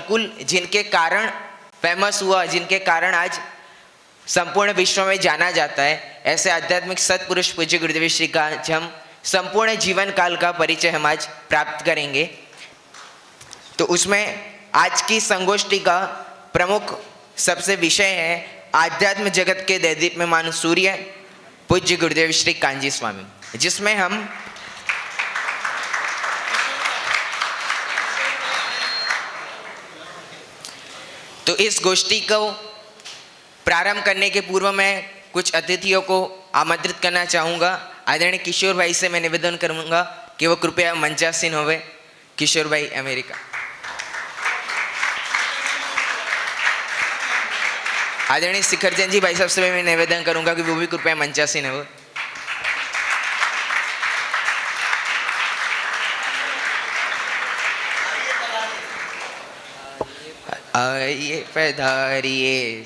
अनुकूल, जिनके कारण फेमस हुआ, जिनके कारण आज संपूर्ण विश्व में जाना जाता है, ऐसे आध्यात्मिक सत्पुरुष पूज्य गुरुदेव श्री का हम संपूर्ण जीवन काल का परिचय हम आज प्राप्त करेंगे। तो उसमें आज की संगोष्ठी का प्रमुख सबसे विषय है आध्यात्म जगत के दैदीप्यमान सूर्य पूज्य गुरुदेव श्री कांजी स्वामी, जिसमें हम तो इस गोष्ठी को प्रारंभ करने के पूर्व मैं कुछ अतिथियों को आमंत्रित करना चाहूँगा। आदरणीय किशोर भाई से मैं निवेदन करूँगा कि वो कृपया मंचासीन होवे। किशोर भाई अमेरिका। आदरणीय शिखर जैन जी भाई साहब से मैं निवेदन करूँगा कि वो भी कृपया मंचासीन हो। आइए पधारिए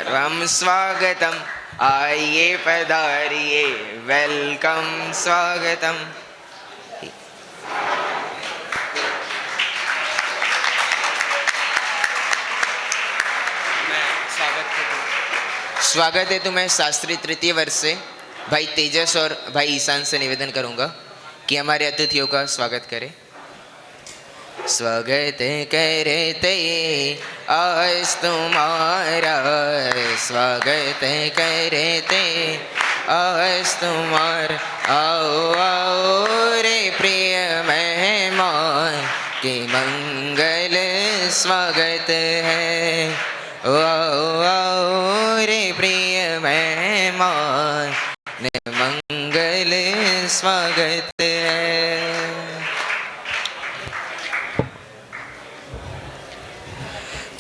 राम स्वागतम, आइए पधारिए वेलकम स्वागतम। स्वागत है तुम्हें शास्त्री तृतीय वर्ष से भाई तेजस और भाई ईशान से निवेदन करूंगा कि हमारे अतिथियों का स्वागत करें। स्वागत करते आज तुम्हारा, स्वागत करते आज तुम्हारा, आओ आओ रे प्रिय मेहमान के मंगल स्वागत है। आओ आओ रे प्रिय मेहमान मंगल स्वागत है।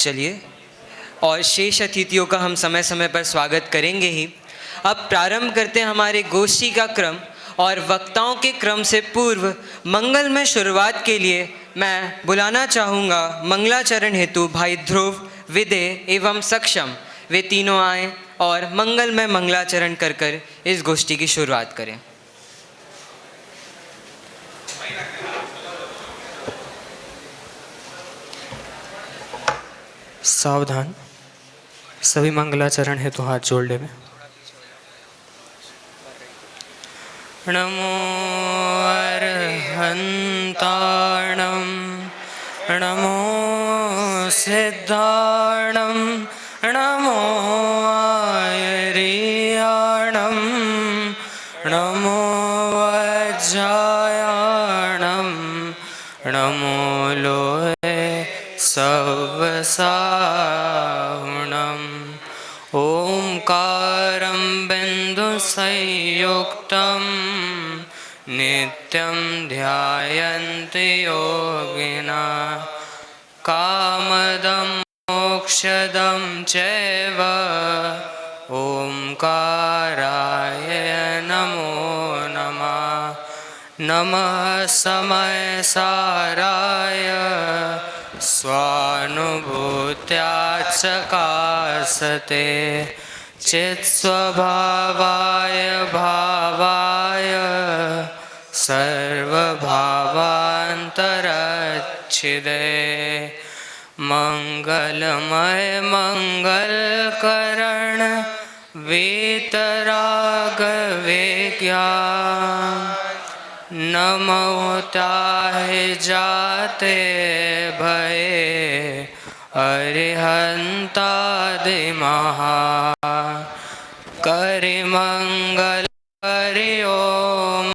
चलिए, और शेष अतिथियों का हम समय समय पर स्वागत करेंगे ही। अब प्रारंभ करते हैं हमारे गोष्ठी का क्रम, और वक्ताओं के क्रम से पूर्व मंगलमय शुरुआत के लिए मैं बुलाना चाहूँगा मंगलाचरण हेतु भाई ध्रुव, विदय एवं सक्षम, वे तीनों आएँ और मंगलमय मंगलाचरण कर कर इस गोष्ठी की शुरुआत करें। सावधान, सभी मंगलाचरण हेतु हाथ जोड़ लेवे। नमो अर्हन्ताणं, नमो सिद्धाणं, नमो आयर्याणं, नमो वज्रायाणं, नमो लोहे सवसाहुणम्। ओंकारं बिन्दुसंयुक्तं नित्यं ध्यायन्ति योगिना, कामदं मोक्षदं चैव ओंकाराय नमो नमः। नमः समयसाराय स्वानुभूत्या चकासते, चित्स्वभावाय भावाय सर्वभावान्तरच्छिदे। मंगलमय मंगलकरण वीतराग विज्ञान, नमोताहि जाते भये अरिहंतादिमहा। करिमंगल करि ओम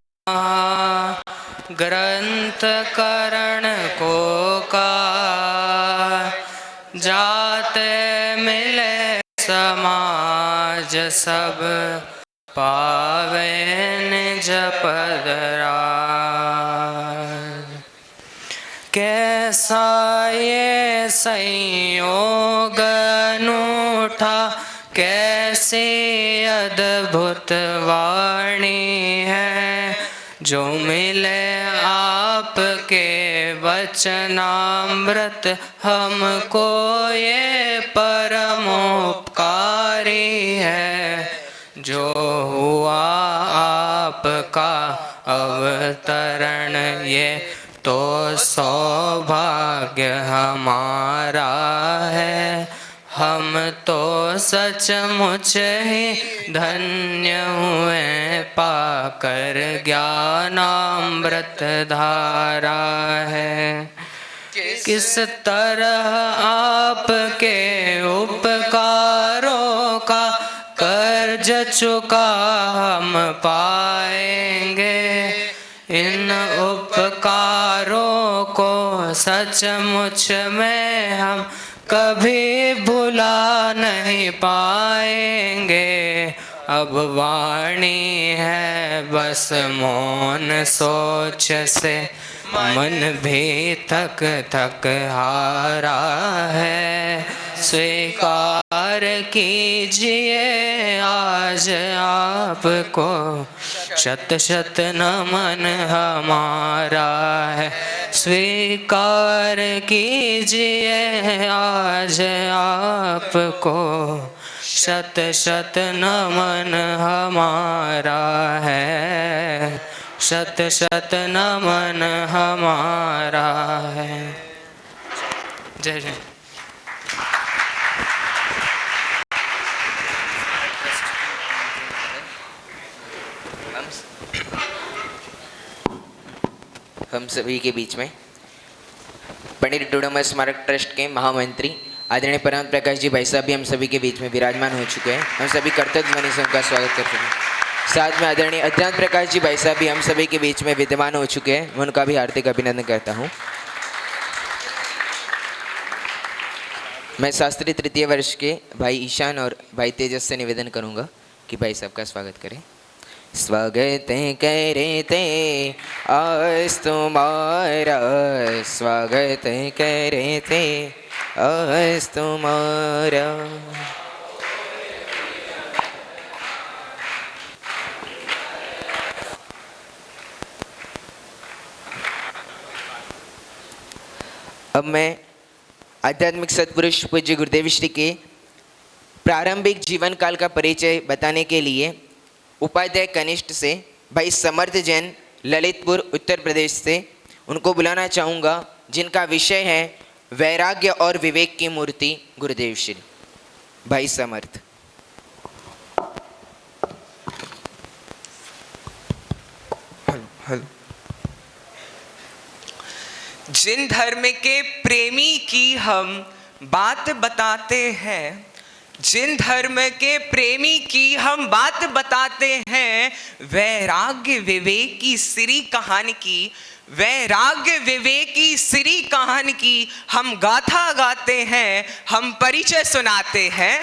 ग्रंथ करण को का, जाते मिले समाज सब पावे निज पदराज। कैसा ये संयोग अनूठा, कैसी अद्भुत वाणी है, जो मिले आपके वचनामृत हमको ये परमोपकारी है। जो हुआ आपका अवतरण ये तो सौभाग्य हमारा है, हम तो सचमुच ही धन्य हुए पाकर ज्ञानामृत धारा है। किस तरह आपके उपकारों का कर्ज चुका हम पाएंगे, इन उपकारों को सचमुच में हम कभी भुला नहीं पाएंगे। अब वाणी है बस मौन सोच से, मन भी थक थक हारा है। स्वीकार कीजिए आज आपको शत शत नमन हमारा है। स्वीकार कीजिए आज आपको शत शत नमन हमारा है, शत शत नमन हमारा है। जय जय। हम सभी के बीच में पंडित डूडोमा स्मारक ट्रस्ट के महामंत्री आदरणीय परम प्रकाश जी भाई साहब भी हम सभी के बीच में विराजमान हो चुके हैं। हम सभी कर्तव्य ध्वनि से उनका स्वागत करते हैं। साथ में आदरणीय अध्यात्म प्रकाश जी भाई साहब भी हम सभी के बीच में विद्यमान हो चुके हैं। मैं उनका भी हार्दिक अभिनंदन करता हूँ। मैं शास्त्री तृतीय वर्ष के भाई ईशान और भाई तेजस से निवेदन करूँगा कि भाई साहब का स्वागत करें। स्वागत करते आज तुम्हारा, स्वागत करते आज तुम्हारा। अब मैं आध्यात्मिक सत्पुरुष पूज्य गुरुदेव श्री के प्रारंभिक जीवन काल का परिचय बताने के लिए उपाध्याय कनिष्ठ से भाई समर्थ जैन ललितपुर उत्तर प्रदेश से उनको बुलाना चाहूँगा, जिनका विषय है वैराग्य और विवेक की मूर्ति गुरुदेव श्री। भाई समर्थ। जिन धर्म के प्रेमी की हम बात बताते हैं, जिन धर्म के प्रेमी की हम बात बताते हैं, वैराग्य विवेक की श्री कहानी की, वैराग्य विवेक की श्री कहानी की हम गाथा गाते हैं, हम परिचय सुनाते हैं।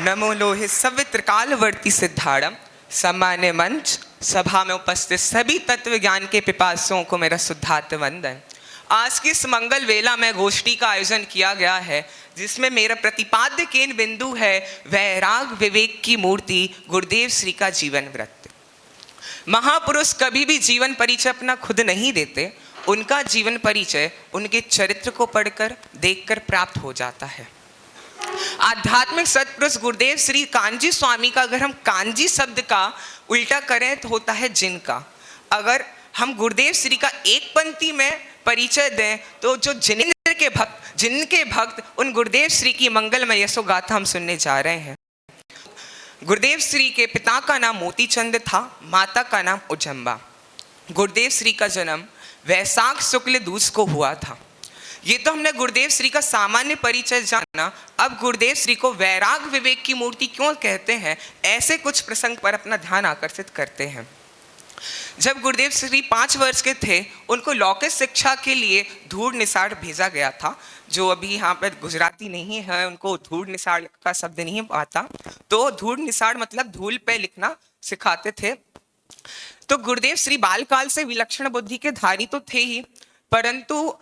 नमो लोहे सवित्र कालवर्ती सिद्धाड़म। सम्मान्य मंच, सभा में उपस्थित सभी तत्व ज्ञान के पिपासुओं को मेरा शुद्धार्थ वंदन। आज की इस मंगल वेला में गोष्ठी का आयोजन किया गया है, जिसमें मेरा प्रतिपाद्य केंद्र बिंदु है वैराग विवेक की मूर्ति गुरुदेव श्री का जीवन वृत्त। महापुरुष कभी भी जीवन परिचय अपना खुद नहीं देते, उनका जीवन परिचय उनके चरित्र को पढ़कर देखकर प्राप्त हो जाता है। आध्यात्मिक सत्पुरुष गुरुदेव श्री कांजी स्वामी का अगर हम कांजी शब्द का उल्टा करें तो होता है जिनका। अगर हम गुरुदेव श्री का एक पंक्ति में परिचय दें तो जो जिनके भक्त उन गुरुदेव श्री की मंगलमय यशो गाथा हम सुनने जा रहे हैं। गुरुदेव श्री के पिता का नाम मोतीचंद था, माता का नाम उजम्बा। गुरुदेव श्री का जन्म वैशाख शुक्ल दूज को हुआ था। ये तो हमने गुरुदेव श्री का सामान्य परिचय जाना। अब गुरुदेव श्री को वैराग विवेक की मूर्ति क्यों कहते हैं, ऐसे कुछ प्रसंग पर अपना ध्यान आकर्षित करते हैं। जब गुरुदेव श्री 5 वर्ष के थे, उनको लौकिक शिक्षा के लिए धूड़ निसाड़ भेजा गया था। जो अभी यहाँ पर गुजराती नहीं है, उनको धूड़ निसाड़ का शब्द नहीं आता, तो धूड़ निसाड़ मतलब धूल पे लिखना सिखाते थे। तो गुरुदेव श्री बालकाल से विलक्षण बुद्धि के धारी तो थे ही, परंतु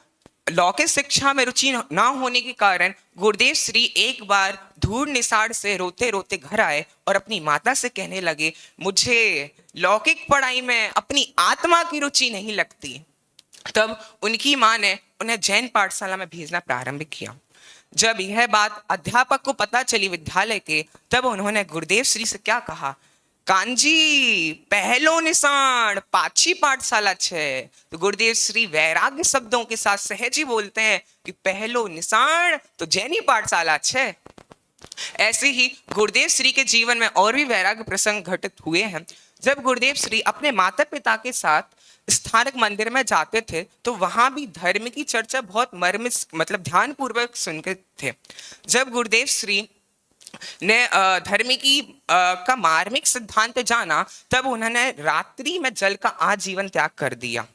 लौकिक शिक्षा में रुचि ना होने के कारण गुरुदेव श्री एक बार धूड़ निसाड़ से रोते रोते घर आए और अपनी माता से कहने लगे, मुझे लौकिक पढ़ाई में अपनी आत्मा की रुचि नहीं लगती। तब उनकी माँ ने उन्हें जैन पाठशाला में भेजना प्रारंभ किया। जब यह बात अध्यापक को पता चली विद्यालय के, तब उन्होंने गुरुदेव श्री से क्या कहा, कांजी पहलो निशान पाची पाठशाला छे। तो गुरुदेव श्री वैराग्य शब्दों के साथ सहज ही बोलते हैं कि पहलो निशान तो जैनी पाठशाला छे। ऐसे ही गुरुदेव श्री के जीवन में और भी वैराग्य प्रसंग घटित हुए हैं। जब गुरुदेव श्री अपने माता पिता के साथ स्थानक मंदिर में जाते थे तो वहां भी धर्म की चर्चा बहुत मतलब ध्यान पूर्वक सुनते थे। जब गुरुदेव श्री ने धर्म की का मार्मिक सिद्धांत जाना तब उन्होंने रात्रि में जल का आजीवन त्याग कर दिया।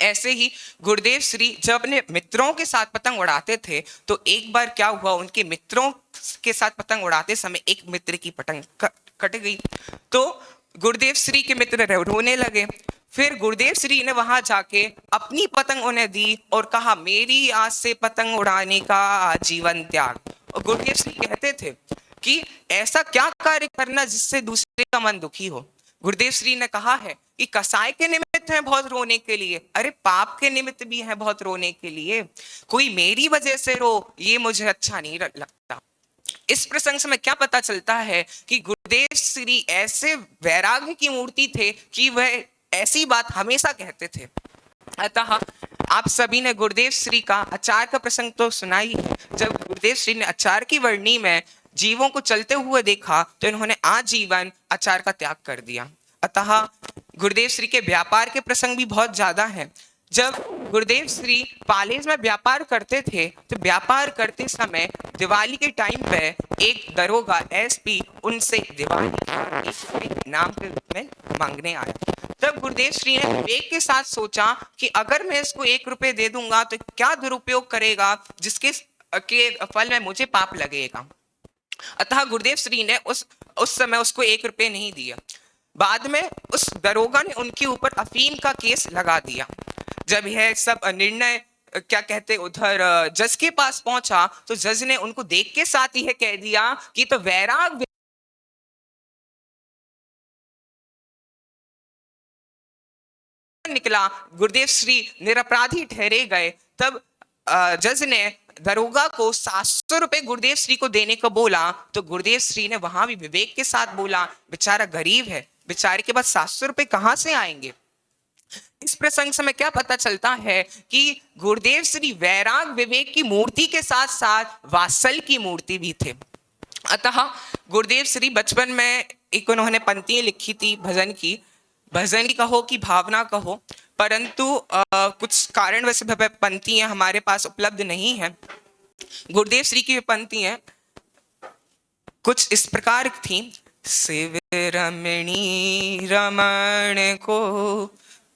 ऐसे ही गुरुदेव श्री जब अपने मित्रों के साथ पतंग उड़ाते थे तो एक बार क्या हुआ, उनके मित्रों के साथ पतंग उड़ाते समय एक मित्र की पतंग कट गई तो गुरुदेव श्री के मित्र रोने लगे। फिर गुरुदेव श्री ने वहां जाके अपनी पतंग उन्हें दी और कहा मेरी आज से पतंग उड़ाने का आजीवन त्याग। और गुरुदेव श्री कहते थे कि ऐसा क्या कार्य करना जिससे दूसरे का मन दुखी हो। गुरुदेव श्री ने कहा है कि कसाय के निमित्त है बहुत रोने के लिए, अरे पाप के निमित्त भी है बहुत रोने के लिए, कोई मेरी वजह से रो ये मुझे अच्छा नहीं लगता। इस प्रसंग से में क्या पता चलता है कि गुरुदेव श्री ऐसे वैराग्य की मूर्ति थे कि वह ऐसी बात हमेशा कहते थे। अतः आप सभी ने गुरुदेव श्री का आचार का प्रसंग तो सुना ही है। जब गुरुदेव श्री ने आचार की वर्णी में जीवों को चलते हुए देखा तो इन्होंने आजीवन आचार का त्याग कर दिया। अतः गुरुदेव श्री के व्यापार के प्रसंग भी बहुत ज्यादा हैं। जब गुरुदेव श्री पालेज में व्यापार करते थे तो व्यापार करते समय दिवाली के टाइम पे एक दरोगा एसपी उनसे दिवाली नाम के रूप में मांगने आया। तब गुरुदेव श्री ने विवेक के साथ सोचा कि अगर मैं इसको 1 रुपये दे दूंगा तो क्या दुरुपयोग करेगा जिसके के फल में मुझे पाप लगेगा। अतः गुरुदेव श्री ने उस समय उसको 1 रुपये नहीं दिया। बाद में उस दरोगा ने उनके ऊपर अफीम का केस लगा दिया। जब यह सब निर्णय क्या कहते उधर जज के पास पहुंचा तो जज ने उनको देख के साथ यह कह दिया कि तो वैराग निकला, गुरुदेव श्री निरपराधी ठहरे गए। तब जज ने दरोगा को 700 रुपए गुरुदेव श्री को देने को बोला तो गुरुदेव श्री ने वहां भी विवेक के साथ बोला बेचारा गरीब है, बेचारे के पास 700 रुपए कहां से आएंगे। इस प्रसंग से में क्या पता चलता है कि गुरुदेव श्री वैराग विवेक की मूर्ति के साथ साथ वात्सल की मूर्ति भी थे। अतः गुरुदेव श्री बचपन में एक उन्होंने पंक्तियां लिखी थी भजन की कहो कि भावना कहो, परंतु कुछ कारण वैसे पंक्तियां हमारे पास उपलब्ध नहीं है। गुरुदेव श्री की पंक्तियां कुछ इस प्रकार थी। शिव रमणी रमण को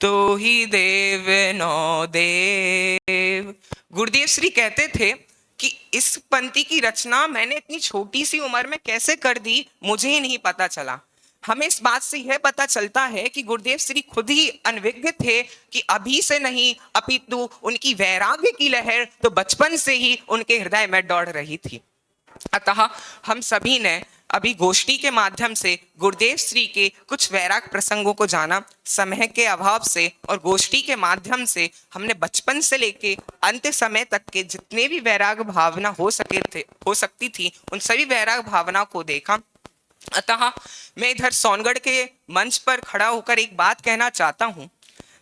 तो ही देव नो देव। गुरुदेव श्री कहते थे कि इस पंक्ति की रचना मैंने इतनी छोटी सी उम्र में कैसे कर दी मुझे ही नहीं पता चला। हमें इस बात से यह पता चलता है कि गुरुदेव श्री खुद ही अनभिज्ञ थे कि अभी से नहीं अपितु उनकी वैराग्य की लहर तो बचपन से ही उनके हृदय में दौड़ रही थी। अतः हम सभी ने अभी गोष्ठी के माध्यम से गुरुदेव श्री के कुछ वैराग प्रसंगों को जाना। समय के अभाव से और गोष्ठी के माध्यम से हमने बचपन से लेके अंत समय तक के जितने भी वैराग भावना हो सकती थी उन सभी वैराग भावना को देखा। अतः मैं इधर सोनगढ़ के मंच पर खड़ा होकर एक बात कहना चाहता हूँ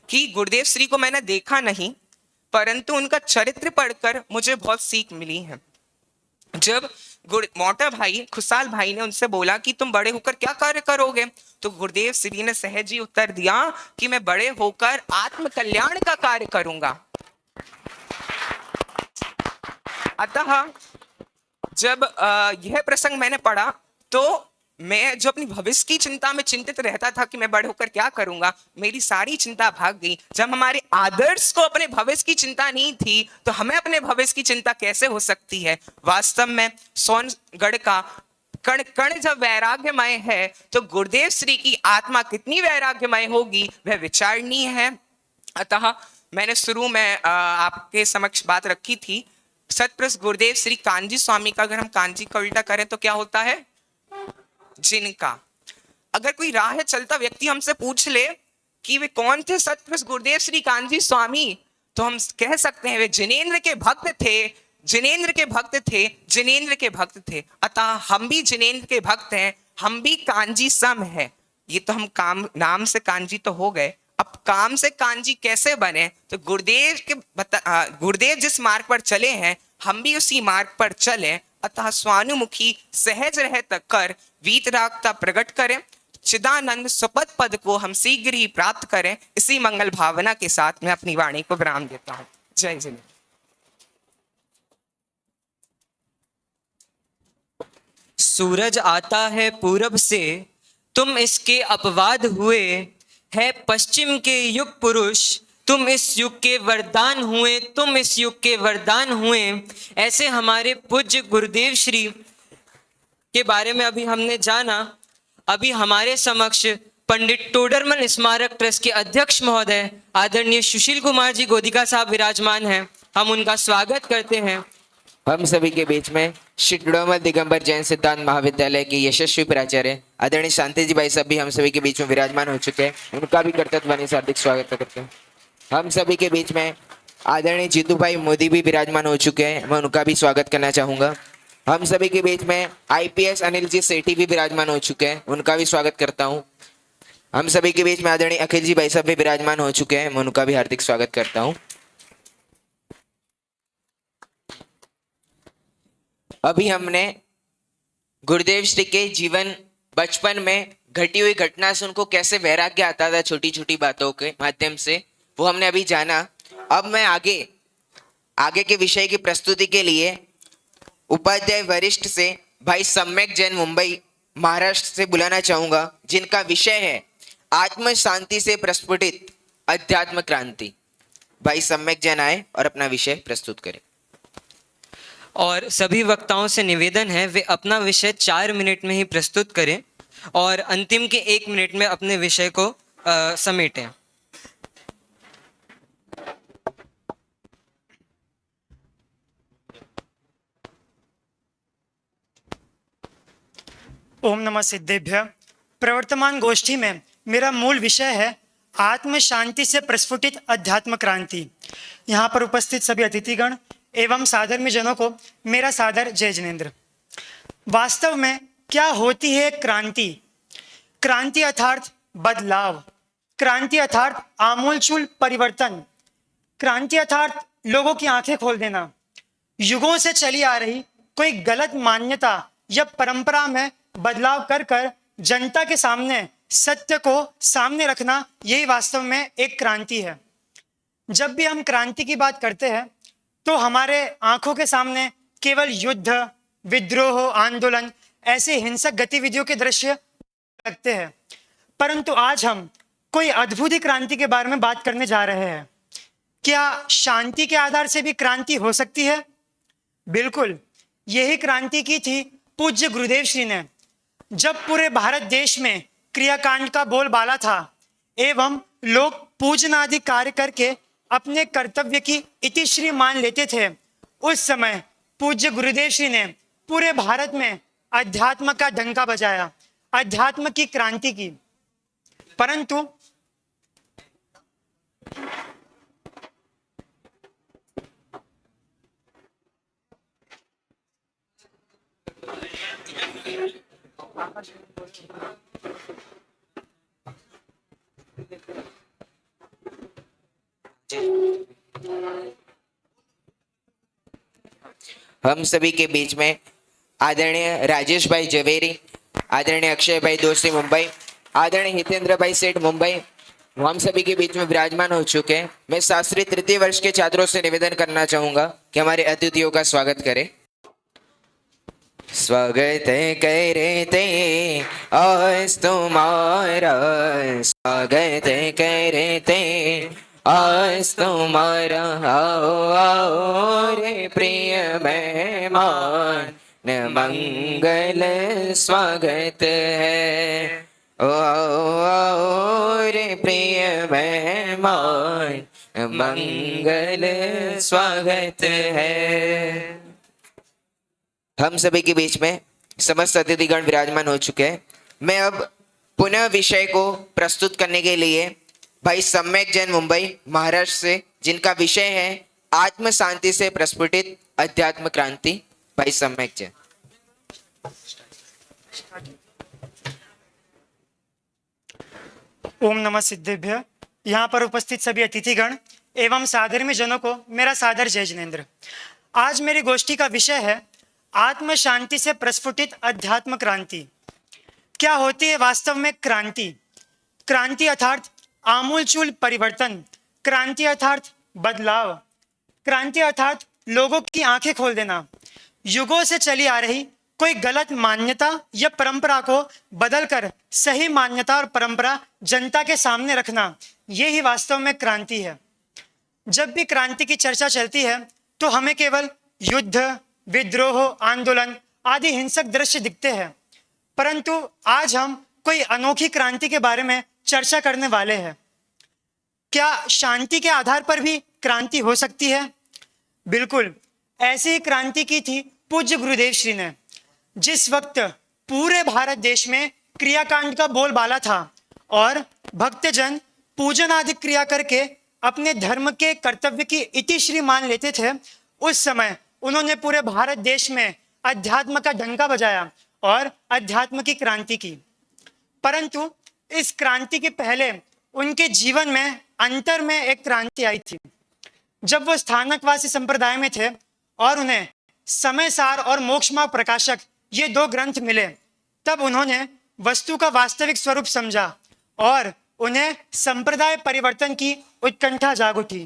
कि गुरुदेव श्री को मैंने देखा नहीं परंतु उनका चरित्र पढ़कर मुझे बहुत सीख मिली है। जब मोटा भाई खुशहाल भाई ने उनसे बोला कि तुम बड़े होकर क्या कार्य करोगे तो गुरुदेव श्री ने सहज ही उत्तर दिया कि मैं बड़े होकर आत्म कल्याण का कार्य करूंगा। अतः जब यह प्रसंग मैंने पढ़ा तो मैं जो अपनी भविष्य की चिंता में चिंतित रहता था कि मैं बड़े होकर क्या करूंगा, मेरी सारी चिंता भाग गई। जब हमारे आदर्श को अपने भविष्य की चिंता नहीं थी तो हमें अपने भविष्य की चिंता कैसे हो सकती है। वास्तव में सोनगढ़ का कण कण जब वैराग्यमय है तो गुरुदेव श्री की आत्मा कितनी वैराग्यमय होगी वह विचारणीय है। अतः मैंने शुरू में आपके समक्ष बात रखी थी सतपुरुष गुरुदेव श्री कांजी स्वामी का अगर हम कांजी का उल्टा करें तो क्या होता है जिनका। अगर कोई राह चलता व्यक्ति हमसे पूछ ले कि वे कौन थे सतपुरुष गुरुदेव श्री कांजी स्वामी तो हम कह सकते हैं वे जिनेंद्र के भक्त थे, जिनेंद्र के भक्त थे, जिनेंद्र के भक्त थे। अतः हम भी जिनेंद्र के भक्त हैं, हम भी कांजी सम है। ये तो हम काम नाम से कांजी तो हो गए, अब काम से कांजी कैसे बने? तो गुरुदेव जिस मार्ग पर चले हैं हम भी उसी मार्ग पर चले, अतः स्वानुमुखी सहज रहत कर वीतरागता प्रकट करें, चिदानंद सुपद पद को हम शीघ्र ही प्राप्त करें। इसी मंगल भावना के साथ मैं अपनी वाणी को विराम देता हूँ। जय जय। सूरज आता है पूरब से, तुम इसके अपवाद हुए, है पश्चिम के युग पुरुष, तुम इस युग के वरदान हुए, तुम इस युग के वरदान हुए। ऐसे हमारे पूज्य गुरुदेव श्री के बारे में अभी हमने जाना। अभी हमारे समक्ष पंडित टोडरमल स्मारक ट्रस्ट के अध्यक्ष महोदय आदरणीय सुशील कुमार जी गोदिका साहब विराजमान हैं। हम उनका स्वागत करते हैं। हम सभी के बीच में श्री टोडरमल दिगंबर जैन सिद्धांत महाविद्यालय के यशस्वी प्राचार्य आदरणीय शांति जी भाई साहब भी हम सभी के बीच में विराजमान हो चुके हैं। उनका भी कर्तव्य से हार्दिक स्वागत करते हैं। हम सभी के बीच में आदरणीय जीतू भाई मोदी भी विराजमान हो चुके हैं, मैं उनका भी स्वागत करना चाहूँगा। हम सभी के बीच में IPS अनिल जी सेठी भी विराजमान हो चुके हैं, उनका भी स्वागत करता हूँ। हम सभी के बीच में आदरणीय अखिल जी भाई साहब भी विराजमान हो चुके हैं, मैं उनका भी हार्दिक स्वागत करता हूँ। अभी हमने गुरुदेव श्री के जीवन बचपन में घटी हुई घटना से उनको कैसे वैराग्य आता था छोटी छोटी बातों के माध्यम से, वो हमने अभी जाना। अब मैं आगे के विषय की प्रस्तुति के लिए उपाध्याय वरिष्ठ से भाई सम्यक जैन मुंबई महाराष्ट्र से बुलाना चाहूंगा, जिनका विषय है आत्म शांति से प्रस्फुटित अध्यात्म क्रांति। भाई सम्यक जैन आए और अपना विषय प्रस्तुत करें। और सभी वक्ताओं से निवेदन है वे अपना विषय 4 मिनट में ही प्रस्तुत करें और अंतिम के 1 मिनट में अपने विषय को समेटें। ओम नमः सिद्धेभ्य। प्रवर्तमान गोष्ठी में मेरा मूल विषय है आत्म शांति से प्रस्फुटित अध्यात्म क्रांति। यहाँ पर उपस्थित सभी अतिथिगण एवं साधर्मी जनों को मेरा सादर जय जिनेन्द्र। वास्तव में क्या होती है क्रांति? क्रांति अर्थात बदलाव, क्रांति अर्थात आमूलचूल परिवर्तन, क्रांति अर्थात लोगों की आंखें खोल देना। युगों से चली आ रही कोई गलत मान्यता या परंपरा में बदलाव कर कर जनता के सामने सत्य को सामने रखना, यही वास्तव में एक क्रांति है। जब भी हम क्रांति की बात करते हैं तो हमारे आंखों के सामने केवल युद्ध, विद्रोह, आंदोलन, ऐसे हिंसक गतिविधियों के दृश्य लगते हैं, परंतु आज हम कोई अद्भुत ही क्रांति के बारे में बात करने जा रहे हैं। क्या शांति के आधार से भी क्रांति हो सकती है? बिल्कुल, यही क्रांति की थी पूज्य गुरुदेव श्री ने। जब पूरे भारत देश में क्रियाकांड का बोलबाला था एवं लोग पूजनादि कार्य करके अपने कर्तव्य की इतिश्री मान लेते थे, उस समय पूज्य गुरुदेव श्री ने पूरे भारत में अध्यात्म का डंका बजाया, अध्यात्म की क्रांति की। परंतु हम सभी के बीच में आदरणीय राजेश भाई जवेरी, आदरणीय अक्षय भाई दोषी मुंबई, आदरणीय हितेंद्र भाई सेठ मुंबई, वो हम सभी के बीच में विराजमान हो चुके हैं। मैं शास्त्री तृतीय वर्ष के छात्रों से निवेदन करना चाहूंगा कि हमारे अतिथियों का स्वागत करें। स्वागत करते आज तुम्हारा, स्वागत करते आज तुम्हारा, आओ आओ रे प्रिय मेहमान, मंगल स्वागत है। ओ आओ आओ रे प्रिय मेहमान, मंगल स्वागत है। हम सभी के बीच में समस्त अतिथिगण विराजमान हो चुके हैं। मैं अब पुनः विषय को प्रस्तुत करने के लिए भाई सम्यक जैन मुंबई महाराष्ट्र से, जिनका विषय है आत्म शांति से प्रस्फुटित अध्यात्म क्रांति, भाई सम्यक जैन। ओम नमः सिद्धेभ्य। यहाँ पर उपस्थित सभी अतिथिगण एवं साधर्मी जनों को मेरा सादर जय जिनेन्द्र। आज मेरी गोष्ठी का विषय है आत्म शांति से प्रस्फुटित अध्यात्म क्रांति। क्या होती है वास्तव में क्रांति? क्रांति अर्थात आमूलचूल परिवर्तन, क्रांति अर्थात बदलाव, क्रांति अर्थात लोगों की आंखें खोल देना। युगों से चली आ रही कोई गलत मान्यता या परंपरा को बदलकर सही मान्यता और परंपरा जनता के सामने रखना, ये ही वास्तव में क्रांति है। जब भी क्रांति की चर्चा चलती है तो हमें केवल युद्ध, विद्रोह, आंदोलन आदि हिंसक दृश्य दिखते हैं, परंतु आज हम कोई अनोखी क्रांति के बारे में चर्चा करने वाले हैं। क्या शांति के आधार पर भी क्रांति हो सकती है? बिल्कुल, ऐसी ही क्रांति की थी पूज्य गुरुदेव श्री ने। जिस वक्त पूरे भारत देश में क्रियाकांड का बोलबाला था और भक्तजन पूजन आदि क्रिया करके अपने धर्म के कर्तव्य की इतिश्री मान लेते थे, उस समय उन्होंने पूरे भारत देश में अध्यात्म का डंका बजाया और अध्यात्म की क्रांति की। परंतु इस क्रांति के पहले उनके जीवन में अंतर में एक क्रांति आई थी। जब वो स्थानकवासी संप्रदाय में थे और उन्हें समय सार और मोक्षमार्ग प्रकाशक ये दो ग्रंथ मिले, तब उन्होंने वस्तु का वास्तविक स्वरूप समझा और उन्हें संप्रदाय परिवर्तन की उत्कंठा जाग उठी।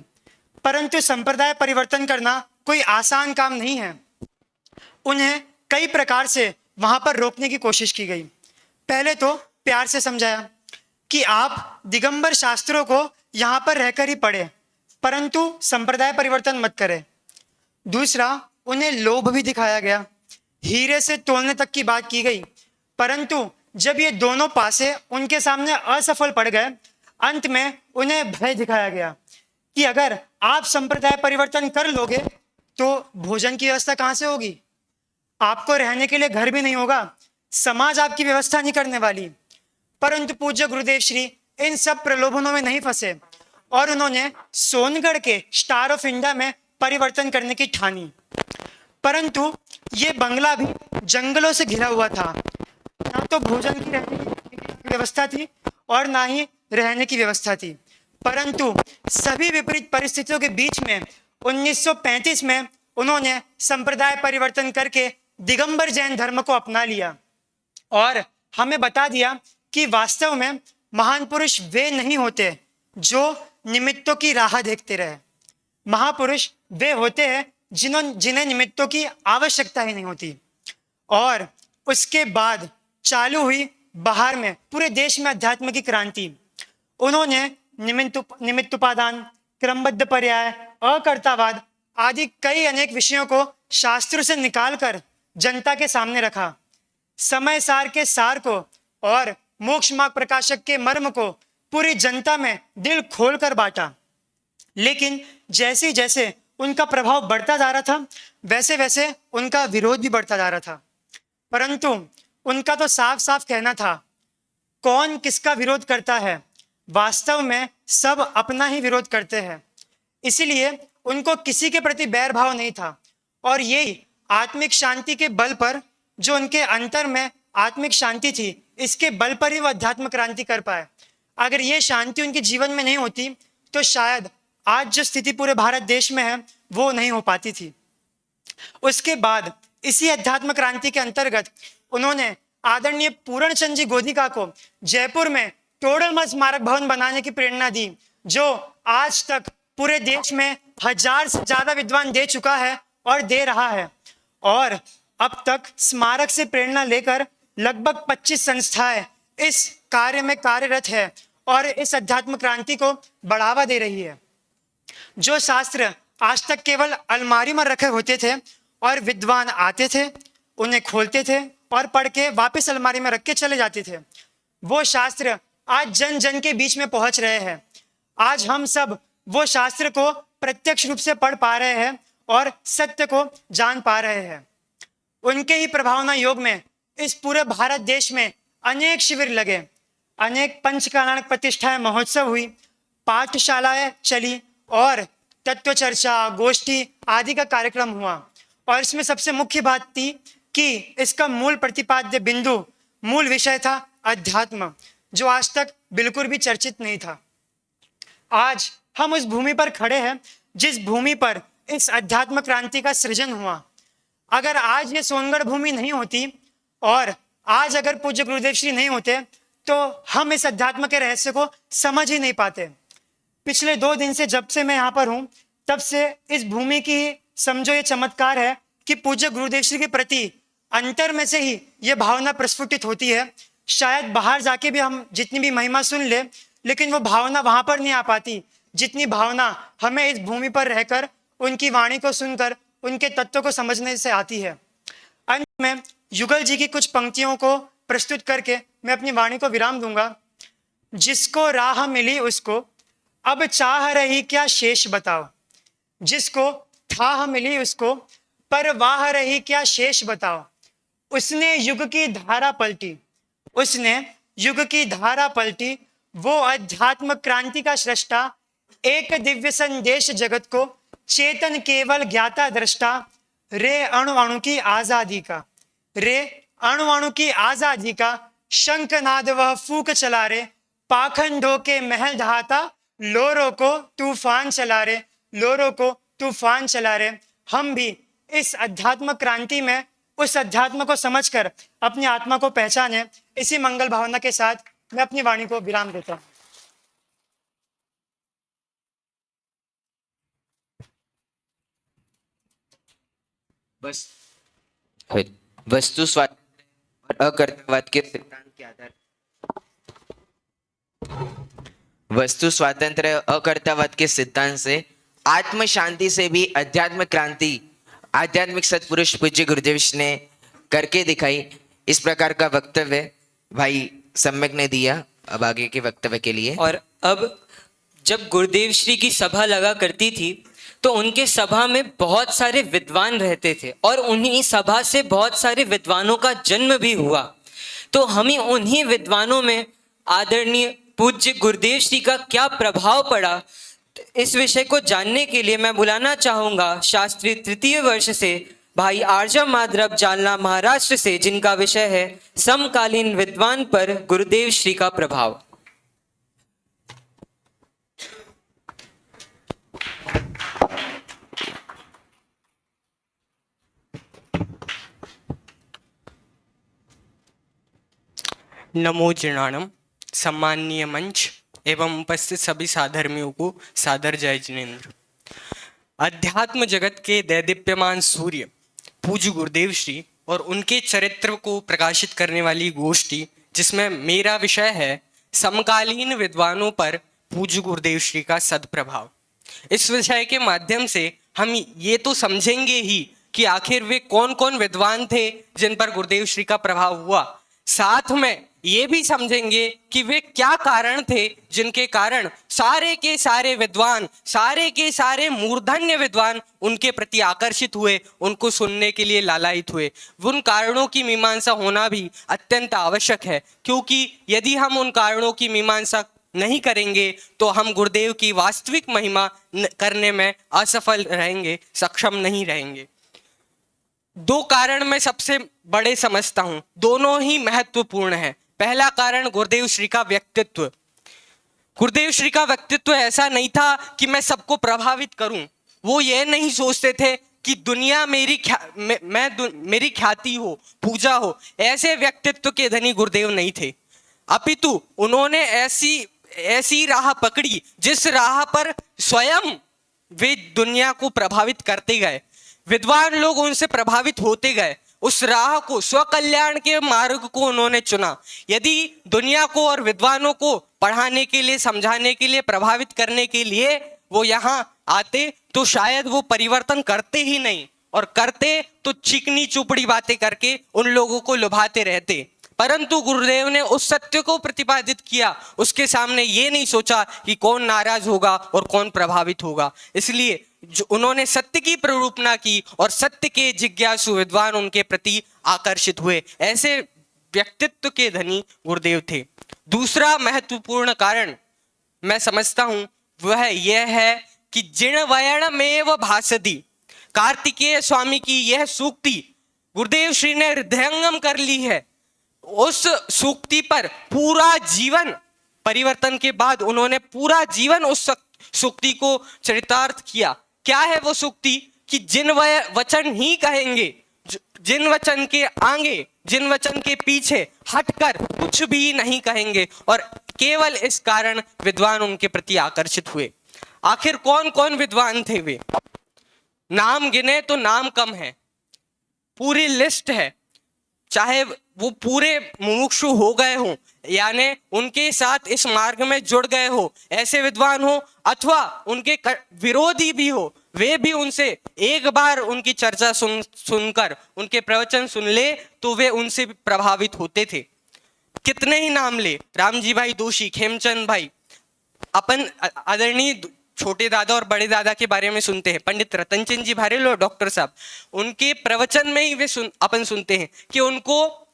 परंतु संप्रदाय परिवर्तन करना कोई आसान काम नहीं है। उन्हें कई प्रकार से वहां पर रोकने की कोशिश की गई। पहले तो प्यार से समझाया कि आप दिगंबर शास्त्रों को यहाँ पर रहकर ही पढ़े, परंतु संप्रदाय परिवर्तन मत करें। दूसरा, उन्हें लोभ भी दिखाया गया, हीरे से तोलने तक की बात की गई, परंतु जब ये दोनों पासे उनके सामने असफल पड़ गए, अंत में उन्हें भय दिखाया गया कि अगर आप संप्रदाय परिवर्तन कर लोगे तो भोजन की व्यवस्था कहाँ से होगी, आपको रहने के लिए घर भी नहीं होगा, समाज आपकी व्यवस्था नहीं करने वाली। परंतु पूज्य गुरुदेव श्री इन सब प्रलोभनों में नहीं फंसे और उन्होंने सोनगढ़ के स्टार ऑफ इंडिया में परिवर्तन करने की ठानी। परंतु ये बंगला भी जंगलों से घिरा हुआ था, ना तो भोजन की रहने की व्यवस्था थी और ना ही रहने की व्यवस्था थी। परंतु सभी विपरीत परिस्थितियों के बीच में 1935 में उन्होंने संप्रदाय परिवर्तन करके दिगंबर जैन धर्म को अपना लिया और हमें बता दिया कि वास्तव में महान पुरुष वे नहीं होते जो निमित्तों की राह देखते रहे। महापुरुष वे होते हैं जिन्हें निमित्तों की आवश्यकता ही नहीं होती। और उसके बाद चालू हुई बाहर में पूरे देश में अध्यात्म की क्रांति। उन्होंने निमित्त उपादान, क्रमबद्ध पर्याय, अकर्तावाद आदि कई अनेक विषयों को शास्त्रों से निकालकर जनता के सामने रखा। समय सार के सार को और मोक्ष मार्ग प्रकाशक के मर्म को पूरी जनता में दिल खोलकर बांटा। लेकिन जैसे जैसे उनका प्रभाव बढ़ता जा रहा था, वैसे वैसे उनका विरोध भी बढ़ता जा रहा था। परंतु उनका तो साफ साफ कहना था, कौन किसका विरोध करता है, वास्तव में सब अपना ही विरोध करते हैं। इसीलिए उनको किसी के प्रति बैर भाव नहीं था और यही आत्मिक शांति के बल पर, जो उनके अंतर में आत्मिक शांति थी, इसके बल पर ही वो अध्यात्म क्रांति कर पाए। अगर ये शांति उनके जीवन में नहीं होती तो शायद आज जो स्थिति पूरे भारत देश में है वो नहीं हो पाती थी। उसके बाद इसी अध्यात्म क्रांति के अंतर्गत उन्होंने आदरणीय पूरणचंद जी गोदिका को जयपुर में टोडरमल स्मारक भवन बनाने की प्रेरणा दी, जो आज तक पूरे देश में 1000 से ज्यादा विद्वान दे चुका है और दे रहा है। और अब तक स्मारक से प्रेरणा लेकर लगभग 25 संस्थाएं इस कार्य में कार्यरत है और इस अध्यात्म क्रांति को बढ़ावा दे रही है। जो शास्त्र आज तक केवल अलमारी में रखे होते थे और विद्वान आते थे, उन्हें खोलते थे और पढ़ के वापस अलमारी में रख के चले जाते थे, वो शास्त्र आज जन जन के बीच में पहुंच रहे हैं। आज हम सब वो शास्त्र को प्रत्यक्ष रूप से पढ़ पा रहे हैं और सत्य को जान पा रहे हैं। उनके ही प्रभावना योग में इस पूरे भारत देश में अनेक शिविर लगे, अनेक पंचकल्याणक प्रतिष्ठाएं महोत्सव हुई, पाठशालाएं चली और तत्व चर्चा, गोष्ठी आदि का कार्यक्रम हुआ। और इसमें सबसे मुख्य बात थी कि इसका मूल प्रतिपाद्य बिंदु, मूल विषय था अध्यात्म, जो आज तक बिल्कुल भी चर्चित नहीं था। आज हम उस भूमि पर खड़े हैं जिस भूमि पर इस अध्यात्म क्रांति का सृजन हुआ। अगर आज ये सोनगढ़ भूमि नहीं होती और आज अगर पूज्य गुरुदेव श्री नहीं होते तो हम इस अध्यात्म के रहस्य को समझ ही नहीं पाते। पिछले 2 दिन से जब से मैं यहाँ पर हूँ तब से इस भूमि की समझो ये चमत्कार है कि पूज्य गुरुदेव श्री के प्रति अंतर में से ही ये भावना प्रस्फुटित होती है। शायद बाहर जाके भी हम जितनी भी महिमा सुन ले लेकिन वो भावना वहाँ पर नहीं आ पाती जितनी भावना हमें इस भूमि पर रहकर उनकी वाणी को सुनकर उनके तत्व को समझने से आती है। अंत में युगल जी की कुछ पंक्तियों को प्रस्तुत करके मैं अपनी वाणी को विराम दूंगा। जिसको राह मिली उसको अब चाह रही क्या शेष बताओ, जिसको थाह मिली उसको पर वाह रही क्या शेष बताओ। उसने युग की धारा पलटी, उसने युग की धारा पलटी, वो अध्यात्म क्रांति का सृष्टा, एक दिव्य संदेश जगत को, चेतन केवल ज्ञाता दृष्टा, रे अणु अणु की आजादी का, रे अणु अणु की आजादी का, शंखनाद वह फूक चला रे, पाखंडों के महल ढहाता, लोरों को तूफान चला रे, लोरों को तूफान चला रे। हम भी इस अध्यात्म क्रांति में उस अध्यात्म को समझकर अपनी आत्मा को पहचाने। इसी मंगल भावना के साथ मैं अपनी वाणी को विराम देता हूँ। बस वस्तु स्वातंत्र्य और अकर्तव्यवाद के सिद्धांत के आधार वस्तु स्वातंत्र्य अकर्तव्यवाद के सिद्धांत से आत्म शांति से भी अध्यात्म क्रांति आध्यात्मिक सत्पुरुष पूज्य गुरुदेव ने करके दिखाई। इस प्रकार का वक्तव्य भाई सम्यक ने दिया। अब आगे के वक्तव्य के लिए और अब जब गुरुदेव श्री की सभा लगा करती थी तो उनके सभा में बहुत सारे विद्वान रहते थे और उन्हीं सभा से बहुत सारे विद्वानों का जन्म भी हुआ। तो हमें उन्हीं विद्वानों में आदरणीय पूज्य गुरुदेव श्री का क्या प्रभाव पड़ा, इस विषय को जानने के लिए मैं बुलाना चाहूँगा शास्त्री 3य वर्ष से भाई आर्जा माधव जालना महाराष्ट्र से, जिनका विषय है समकालीन विद्वान पर गुरुदेव श्री का प्रभाव। नमो जिनाणम। सम्माननीय मंच एवं उपस्थित सभी साधर्मियों को सादर जय जिनेन्द्र। अध्यात्म जगत के दैदीप्यमान सूर्य पूज्य गुरुदेव श्री और उनके चरित्र को प्रकाशित करने वाली गोष्ठी, जिसमें मेरा विषय है समकालीन विद्वानों पर पूज्य गुरुदेव श्री का सदप्रभाव। इस विषय के माध्यम से हम ये तो समझेंगे ही कि आखिर वे कौन कौन विद्वान थे जिन पर गुरुदेव श्री का प्रभाव हुआ, साथ में ये भी समझेंगे कि वे क्या कारण थे जिनके कारण सारे के सारे विद्वान, सारे के सारे मूर्धन्य विद्वान उनके प्रति आकर्षित हुए, उनको सुनने के लिए लालायित हुए। उन कारणों की मीमांसा होना भी अत्यंत आवश्यक है, क्योंकि यदि हम उन कारणों की मीमांसा नहीं करेंगे तो हम गुरुदेव की वास्तविक महिमा करने में असफल रहेंगे, सक्षम नहीं रहेंगे। 2 कारण मैं सबसे बड़े समझता हूं, दोनों ही महत्वपूर्ण हैं। पहला कारण गुरुदेव श्री का व्यक्तित्व। गुरुदेव श्री का व्यक्तित्व ऐसा नहीं था कि मैं सबको प्रभावित करूं। वो ये नहीं सोचते थे कि दुनिया मेरी ख्याति हो, पूजा हो। ऐसे व्यक्तित्व के धनी गुरुदेव नहीं थे, अपितु उन्होंने ऐसी राह पकड़ी जिस राह पर स्वयं वे दुनिया को प्रभावित करते गए, विद्वान लोग उनसे प्रभावित होते गए। उस राह को, स्वकल्याण के मार्ग को उन्होंने चुना। यदि दुनिया को और विद्वानों को पढ़ाने के लिए, समझाने के लिए, प्रभावित करने के लिए वो यहाँ आते तो शायद वो परिवर्तन करते ही नहीं, और करते तो चिकनी चुपड़ी बातें करके उन लोगों को लुभाते रहते। परंतु गुरुदेव ने उस सत्य को प्रतिपादित किया, उसके सामने ये नहीं सोचा कि कौन नाराज होगा और कौन प्रभावित होगा। इसलिए जो उन्होंने सत्य की प्ररूपना की और सत्य के जिज्ञासु विद्वान उनके प्रति आकर्षित हुए। ऐसे व्यक्तित्व के धनी गुरुदेव थे। दूसरा महत्वपूर्ण कारण मैं समझता हूं वह यह है कि जिण वयण में व भासदी, कार्तिकेय स्वामी की यह सूक्ति गुरुदेव श्री ने हृदयंगम कर ली है। उस सूक्ति पर पूरा जीवन परिवर्तन के बाद उन्होंने पूरा जीवन उस सूक्ति को चरितार्थ किया। क्या है वो सूक्ति? कि जिन वचन ही कहेंगे, जिन वचन के आगे, जिन वचन के पीछे हटकर कुछ भी नहीं कहेंगे, और केवल इस कारण विद्वान उनके प्रति आकर्षित हुए। आखिर कौन कौन विद्वान थे वे? नाम गिने तो नाम कम है, पूरी लिस्ट है। चाहे वो पूरे मुमुक्षु हो गए हों, यानी उनके साथ इस मार्ग में जुड़ गए हो, ऐसे विद्वान हो, अथवा उनके विरोधी भी हो, वे भी उनसे एक बार उनकी चर्चा सुनकर उनके प्रवचन सुन ले तो वे उनसे प्रभावित होते थे। कितने ही नाम ले, रामजी भाई दोषी, खेमचंद भाई, अपन आदरणीय छोटे दादा और बड़े दादा के बारे में सुनते हैं, पंडित रतनचंद जी भारेल और डॉक्टर साहब, उनके प्रवचन में ही वे अपन सुनते हैं कि उनको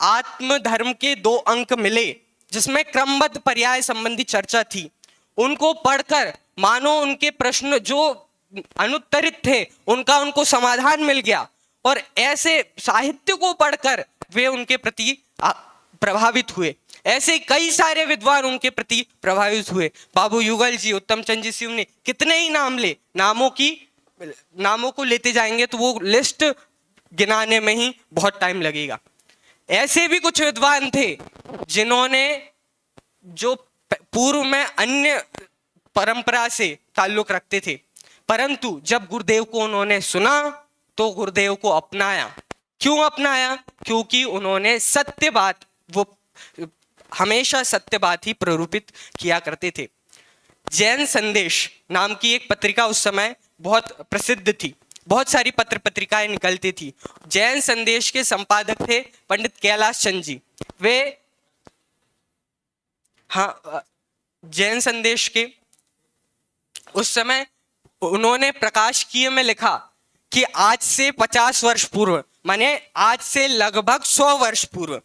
आत्म धर्म के 2 अंक मिले जिसमें क्रमबद्ध पर्याय संबंधी चर्चा थी। उनको पढ़कर मानो उनके प्रश्न जो अनुत्तरित थे उनका उनको समाधान मिल गया, और ऐसे साहित्य को पढ़कर वे उनके प्रति प्रभावित हुए। ऐसे कई सारे विद्वान उनके प्रति प्रभावित हुए। बाबू युगल जी, उत्तम चंद जी सिंह ने, कितने ही नाम ले, नामों को लेते जाएंगे तो वो लिस्ट गिनाने में ही बहुत टाइम लगेगा। ऐसे भी कुछ विद्वान थे जिन्होंने, जो पूर्व में अन्य परंपरा से ताल्लुक रखते थे, परंतु जब गुरुदेव को उन्होंने सुना तो गुरुदेव को अपनाया। क्यों अपनाया? क्योंकि उन्होंने सत्य बात, वो हमेशा सत्य बात ही प्ररूपित किया करते थे। जैन संदेश नाम की एक पत्रिका उस समय बहुत प्रसिद्ध थी, बहुत सारी पत्र पत्रिकाएं निकलती थी। जैन संदेश के संपादक थे पंडित कैलाश चंद जी। वे जैन संदेश के उस समय उन्होंने प्रकाशकीय में लिखा कि आज से 50 वर्ष पूर्व, माने आज से लगभग 100 वर्ष पूर्व,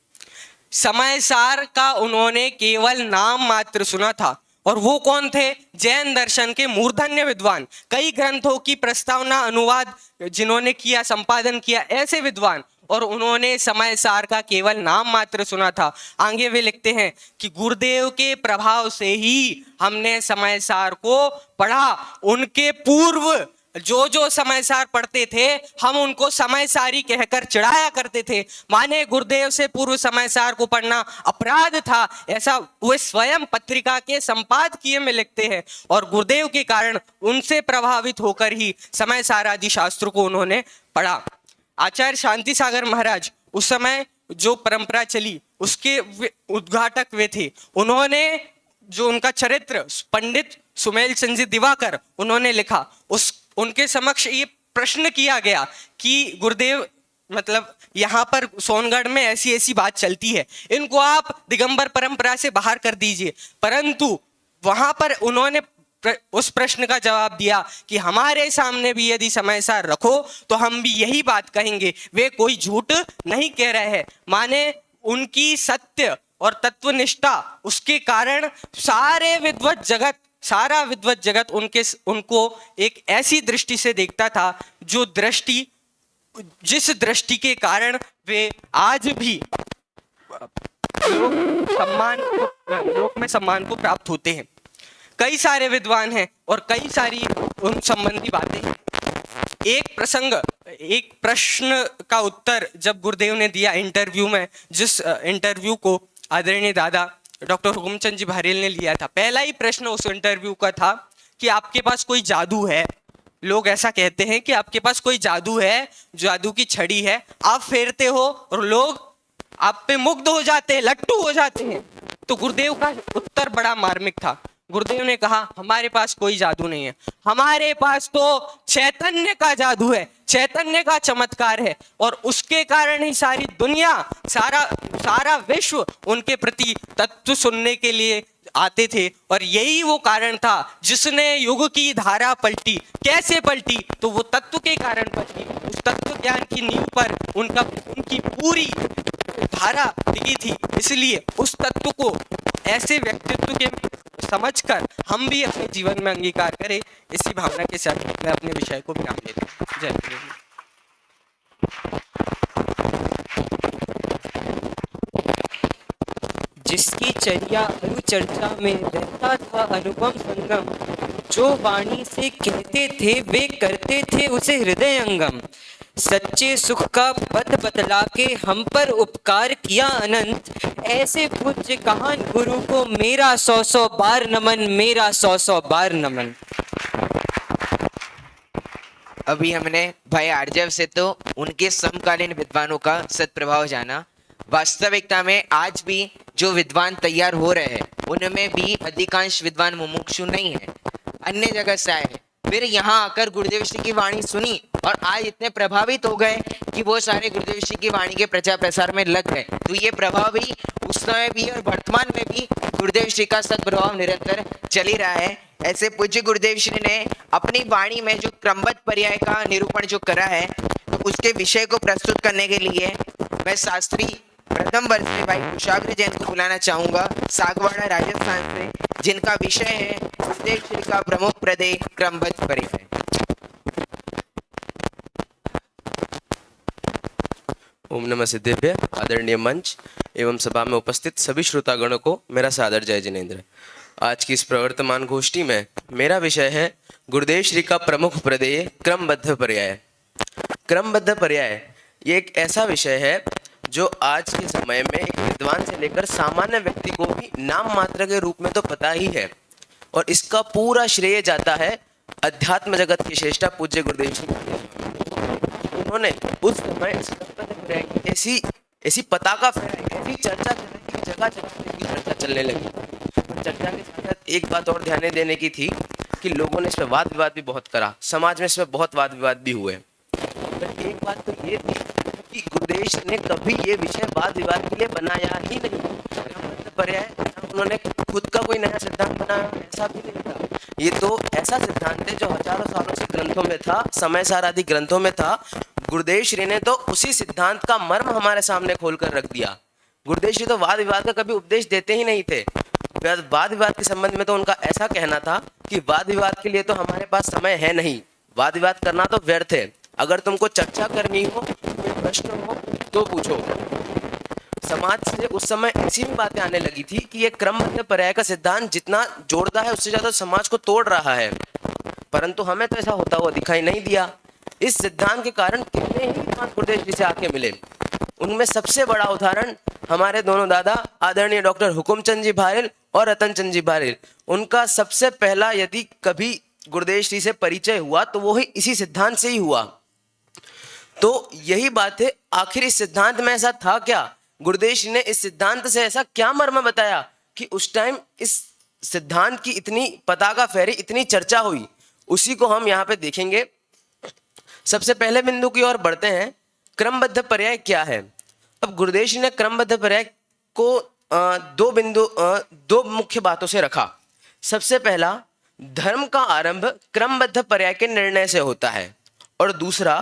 समय सार का उन्होंने केवल नाम मात्र सुना था। और वो कौन थे? जैन दर्शन के मूर्धन्य विद्वान, कई ग्रंथों की प्रस्तावना, अनुवाद जिन्होंने किया, संपादन किया, ऐसे विद्वान, और उन्होंने समय सार का केवल नाम मात्र सुना था। आगे वे लिखते हैं कि गुरुदेव के प्रभाव से ही हमने समय सार को पढ़ा। उनके पूर्व जो समय सार पढ़ते थे हम उनको समय सारी कहकर चिढ़ाया करते थे, माने गुरुदेव से पूर्व समय सार को पढ़ना अपराध था, ऐसा वे स्वयं पत्रिका के संपादकीय में लिखते हैं। और गुरुदेव के कारण उनसे प्रभावित होकर ही समय सार आदि शास्त्रों को उन्होंने पढ़ा। आचार्य शांति सागर महाराज, उस समय जो परंपरा चली उसके उद्घाटक वे थे। उन्होंने जो उनका चरित्र पंडित सुमेल चंद जी दिवाकर उन्होंने लिखा, उनके समक्ष ये प्रश्न किया गया कि गुरुदेव, मतलब यहाँ पर सोनगढ़ में ऐसी ऐसी बात चलती है, इनको आप दिगंबर परंपरा से बाहर कर दीजिए। परंतु वहां पर उन्होंने उस प्रश्न का जवाब दिया कि हमारे सामने भी यदि समय सार रखो तो हम भी यही बात कहेंगे। वे कोई झूठ नहीं कह रहे हैं, माने उनकी सत्य और तत्वनिष्ठा, उसके कारण सारा विद्वत जगत उनको एक ऐसी दृष्टि से देखता था जिस दृष्टि के कारण वे आज भी लोक में सम्मान को प्राप्त होते हैं। कई सारे विद्वान हैं और कई सारी उन संबंधी बातें हैं। एक प्रश्न का उत्तर जब गुरुदेव ने दिया इंटरव्यू में, जिस इंटरव्यू को आदरणीय दादा डॉक्टर हुकुमचंद जी भारेल ने लिया था, पहला ही प्रश्न उस इंटरव्यू का था कि आपके पास कोई जादू है? लोग ऐसा कहते हैं कि आपके पास कोई जादू है, जादू की छड़ी है, आप फेरते हो और लोग आप पे मुग्ध हो जाते हैं, लट्टू हो जाते हैं। तो गुरुदेव का उत्तर बड़ा मार्मिक था। गुरुदेव ने कहा, हमारे पास कोई जादू नहीं है, हमारे पास तो चैतन्य का जादू है, चैतन्य का चमत्कार है, और उसके कारण ही सारी दुनिया, सारा विश्व उनके प्रति तत्व सुनने के लिए आते थे। और यही वो कारण था जिसने युग की धारा पलटी। कैसे पलटी? तो वो तत्व के कारण पलटी। उस तत्व ज्ञान की नींव पर उनकी पूरी धारा टिकी थी। इसलिए उस तत्व को ऐसे व्यक्तित्व के समझकर हम भी अपने जीवन में अंगीकार करें, इसी भावना के साथ मैं अपने विषय को विराम देता हूँ। जय गुरु। जिसकी चर्या अनुचर्चा में रहता था अनुपम संगम, जो वाणी से कहते थे वे करते थे उसे हृदयंगम। सच्चे सुख का पथ बतला के हम पर उपकार किया अनंत, ऐसे पूज्य कहान गुरु को मेरा 100 बार नमन, मेरा 100 बार नमन। अभी हमने भाई आर्जव से तो उनके समकालीन विद्वानों का सत्प्रभाव जाना। वास्तविकता में आज भी जो विद्वान तैयार हो रहे हैं उनमें भी अधिकांश विद्वान मुमुक्षु नहीं है, अन्य जगह से आए हैं, फिर यहाँ आकर गुरुदेव श्री की वाणी सुनी और आज इतने प्रभावित हो गए कि वो सारे गुरुदेव श्री की वाणी के प्रचार प्रसार में लग गए। तो ये प्रभाव भी उस समय भी और वर्तमान में भी गुरुदेव श्री का सत्प्रभाव निरंतर चल ही रहा है। ऐसे पूज्य गुरुदेव श्री ने अपनी वाणी में जो क्रमबद्ध पर्याय का निरूपण जो करा है, तो उसके विषय को प्रस्तुत करने के लिए मैं शास्त्री प्रथम वर्ष में भाई कुशाग्र जैन को बुलाना चाहूंगा, सागवाड़ा राजस्थान से, जिनका विषय है गुरुदेव श्री का प्रमुख प्रदेय क्रमबद्ध पर्याय। ओम नमः सिद्धेभ्य। आदरणीय मंच एवं सभा में उपस्थित सभी श्रोतागणों को मेरा सादर जय जिनेन्द्र। आज की इस प्रवर्तमान गोष्ठी में मेरा विषय है गुरुदेव श्री का प्रमुख प्रदेय क्रमबद्ध पर्याय। क्रमबद्ध पर्याय ये एक ऐसा विषय है जो आज के समय में एक विद्वान से लेकर सामान्य व्यक्ति को भी नाम मात्र के रूप में तो पता ही है, और इसका पूरा श्रेय जाता है अध्यात्म जगत की श्रेष्ठा पूज्य गुरुदेव श्री। उन्होंने उस समय इस क्रमबद्ध पर्याय की ऐसी पताका फहराई, ऐसी चर्चा चलाई कि जगह जगह की चर्चा चलने लगी। चर्चा के साथ साथ एक बात और ध्यान देने की थी कि लोगों ने इस पर वाद विवाद भी बहुत करा, समाज में इस पर बहुत वाद विवाद भी हुए। पर एक बात तो ये थी कि गुरुदेव ने कभी ये विषय वाद विवाद के लिए बनाया ही नहीं। क्रमबद्ध पर्याय उन्होंने खुद का कोई नया सिद्धांत बनाया ऐसा भी नहीं था। ये तो ऐसा सिद्धांत है जो हजारों सालों से ग्रंथों में था, समय सार आदि ग्रंथों में था। गुरुदेव श्री ने तो उसी सिद्धांत का मर्म हमारे सामने खोलकर रख दिया। गुरुदेव श्री तो वाद विवाद का कभी उपदेश देते ही नहीं थे। वाद विवाद के संबंध में तो उनका ऐसा कहना था कि वाद विवाद के लिए तो हमारे पास समय है नहीं, वाद विवाद करना तो व्यर्थ है, अगर तुमको चर्चा करनी हो, कोई प्रश्न हो तो पूछो। समाज से उस समय ऐसी भी बातें आने लगी थी कि ये क्रमबद्ध पर्याय का सिद्धांत जितना जोड़ता है उससे ज्यादा समाज को तोड़ रहा है, परंतु हमें तो ऐसा होता हुआ दिखाई नहीं दिया। इस सिद्धांत के कारण कितने ही विद्वान गुरुदेव जी से आके मिले। उनमें सबसे बड़ा उदाहरण हमारे दोनों दादा आदरणीय डॉक्टर हुकुमचंद जी भारेल और रतनचंद जी भारेल। उनका सबसे पहला यदि कभी गुरुदेव श्री से परिचय हुआ तो वो ही इसी सिद्धांत से ही हुआ। तो यही बात है, आखिर इस सिद्धांत में ऐसा था क्या, गुरुदेव श्री ने इस सिद्धांत से ऐसा क्या मर्म बताया कि उस टाइम इस सिद्धांत की इतनी पताका फहरी, इतनी चर्चा हुई, उसी को हम यहाँ पे देखेंगे। सबसे पहले बिंदु की ओर बढ़ते हैं, क्रमबद्ध पर्याय क्या है। अब गुरुदेव श्री ने क्रमबद्ध पर्याय को दो मुख्य बातों से रखा। सबसे पहला, धर्म का आरंभ क्रमबद्ध पर्याय के निर्णय से होता है, और दूसरा,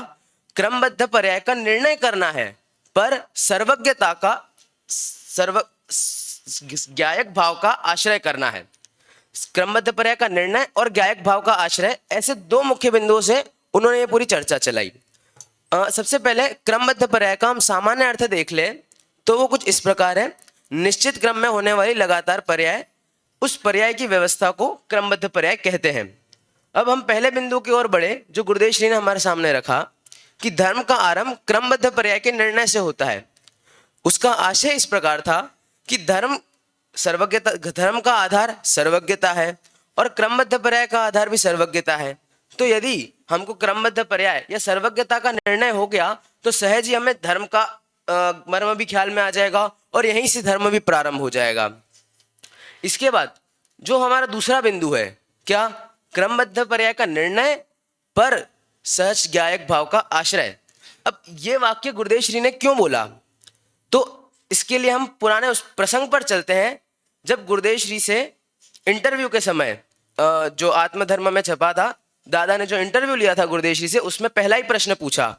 क्रमबद्ध पर्याय का निर्णय करना है पर सर्वज्ञता का ज्ञायक भाव का आश्रय करना है। क्रमबद्ध पर्याय का निर्णय और ज्ञायक भाव का आश्रय, ऐसे दो मुख्य बिंदुओं से उन्होंने ये पूरी चर्चा चलाई। सबसे पहले क्रमबद्ध पर्याय का हम सामान्य अर्थ देख ले तो वो कुछ इस प्रकार है, निश्चित क्रम में होने वाली लगातार पर्याय, उस पर्याय की व्यवस्था को क्रमबद्ध पर्याय कहते हैं। अब हम पहले बिंदु की ओर बढ़े जो गुरुदेव श्री ने हमारे सामने रखा कि धर्म का आरंभ क्रमबद्ध पर्याय के निर्णय से होता है। उसका आशय इस प्रकार था कि धर्म का आधार सर्वज्ञता है और क्रमबद्ध पर्याय का आधार भी सर्वज्ञता है। तो यदि हमको क्रमबद्ध पर्याय या सर्वज्ञता का निर्णय हो गया तो सहज ही हमें धर्म का मर्म भी ख्याल में आ जाएगा और यहीं से धर्म भी प्रारंभ हो जाएगा। इसके बाद जो हमारा दूसरा बिंदु है, क्या, क्रमबद्ध पर्याय का निर्णय पर सहज ज्ञायक भाव का आश्रय। अब ये वाक्य गुरुदेव श्री ने क्यों बोला, तो इसके लिए हम पुराने उस प्रसंग पर चलते हैं जब गुरुदेव श्री से इंटरव्यू के समय जो आत्मधर्म में छपा था, दादा ने जो इंटरव्यू लिया था गुरुदेव श्री से, उसमें पहला ही प्रश्न पूछा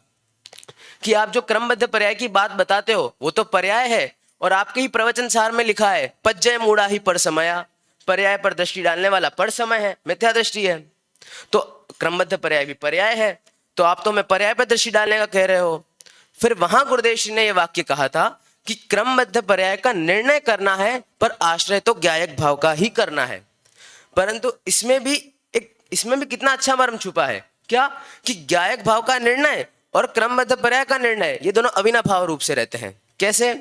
कि आप जो क्रमबद्ध पर्याय की बात बताते हो वो तो पर्याय है और आपके ही प्रवचन सार में लिखा है पज्जय मूढ़ा ही पर समया, पर्याय पर दृष्टि डालने वाला पर समय है, मिथ्या दृष्टि है। तो क्रमबद्ध पर्याय भी पर्याय है, तो आप तो हमें पर्याय पर दृष्टि डालने का कह रहे हो। फिर वहां गुरुदेव श्री ने यह वाक्य कहा था कि क्रमबद्ध पर्याय का निर्णय करना है, पर आश्रय तो ज्ञायक भाव का ही करना है। परंतु इसमें भी कितना अच्छा मर्म छुपा है, क्या कि ज्ञायक भाव का निर्णय और क्रमबद्ध पर्याय का निर्णय ये दोनों अविनाभाव रूप से रहते हैं। कैसे?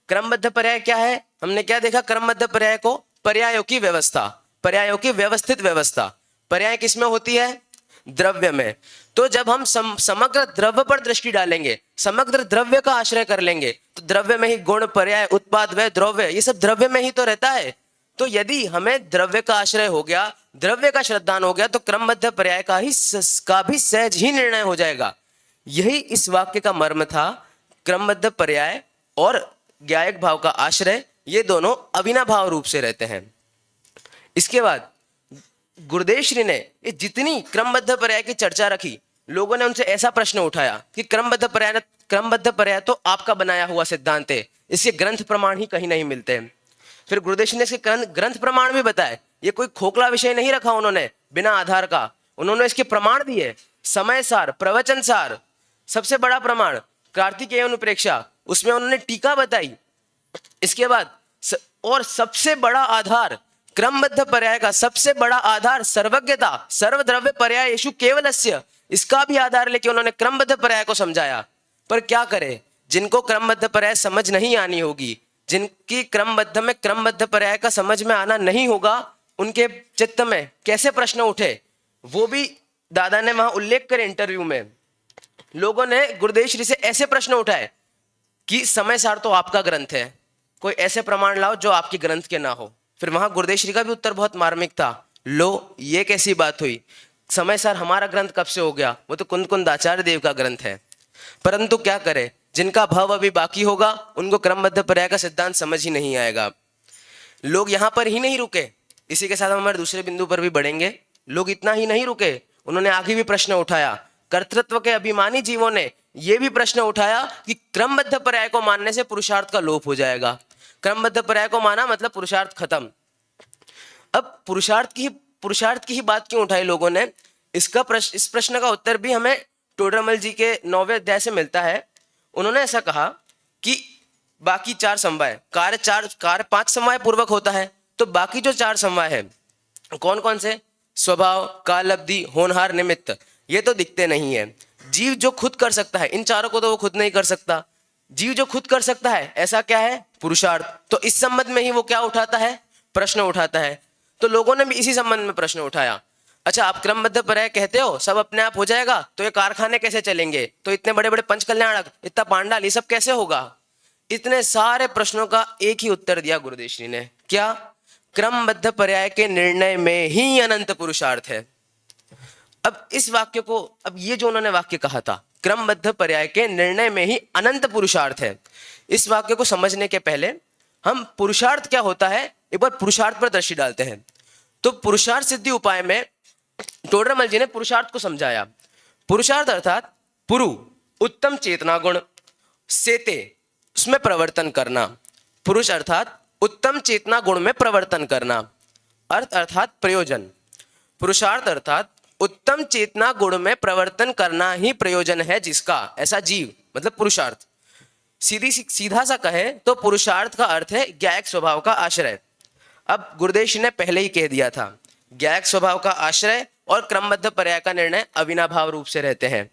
क्रमबद्ध पर्याय क्या है? हमने क्या देखा? क्रमबद्ध पर्याय को पर्यायों की व्यवस्था, पर्यायों की व्यवस्थित व्यवस्था। पर्याय किसमें होती है? द्रव्य में। तो जब हम समग्र द्रव्य पर दृष्टि डालेंगे, समग्र द्रव्य का आश्रय कर लेंगे, तो द्रव्य में ही गुण, पर्याय, उत्पाद, व्यय, द्रव्य, ये सब द्रव्य में ही तो रहता है। तो यदि हमें द्रव्य का आश्रय हो गया, द्रव्य का श्रद्धान हो गया, तो क्रमबद्ध पर्याय का भी सहज ही निर्णय हो जाएगा। यही इस वाक्य का मर्म था। क्रमबद्ध पर्याय और ज्ञायक भाव का आश्रय ये दोनों अविनाभाव रूप से रहते हैं। इसके बाद गुरुदेव श्री ने ये जितनी क्रमबद्ध पर्याय की चर्चा रखी, लोगों ने उनसे ऐसा प्रश्न उठाया कि क्रमबद्ध पर्याय तो आपका बनाया हुआ सिद्धांत है, इसके ग्रंथ प्रमाण ही कहीं नहीं मिलते हैं। फिर गुरुदेव श्री ने इसके ग्रंथ प्रमाण भी बताए। ये कोई खोखला विषय नहीं रखा उन्होंने बिना आधार का, उन्होंने इसके प्रमाण दिए। समय सार, प्रवचन सार, सबसे बड़ा प्रमाण कार्तिकेय अनुप्रेक्षा, उसमें उन्होंने टीका बताई। इसके बाद और सबसे बड़ा आधार क्रमबद्ध पर्याय का, सबसे बड़ा आधार सर्वज्ञता, सर्वद्रव्य पर्याय येषु केवलस्य, इसका भी आधार लेके उन्होंने क्रमबद्ध पर्याय को समझाया। पर क्या करे, जिनको क्रमबद्ध पर्याय समझ नहीं आनी होगी, जिनकी क्रमबद्ध पर्याय का समझ में आना नहीं होगा, उनके चित्त में कैसे प्रश्न उठे, वो भी दादा ने वहां उल्लेख करे। इंटरव्यू में लोगों ने गुरुदेव श्री से ऐसे प्रश्न उठाए कि समय सार तो आपका ग्रंथ है, कोई ऐसे प्रमाण लाओ जो आपके ग्रंथ के ना हो। फिर वहां गुरुदेव श्री का भी उत्तर बहुत मार्मिक था। लो, ये कैसी बात हुई, समय सार हमारा ग्रंथ कब से हो गया, वो तो कुंद आचार्य देव का ग्रंथ है। परंतु क्या करे, जिनका भाव अभी बाकी होगा उनको क्रमबद्ध पर्याय का सिद्धांत समझ ही नहीं आएगा। लोग यहां पर ही नहीं रुके, इसी के साथ हम हमारे दूसरे बिंदु पर भी बढ़ेंगे। लोग इतना ही नहीं रुके, उन्होंने आगे भी प्रश्न उठाया। कर्तृत्व के अभिमानी जीवों ने यह भी प्रश्न उठाया कि क्रमबद्ध पर्याय को मानने से पुरुषार्थ का लोप हो जाएगा। क्रमबद्ध पर्याय को माना मतलब पुरुषार्थ खत्म। अब पुरुषार्थ की ही बात क्यों उठाई लोगों ने? इस प्रश्न का उत्तर भी हमें टोडरमल जी के 9वें अध्याय से मिलता है। उन्होंने ऐसा कहा कि बाकी 4 समवाय, कार्य 5 समवाय पूर्वक होता है, तो बाकी जो 4 समवाय है कौन कौन से? स्वभाव, काल अवधि, होनहार, निमित्त, ये तो दिखते नहीं है। जीव जो खुद कर सकता है, इन चारों को तो वो खुद नहीं कर सकता। जीव जो खुद कर सकता है, ऐसा क्या है? पुरुषार्थ। तो इस संबंध में ही वो क्या उठाता है? प्रश्न उठाता है। तो लोगों ने भी इसी संबंध में प्रश्न उठाया। अच्छा, आप क्रमबद्ध पर्याय कहते हो सब अपने आप हो जाएगा, तो ये कारखाने कैसे चलेंगे, तो इतने बड़े बड़े पंचकल्याणक, इतना पांडाल, ये सब कैसे होगा? इतने सारे प्रश्नों का एक ही उत्तर दिया गुरुदेव श्री ने, क्या? क्रमबद्ध पर्याय के निर्णय में ही अनंत पुरुषार्थ है। अब इस वाक्य को, अब ये जो उन्होंने वाक्य कहा था, क्रमबद्ध पर्याय के निर्णय में ही अनंत पुरुषार्थ है, इस वाक्य को समझने के पहले हम पुरुषार्थ क्या होता है एक बार पुरुषार्थ पर दृष्टि डालते हैं। तो पुरुषार्थ सिद्धि उपाय में टोडरमल जी ने पुरुषार्थ को समझाया। पुरुषार्थ अर्थात पुरु, उत्तम चेतना गुण, सेते, उसमें प्रवर्तन करना। पुरुष अर्थात उत्तम चेतना गुण में प्रवर्तन करना। अर्थ अर्थात प्रयोजन। पुरुषार्थ अर्थात उत्तम चेतना गुण में प्रवर्तन करना ही प्रयोजन है जिसका, ऐसा जीव मतलब पुरुषार्थ। सीधा सा कहे तो पुरुषार्थ का अर्थ है ज्ञायक स्वभाव का आश्रय। अब गुरुदेव श्री ने पहले ही कह दिया था, ज्ञायक स्वभाव का आश्रय और क्रमबद्ध पर्याय का निर्णय अविनाभाव रूप से रहते हैं।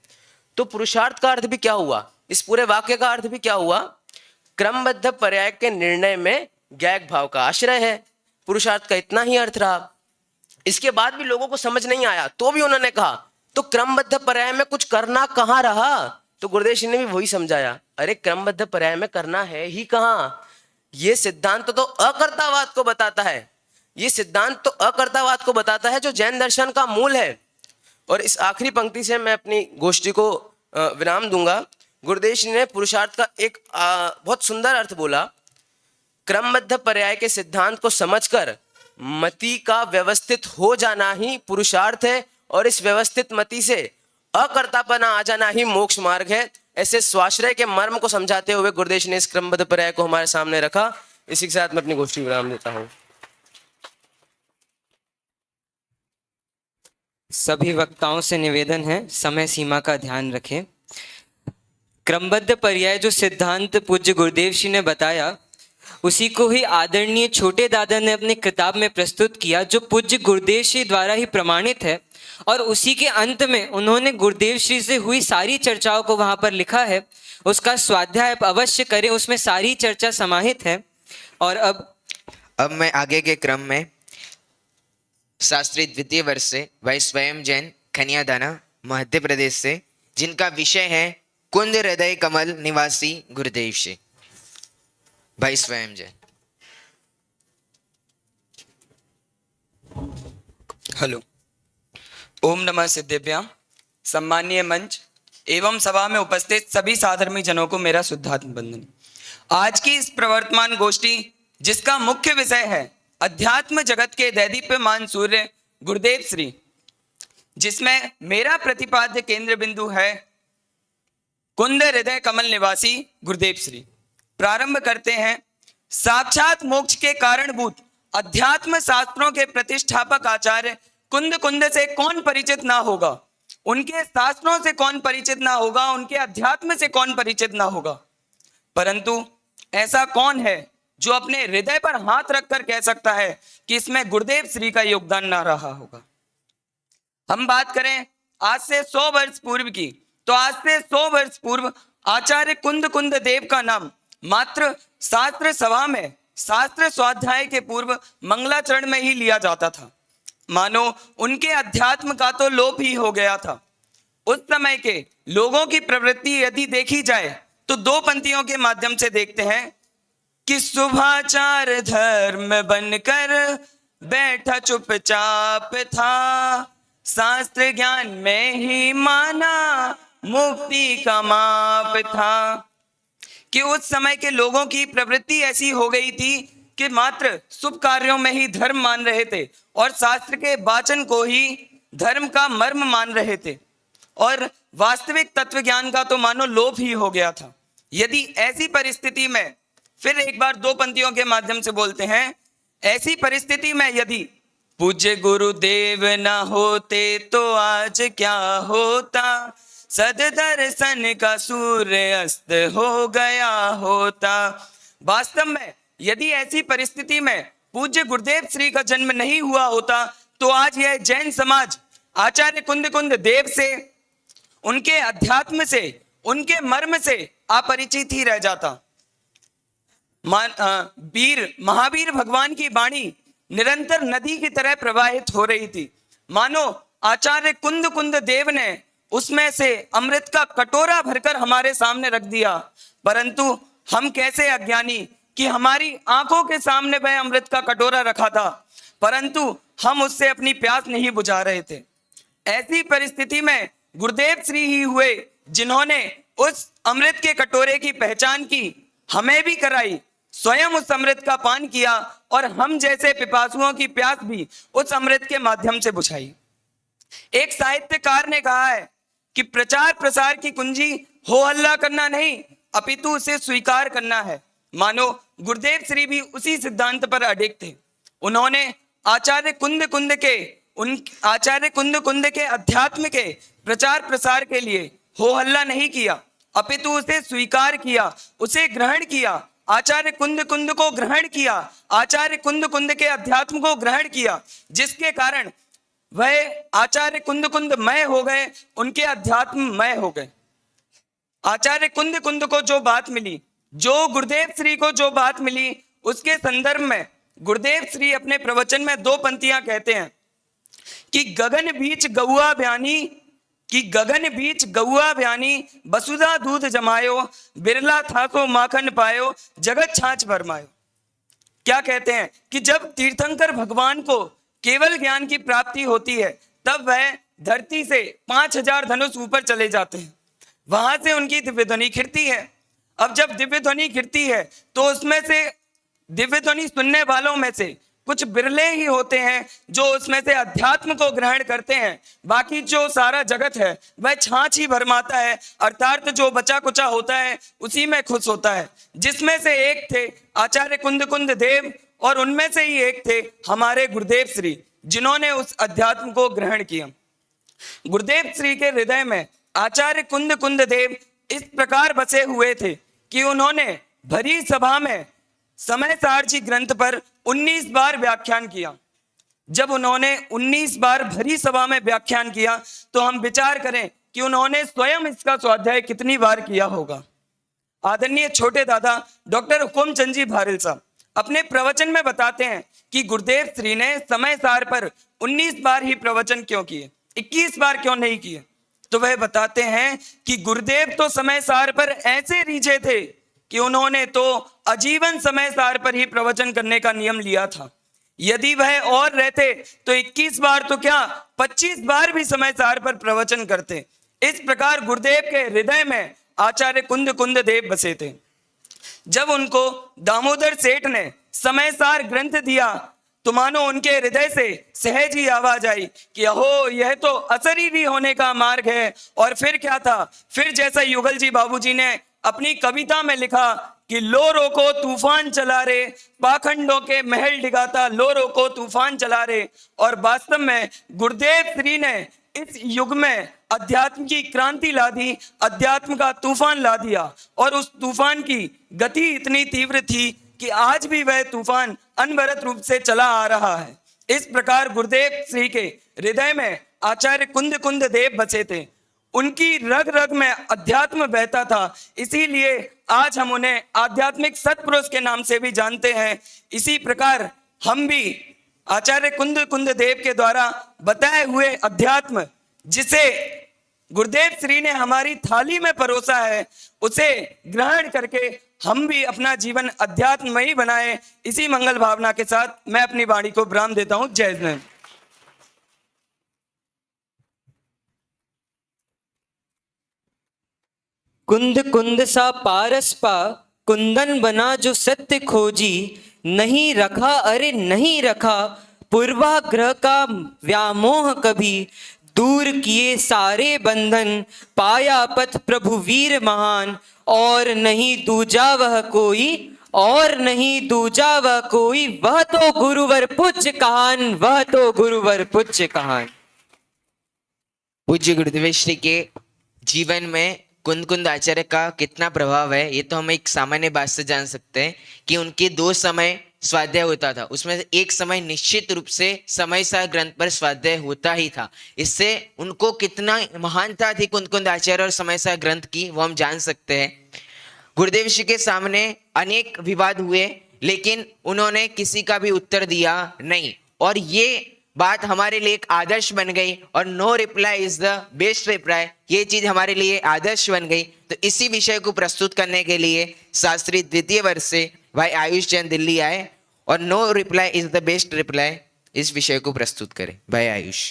तो पुरुषार्थ का अर्थ भी क्या हुआ, इस पूरे वाक्य का अर्थ भी क्या हुआ? क्रमबद्ध पर्याय के निर्णय में ज्ञायक भाव का आश्रय है। पुरुषार्थ का इतना ही अर्थ रहा। इसके बाद भी लोगों को समझ नहीं आया, तो भी उन्होंने कहा तो क्रमबद्ध पर्याय में कुछ करना कहाँ रहा? तो गुरुदेव श्री ने भी वही समझाया, अरे क्रमबद्ध पर्याय में करना है ही कहाँ? ये सिद्धांत तो अकर्तावाद को बताता है। ये सिद्धांत तो अकर्तावाद को बताता है जो जैन दर्शन का मूल है। और इस आखिरी पंक्ति से मैं अपनी गोष्ठी को विराम दूंगा। गुरुदेव श्री ने पुरुषार्थ का एक बहुत सुंदर अर्थ बोला। क्रमबद्ध पर्याय के सिद्धांत को समझकर मति का व्यवस्थित हो जाना ही पुरुषार्थ है, और इस व्यवस्थित मति से अकर्तापना आ जाना ही मोक्ष मार्ग है। ऐसे स्वाश्रय के मर्म को समझाते हुए गुरुदेव जी ने इस क्रमबद्ध पर्याय को हमारे सामने रखा। इसी के साथ मैं अपनी गोष्ठी विराम देता हूँ। सभी वक्ताओं से निवेदन है समय सीमा का ध्यान रखें। क्रमबद्ध पर्याय जो सिद्धांत पूज्य गुरुदेव श्री ने बताया, उसी को ही आदरणीय छोटे दादा ने अपनी किताब में प्रस्तुत किया, जो पूज्य गुरुदेव श्री द्वारा ही प्रमाणित है। और उसी के अंत में उन्होंने गुरुदेव श्री से हुई सारी चर्चाओं को वहाँ पर लिखा है। उसका स्वाध्याय आप अवश्य करें, उसमें सारी चर्चा समाहित है। और अब मैं आगे के क्रम में शास्त्री द्वितीय वर्ष से भाई स्वयं जैन खनियादाना मध्य प्रदेश से, जिनका विषय है कुंद हृदय कमल निवासी गुरुदेव श्री। भाई स्वयं जैन। हेलो, ओम नमः सिद्धेभ्याम। सम्मानीय मंच एवं सभा में उपस्थित सभी साधर्मी जनों को मेरा शुद्धात्म वंदन। आज की इस प्रवर्तमान गोष्ठी, जिसका मुख्य विषय है अध्यात्म जगत के दैदीप्यमान सूर्य गुरुदेव श्री, जिसमें मेरा प्रतिपाद्य केंद्र बिंदु है कुंद हृदय कमल निवासी गुरुदेव श्री। प्रारंभ करते हैं। साक्षात मोक्ष के कारणभूत अध्यात्म शास्त्रों के प्रतिष्ठापक आचार्य कुंद कुंद से कौन परिचित ना होगा, उनके शास्त्रों से कौन परिचित ना होगा, उनके अध्यात्म से कौन परिचित ना होगा। परंतु ऐसा कौन है जो अपने हृदय पर हाथ रखकर कह सकता है कि इसमें गुरुदेव श्री का योगदान ना रहा होगा। हम बात करें आज से 100 वर्ष पूर्व की, तो आज से 100 वर्ष पूर्व आचार्य कुंद कुंद देव का नाम मात्र शास्त्र सभा में शास्त्र स्वाध्याय के पूर्व मंगलाचरण में ही लिया जाता था। मानो उनके अध्यात्म का तो लोप ही हो गया था। उस समय के लोगों की प्रवृत्ति यदि देखी जाए तो 2 पंक्तियों के माध्यम से देखते हैं कि शुभाचार धर्म बनकर बैठा चुपचाप था, शास्त्र ज्ञान में ही माना मुक्ति का माप था। कि उस समय के लोगों की प्रवृत्ति ऐसी हो गई थी कि मात्र शुभ कार्यों में ही धर्म मान रहे थे और शास्त्र के वाचन को ही धर्म का मर्म मान रहे थे, और वास्तविक तत्व ज्ञान का तो मानो लोप ही हो गया था। यदि ऐसी परिस्थिति में, फिर एक बार 2 पंक्तियों के माध्यम से बोलते हैं, ऐसी परिस्थिति में यदि पूज्य गुरुदेव न होते तो आज क्या होता, सददर्शन का सूर्य अस्त हो गया होता। वास्तव में यदि ऐसी परिस्थिति में पूज्य गुरुदेव श्री का जन्म नहीं हुआ होता तो आज यह जैन समाज आचार्य कुंद कुंद देव से, उनके अध्यात्म से, उनके मर्म से अपरिचित ही रह जाता। महावीर भगवान की वाणी निरंतर नदी की तरह प्रवाहित हो रही थी। मानो आचार्य कुंद कुंद देव ने उसमें से अमृत का कटोरा भरकर हमारे सामने रख दिया, परंतु हम कैसे अज्ञानी कि हमारी आंखों के सामने वह अमृत का कटोरा रखा था, परंतु हम उससे अपनी प्यास नहीं बुझा रहे थे। ऐसी परिस्थिति में गुरुदेव श्री ही हुए जिन्होंने उस अमृत के कटोरे की पहचान की, हमें भी कराई, स्वयं उस अमृत का पान किया और हम जैसे पिपासुओं की प्यास भी उस अमृत के माध्यम से बुझाई। एक साहित्यकार ने कहा है कि प्रचार प्रसार की कुंजी हो हल्ला करना नहीं, अपितु उसे स्वीकार करना है। मानो गुरुदेव श्री भी उसी सिद्धांत पर अडिग थे। उन्होंने आचार्य कुंद कुंद के अध्यात्म के प्रचार प्रसार के लिए हो हल्ला नहीं किया, अपितु उसे स्वीकार किया, उसे ग्रहण किया, आचार्य कुंद कुंद को ग्रहण किया, आचार्य कुंद कुंद के अध्यात्म को ग्रहण किया, जिसके कारण वह आचार्य कुंद कुंद मय हो गए, उनके अध्यात्म मय हो गए। आचार्य कुंद कुंद को जो बात मिली, जो गुरुदेव श्री को जो बात मिली, उसके संदर्भ में गुरुदेव श्री अपने प्रवचन में 2 पंक्तियां कहते हैं कि गगन बीच गौआ ब्यानी बसुधा दूध जमायो, बिरला था को माखन पायो, जगत छाछ भरमायो। क्या कहते हैं कि जब तीर्थंकर भगवान को केवल ज्ञान की प्राप्ति होती है, तब वह धरती से 5000 धनुष ऊपर चले जाते हैं, वहां से उनकी दिव्य ध्वनि खिरती है। अब जब दिव्य ध्वनि खिरती है तो उसमें से दिव्य ध्वनि सुनने वालों में से कुछ बिरले ही होते हैं जो उसमें से अध्यात्म को ग्रहण करते हैं, बाकी जो सारा जगत है वह छाछ ही भरमाता है, अर्थात जो बचा कुचा होता है उसी में खुश होता है। जिसमें से एक थे आचार्य कुंद कुंद देव, और उनमें से ही एक थे हमारे गुरुदेव श्री, जिन्होंने उस अध्यात्म को ग्रहण किया। गुरुदेव श्री के हृदय में आचार्य कुंद कुंद देव इस प्रकार बसे हुए थे कि उन्होंने भरी सभा में समय सारची ग्रंथ पर 19 बार व्याख्यान किया। जब उन्होंने 19 बार भरी सभा में व्याख्यान किया तो हम विचार करें कि उन्होंने स्वयं इसका स्वाध्याय कितनी बार किया होगा। आदरणीय छोटे दादा डॉक्टर हुकुमचंद जी भारिल साहब अपने प्रवचन में बताते हैं कि गुरुदेव श्री ने समय सार पर 19 बार ही प्रवचन क्यों किए, 21 बार क्यों नहीं किए। तो वह बताते हैं कि गुरुदेव तो समय सार पर ऐसे रीझे थे कि उन्होंने तो आजीवन समय सार पर ही प्रवचन करने का नियम लिया था। यदि वह और रहते तो 21 बार तो क्या 25 बार भी समय सार पर प्रवचन करते। इस प्रकार गुरुदेव के हृदय में आचार्य कुंद कुंद देव बसे थे। जब उनको दामोदर सेठ ने समय सार ग्रंथ दिया तो मानो उनके हृदय से सहज ही आवाज आई कि अहो यह तो असरी भी होने का मार्ग है। और फिर क्या था, फिर जैसा युगल जी बाबूजी ने अपनी कविता में लिखा कि लो रोको तूफान चला रे, पाखंडों के महल डिगाता लो रोको तूफान चला रे। और वास्तव में गुरुदेव श्री ने इस युग में अध्यात्म की क्रांति ला दी, अध्यात्म का तूफान ला दिया। और उस तूफान की गति इतनी तीव्र थी कि आज भी वह तूफान अनवरत रूप से चला आ रहा है। इस प्रकार गुरुदेव श्री के हृदय में आचार्य कुंद कुंद देव बसे थे। उनकी रग रग में अध्यात्म बहता था, इसीलिए आज हम उन्हें आध्यात्मिक सत्पुरुष के नाम से भी जानते हैं। इसी प्रकार हम भी आचार्य कुंद कुंद देव के द्वारा बताए हुए अध्यात्म जिसे गुरुदेव श्री ने हमारी थाली में परोसा है, उसे ग्रहण करके हम भी अपना जीवन अध्यात्ममयी बनाए। इसी मंगल भावना के साथ मैं अपनी वाणी को विराम देता हूं। जय हिंद। कुंद कुंद सा पारस पा कुंदन बना जो सत्य खोजी, नहीं रखा अरे नहीं रखा पूर्वाग्रह का व्यामोह कभी, दूर किए सारे बंधन पाया पथ प्रभु वीर महान, और नहीं दूजा वह कोई और नहीं दूजा वह कोई, वह तो गुरुवर पूज्य कहान, वह तो गुरुवर पूज्य कहान। पूज्य गुरुदेव श्री के जीवन में कुंद कुंद आचार्य का कितना प्रभाव है, ये तो हम एक सामान्य बात से जान सकते हैं कि उनके 2 समय स्वाध्याय होता था। उसमें से एक समय निश्चित रूप से समय सार ग्रंथ पर स्वाध्याय होता ही था। इससे उनको कितना महानता थी कुंद कुंद आचार्य और समय सार ग्रंथ की, वो हम जान सकते हैं। गुरुदेव श्री के सामने अनेक विवाद हुए, लेकिन उन्होंने किसी का भी उत्तर दिया नहीं, और ये बात हमारे लिए एक आदर्श बन गई। और no reply is the best reply, ये चीज हमारे लिए आदर्श बन गई। तो इसी विषय को प्रस्तुत करने के लिए शास्त्री द्वितीय वर्ष से भाई आयुष जैन दिल्ली आए और no reply is the best reply इस विषय को प्रस्तुत करें। भाई आयुष।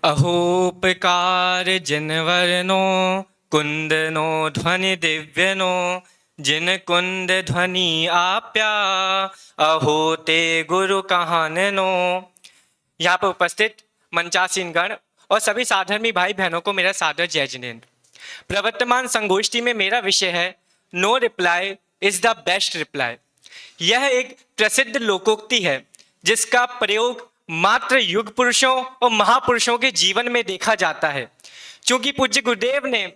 अहोपकार जिनवरनो कुंदनो ध्वनि दिव्यनो, जिन कुंद ध्वनि आप्या अहो ते गुरु कहाननो। यहाँ पर उपस्थित मंचासीन गण और सभी साधर्मी भाई बहनों को मेरा सादर जय जिनेंद्र। प्रवर्तमान संगोष्ठी में मेरा विषय है no reply is the best reply. यह एक प्रसिद्ध लोकोक्ति है जिसका प्रयोग मात्र युग पुरुषों और महापुरुषों के जीवन में देखा जाता है। क्योंकि पूज्य गुरुदेव ने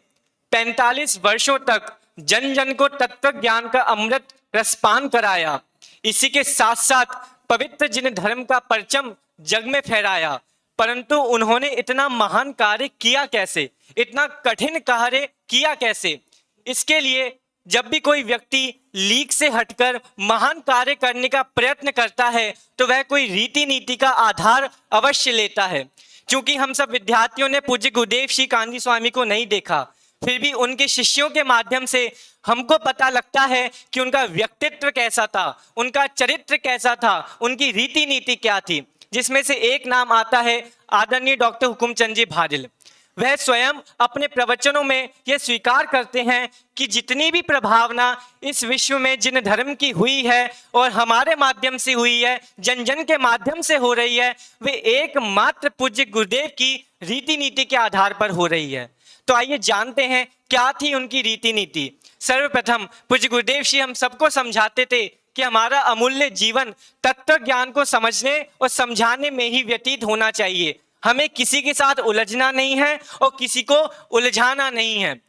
45 वर्षों तक जन जन को तत्व ज्ञान का अमृत रसपान कराया, इसी के साथ साथ पवित्र जिन धर्म का परचम जग में फहराया, परंतु उन्होंने इतना महान कार्य किया कैसे, इतना कठिन कार्य किया कैसे। इसके लिए जब भी कोई व्यक्ति लीक से हटकर महान कार्य करने का प्रयत्न करता है तो वह कोई रीति नीति का आधार अवश्य लेता है। क्योंकि हम सब विद्यार्थियों ने पूज्य गुरुदेव श्री कांदी स्वामी को नहीं देखा, फिर भी उनके शिष्यों के माध्यम से हमको पता लगता है कि उनका व्यक्तित्व कैसा था, उनका चरित्र कैसा था, उनकी रीति नीति क्या थी। जिसमें से एक नाम आता है आदरणीय डॉक्टर हुकुमचंद जी भारिल। वह स्वयं अपने प्रवचनों में यह स्वीकार करते हैं कि जितनी भी प्रभावना इस विश्व में जिन धर्म की हुई है और हमारे माध्यम से हुई है, जन जन के माध्यम से हो रही है, वे एकमात्र पूज्य गुरुदेव की रीति नीति के आधार पर हो रही है। तो आइए जानते हैं क्या थी उनकी रीति नीति। सर्वप्रथम पूज्य गुरुदेव श्री हम सबको समझाते थे कि हमारा अमूल्य जीवन तत्व ज्ञान को समझने और समझाने में ही व्यतीत होना चाहिए। हमें किसी के साथ उलझना नहीं है और किसी को उलझाना नहीं है।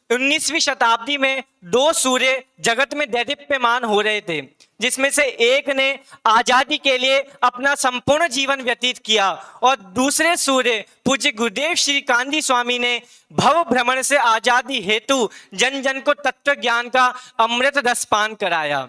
19वीं शताब्दी में 2 सूर्य जगत में दैदीप्यमान हो रहे थे, जिसमें से एक ने आजादी के लिए अपना संपूर्ण जीवन व्यतीत किया और दूसरे सूर्य पूज्य गुरुदेव श्री कांजी स्वामी ने भव भ्रमण से आजादी हेतु जन जन को तत्व ज्ञान का अमृत रस पान कराया।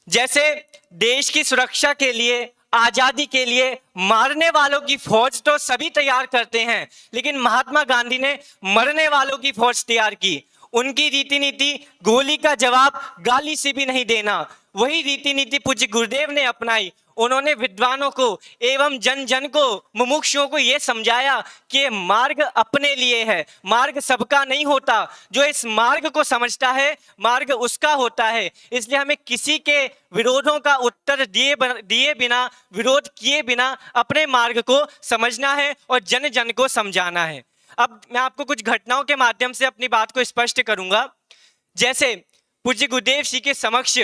जैसे देश की सुरक्षा के लिए, आजादी के लिए मारने वालों की फौज तो सभी तैयार करते हैं, लेकिन महात्मा गांधी ने मरने वालों की फौज तैयार की। उनकी रीति नीति गोली का जवाब गाली से भी नहीं देना, वही रीति नीति पूज्य गुरुदेव ने अपनाई। उन्होंने विद्वानों को एवं जन जन को, मुमुक्षुओं को यह समझाया कि मार्ग अपने लिए है, मार्ग सबका नहीं होता। जो इस मार्ग को समझता है, मार्ग उसका होता है। इसलिए हमें किसी के विरोधों का उत्तर दिए बिना, विरोध किए बिना अपने मार्ग को समझना है और जन जन को समझाना है। अब मैं आपको कुछ घटनाओं के माध्यम से अपनी बात को स्पष्ट करूंगा। जैसे पूज्य गुरुदेव जी के समक्ष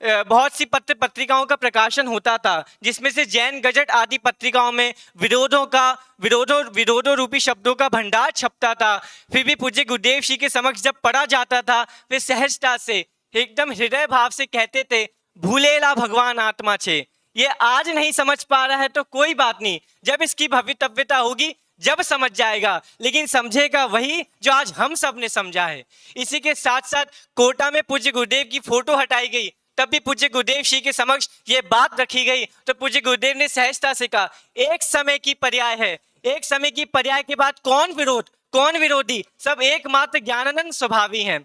बहुत सी पत्र पत्रिकाओं का प्रकाशन होता था, जिसमें से जैन गजट आदि पत्रिकाओं में विरोधों रूपी शब्दों का भंडार छपता था। फिर भी पूज्य गुरुदेव जी के समक्ष जब पढ़ा जाता था, वे सहजता से एकदम हृदय भाव से कहते थे, भूलेला भगवान आत्मा छे। ये आज नहीं समझ पा रहा है तो कोई बात नहीं, जब इसकी भवितव्यता होगी जब समझ जाएगा, लेकिन समझेगा वही जो आज हम सब ने समझा है। इसी के साथ साथ कोटा में पूज्य गुरुदेव की फोटो हटाई गई, तब भी पूज्य गुरुदेव जी के समक्ष ये बात रखी गई तो पूज्य गुरुदेव ने सहजता से कहा, एक समय की पर्याय है, एक समय की पर्याय के बाद कौन विरोध कौन विरोधी, सब एकमात्र ज्ञानानंद स्वभावी हैं।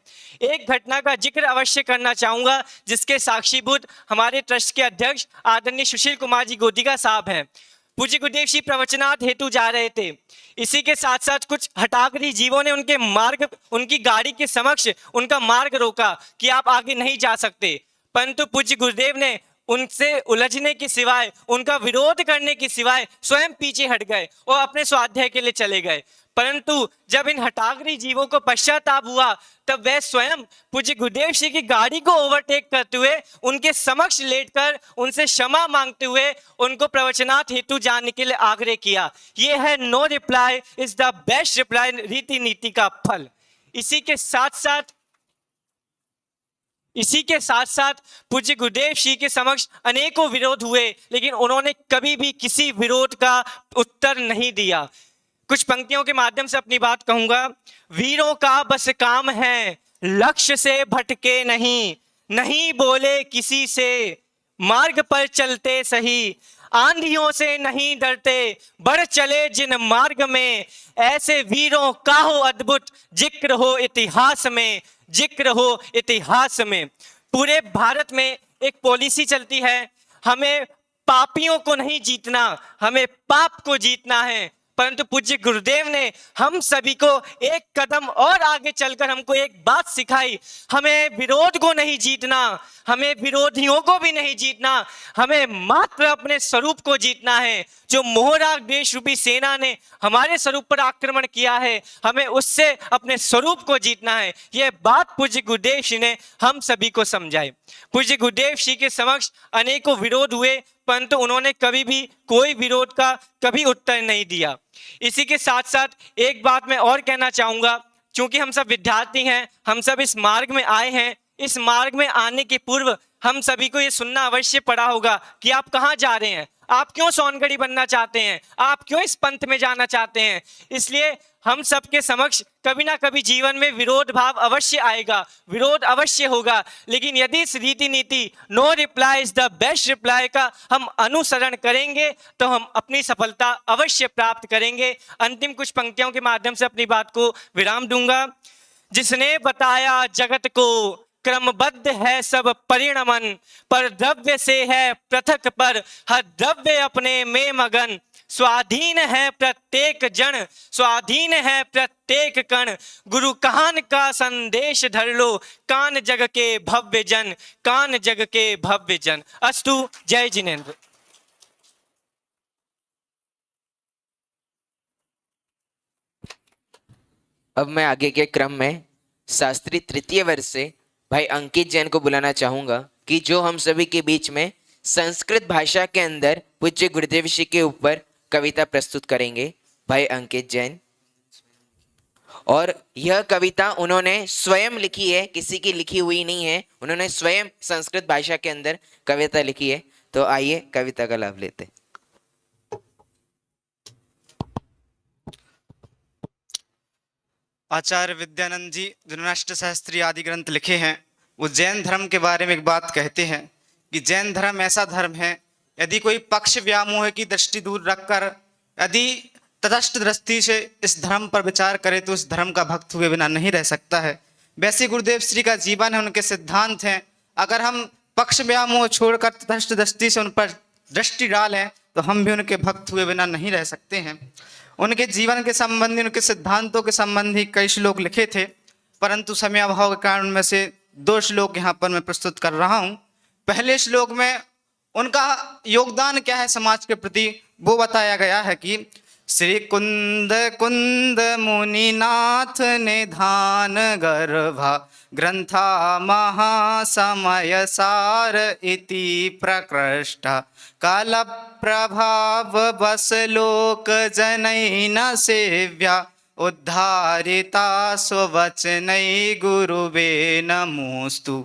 एक घटना का जिक्र अवश्य करना चाहूंगा, जिसके साक्षीभूत हमारे ट्रस्ट के अध्यक्ष आदरणीय सुशील कुमार जी गोदिका साहब हैं। पूज्य गुरुदेव जी प्रवचनार्थ हेतु जा रहे थे। इसी के साथ साथ कुछ हठाकरी जीवों ने उनकी गाड़ी के समक्ष उनका मार्ग रोका कि आप आगे नहीं जा सकते, परंतु पूज्य गुरुदेव ने उनसे उलझने के सिवाय, उनका विरोध करने के सिवाय स्वयं पीछे हट गए और अपने स्वाध्याय के लिए चले गए। परंतु जब इन हठाकरी जीवों को पश्चाताप हुआ, तब वह स्वयं पूज्य गुरुदेव जी की गाड़ी को ओवरटेक करते हुए उनके समक्ष लेटकर उनसे क्षमा मांगते हुए उनको प्रवचनार्थ हेतु जाने के लिए आग्रह किया। यह है no reply is the best reply, रीति नीति का फल। इसी के साथ साथ पूज्य गुरुदेव जी के समक्ष अनेकों विरोध हुए, लेकिन उन्होंने कभी भी किसी विरोध का उत्तर नहीं दिया। कुछ पंक्तियों के माध्यम से अपनी बात कहूंगा। वीरों का बस काम है लक्ष्य से भटके नहीं, नहीं बोले किसी से मार्ग पर चलते सही, आंधियों से नहीं डरते बढ़ चले जिन मार्ग में, ऐसे वीरों का हो अद्भुत जिक्र हो इतिहास में, जिक्र हो इतिहास में। पूरे भारत में एक पॉलिसी चलती है, हमें पापियों को नहीं जीतना, हमें पाप को जीतना है। परंतु पूज्य गुरुदेव ने हम सभी को एक कदम और आगे चलकर हमको एक बात सिखाई, हमें विरोध को नहीं जीतना, हमें विरोधियों को भी नहीं जीतना, हमें मात्र अपने स्वरूप को जीतना है। जो मोहरा देश रूपी सेना ने हमारे स्वरूप पर आक्रमण किया है, हमें उससे अपने स्वरूप को जीतना है। यह बात पूज्य गुरुदेव जी ने हम सभी को समझाई। पूज्य गुरुदेव जी के समक्ष अनेकों विरोध हुए, परंतु उन्होंने कभी भी कोई विरोध का कभी उत्तर नहीं दिया। इसी के साथ साथ एक बात मैं और कहना चाहूंगा, क्योंकि हम सब विद्यार्थी हैं, हम सब इस मार्ग में आए हैं, इस मार्ग में आने के पूर्व हम सभी को ये सुनना अवश्य पड़ा होगा कि आप कहाँ जा रहे हैं, आप क्यों सोनगढ़ी बनना चाहते हैं, आप क्यों इस पंथ में जाना चाहते हैं। इसलिए हम सबके समक्ष कभी ना कभी जीवन में विरोध भाव अवश्य आएगा, विरोध अवश्य होगा, लेकिन यदि इस रीति नीति no reply is the best reply का हम अनुसरण करेंगे तो हम अपनी सफलता अवश्य प्राप्त करेंगे। अंतिम कुछ पंक्तियों के माध्यम से अपनी बात को विराम दूंगा। जिसने बताया जगत को क्रमबद्ध है सब परिणमन, पर द्रव्य से है पृथक पर हर द्रव्य अपने में मगन, स्वाधीन है प्रत्येक जन स्वाधीन है प्रत्येक कण, गुरु कान का संदेश धर लो कान जग के भव्य जन, कान जग के भव्य जन। अस्तु। जय जिनेंद्र। अब मैं आगे के क्रम में शास्त्री तृतीय वर्ष से भाई अंकित जैन को बुलाना चाहूंगा कि कि जो हम सभी के बीच में संस्कृत भाषा के अंदर पूज्य गुरुदेव श्री के ऊपर कविता प्रस्तुत करेंगे भाई अंकित जैन। और यह कविता उन्होंने स्वयं लिखी है, किसी की लिखी हुई नहीं है, उन्होंने स्वयं संस्कृत भाषा के अंदर कविता लिखी है। तो आइए कविता का लाभ लेते हैं। आचार्य विद्यानंद जी धृतराष्ट्र शास्त्री आदि ग्रंथ लिखे हैं। वो जैन धर्म के बारे में एक बात कहते हैं कि जैन धर्म ऐसा धर्म है, यदि कोई पक्ष व्यामोह की दृष्टि दूर रखकर यदि तटस्थ दृष्टि से इस धर्म पर विचार करे तो इस धर्म का भक्त हुए बिना नहीं रह सकता है। वैसे गुरुदेव श्री का जीवन है, उनके सिद्धांत हैं। अगर हम पक्ष व्यामोह छोड़कर तटस्थ दृष्टि से उन पर दृष्टि डालें तो हम भी उनके भक्त हुए बिना नहीं रह सकते हैं। उनके जीवन के संबंधी, उनके सिद्धांतों के संबंधी कई श्लोक लिखे थे, परंतु समय अभाव के कारण में से 2 श्लोक यहाँ पर मैं प्रस्तुत कर रहा हूँ। पहले श्लोक में उनका योगदान क्या है समाज के प्रति वो बताया गया है कि श्री कुंद कुंद मुनिनाथ निधान गर्भा ग्रंथा महासमय सार इति प्रकृष्टा काल प्रभाव बस लोक जनैन सेव्या उद्धारिता स्ववचनै गुरुवे नमोस्तु।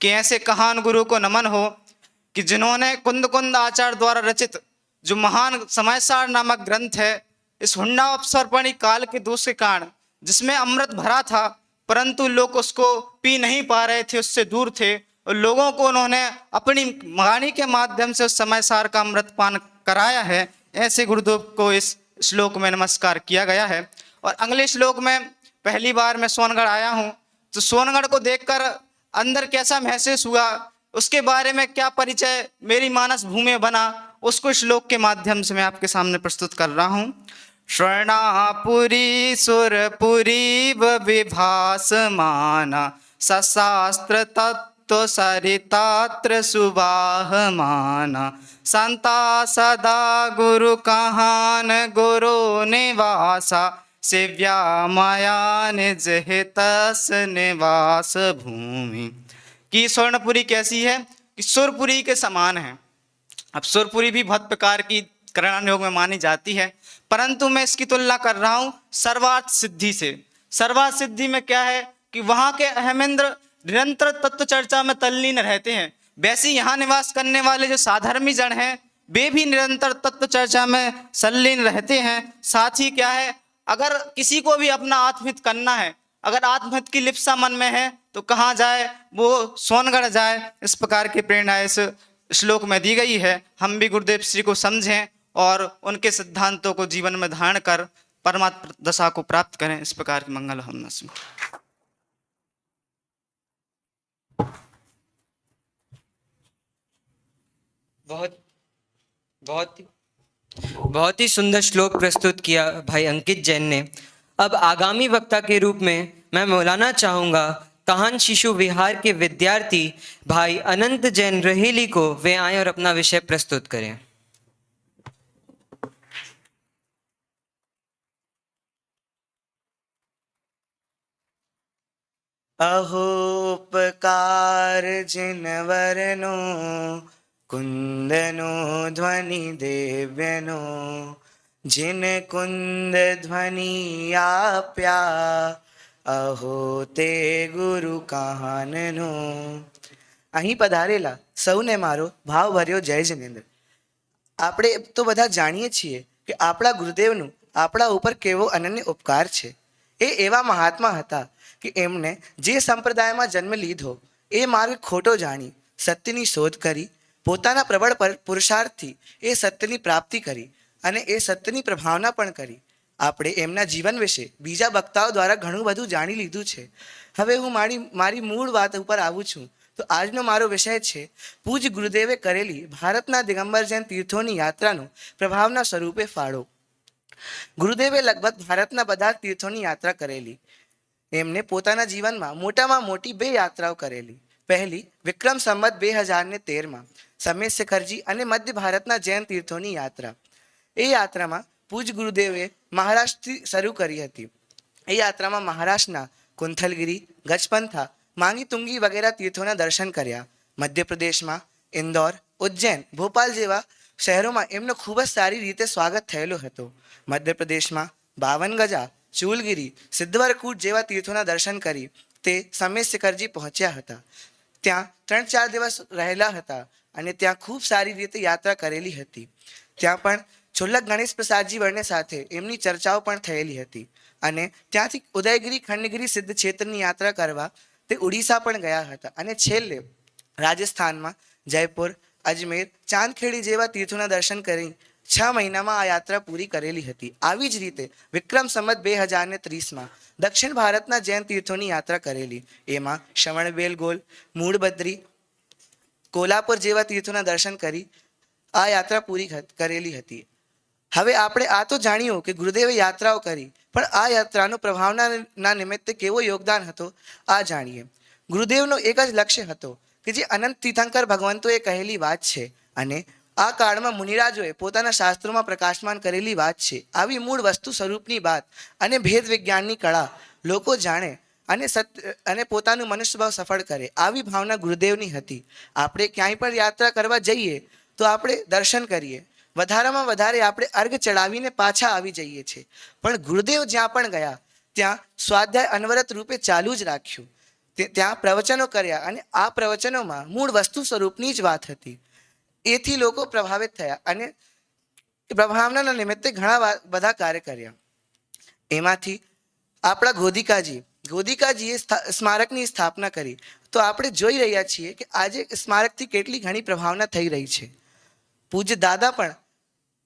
कि ऐसे कहान गुरु को नमन हो कि जिन्होंने कुंद कुंद आचार्य द्वारा रचित जो महान समयसार नामक ग्रंथ है, इस हुंडा अपसर्पणी काल के दोष के कारण जिसमें अमृत भरा था परंतु लोग उसको पी नहीं पा रहे थे, उससे दूर थे, और लोगों को उन्होंने अपनी वाणी के माध्यम से उस समयसार का अमृत पान कराया है। ऐसे गुरुदेव को इस श्लोक में नमस्कार किया गया है। और अगले श्लोक में पहली बार मैं सोनगढ़ आया हूँ, तो सोनगढ़ को देखकर अंदर कैसा महसूस हुआ, उसके बारे में क्या परिचय मेरी मानस भूमि बना, उसको श्लोक के माध्यम से मैं आपके सामने प्रस्तुत कर रहा हूँ। स्वर्णापुरी सुरपुरी विभासमाना सशास्त्र तत्व सरितात्र सुवाहमाना संता सदा गुरु कहान गुरु निवासा सेव्या माया निज हितस निवास भूमि। कि स्वर्णपुरी कैसी है कि सुरपुरी के समान है। अब सुरपुरी भी बहुत प्रकार की कल्याण योग में मानी जाती है, परंतु मैं इसकी तुलना कर रहा हूँ सर्वार्थ सिद्धि से। सर्वार्थ सिद्धि में क्या है कि वहाँ के अहमेंद्र निरंतर तत्व चर्चा में तल्लीन रहते हैं, वैसे यहाँ निवास करने वाले जो साधर्मी जन हैं वे भी निरंतर तत्व चर्चा में संलीन रहते हैं। साथ ही क्या है, अगर किसी को भी अपना आत्महित करना है, अगर आत्महित की लिप्सा मन में है तो कहाँ जाए, वो सोनगढ़ जाए। इस प्रकार की प्रेरणा इस श्लोक में दी गई है। हम भी गुरुदेव श्री को समझें और उनके सिद्धांतों को जीवन में धारण कर परमात्म दशा को प्राप्त करें। इस प्रकार की मंगल हम नस्म। बहुत ही सुंदर श्लोक प्रस्तुत किया भाई अंकित जैन ने। अब आगामी वक्ता के रूप में मैं बुलाना चाहूँगा कहान शिशु विहार के विद्यार्थी भाई अनंत जैन रहेली को। वे आए और अपना विषय प्रस्तुत करें। अहोपकार जिनवरनो कुंदनो ध्वनि देव्यनो जिन कुंद ध्वनि आप्या अहो ते गुरु कहाननो। અહીં પધારેલા સૌને મારો ભાવભર્યો જય જિનેન્દ્ર। આપણે તો બધા જાણીએ છીએ કે આપણા ગુરુદેવનું આપણા ઉપર કેવો અનન્ય ઉપકાર છે। એ એવા મહાત્મા હતા કે એમણે જે સંપ્રદાયમાં જન્મ લીધો એ માર્ગ ખોટો જાણી સત્યની શોધ કરી, પોતાના પ્રબળ પુરુષાર્થથી એ સત્યની પ્રાપ્તિ કરી અને એ સત્યની પ્રભાવના પણ કરી। આપણે એમના જીવન વિશે બીજા વક્તાઓ દ્વારા ઘણું બધું જાણી લીધું છે। હવે હું મારી મૂળ વાત ઉપર આવું છું। તો આજનો મારો વિષય છે પૂજ્ય ગુરુદેવે કરેલી ભારતના દિગંબર જૈન તીર્થોની યાત્રાનો પ્રભાવના સ્વરૂપે ફાળો। ગુરુદેવે લગભગ ભારતના બધા તીર્થોની યાત્રા કરેલી। એમને પોતાના જીવનમાં મોટામાં મોટી 2 યાત્રાઓ કરેલી। પહેલી વિક્રમ સંવત 2013માં સમેશ શિખરજી અને મધ્ય ભારતના જૈન તીર્થોની યાત્રા। એ યાત્રામાં પૂજ્ય ગુરુદેવે મહારાષ્ટ્રથી શરૂ કરી હતી। એ યાત્રામાં મહારાષ્ટ્રના કુંથલગીરી, ગજપંથા, માંગી તુંગી વગેરે તીર્થોના દર્શન કર્યા મધ્યપ્રદેશમાં ઇન્દોર, ઉજ્જૈન, ભોપાલ જેવા શહેરોમાં એમનો ખૂબ જ સારી રીતે સ્વાગત થયેલું હતું. મધ્યપ્રદેશમાં 52 ગજા, ચૂલગીરી, સિદ્ધવરકૂટ જેવા તીર્થોના દર્શન કરી તે સમેત શિખરજી પહોંચ્યા હતા. ત્યાં 3-4 દિવસ રહેલા હતા અને ત્યાં ખૂબ સારી રીતે યાત્રા કરેલી હતી. ત્યાં પણ છોલ્લક ગણેશ પ્રસાદજી વર્ણે સાથે એમની ચર્ચાઓ પણ થયેલી હતી અને ત્યાંથી ઉદયગીરી ખંડગીરી સિદ્ધ ક્ષેત્રની યાત્રા કરવા તે ઉડીસા પણ ગયા હતા અને છેલ્લે રાજસ્થાનમાં જયપુર, અજમેર, ચાંદખેડી જેવા તીર્થોના દર્શન કરી 6 મહિનામાં આ યાત્રા પૂરી કરેલી હતી. આવી જ રીતે વિક્રમ સંવત 2030માં દક્ષિણ ભારતના જૈન તીર્થોની યાત્રા કરેલી. એમાં શ્રવણબેલગોલ, મૂળબદ્રી, કોલ્હાપુર જેવા તીર્થોના દર્શન કરી આ યાત્રા પૂરી કરેલી હતી. હવે આપણે આ તો જાણ્યું કે ગુરુદેવે યાત્રાઓ કરી, પણ આ યાત્રાનો પ્રભાવના નિમિત્તે કેવો યોગદાન હતો આ જાણીએ. ગુરુદેવનો એક જ લક્ષ્ય હતો કે જે અનંત તીર્થંકર ભગવંતોએ કહેલી વાત છે અને આ કાળમાં મુનિરાજોએ પોતાના શાસ્ત્રોમાં પ્રકાશમાન કરેલી વાત છે. આવી મૂળ વસ્તુ સ્વરૂપની વાત અને ભેદ વિજ્ઞાનની કળા લોકો જાણે અને પોતાનું મનુષ્યભાવ સફળ કરે, આવી ભાવના ગુરુદેવની હતી. આપણે ક્યાંય પણ યાત્રા કરવા જઈએ તો આપણે દર્શન કરીએ, વધારામાં વધારે આપણે અર્ઘ ચડાવીને પાછા આવી જઈએ છીએ. પણ ગુરુદેવ જ્યાં પણ ગયા ત્યાં સ્વાધ્યાય અનવરત રૂપે ચાલુ જ રાખ્યું. ત્યાં પ્રવચનો કર્યા અને આ પ્રવચનોમાં મૂળ વસ્તુ સ્વરૂપની જ વાત હતી. એથી લોકો પ્રભાવિત થયા અને પ્રભાવનાના નિમિત્તે ઘણા બધા કાર્ય કર્યા. એમાંથી આપણા ગોદિકાજીએ સ્મારકની સ્થાપના કરી. તો આપણે જોઈ રહ્યા છીએ કે આજે સ્મારકથી કેટલી ઘણી પ્રભાવના થઈ રહી છે. પૂજ્ય દાદા પણ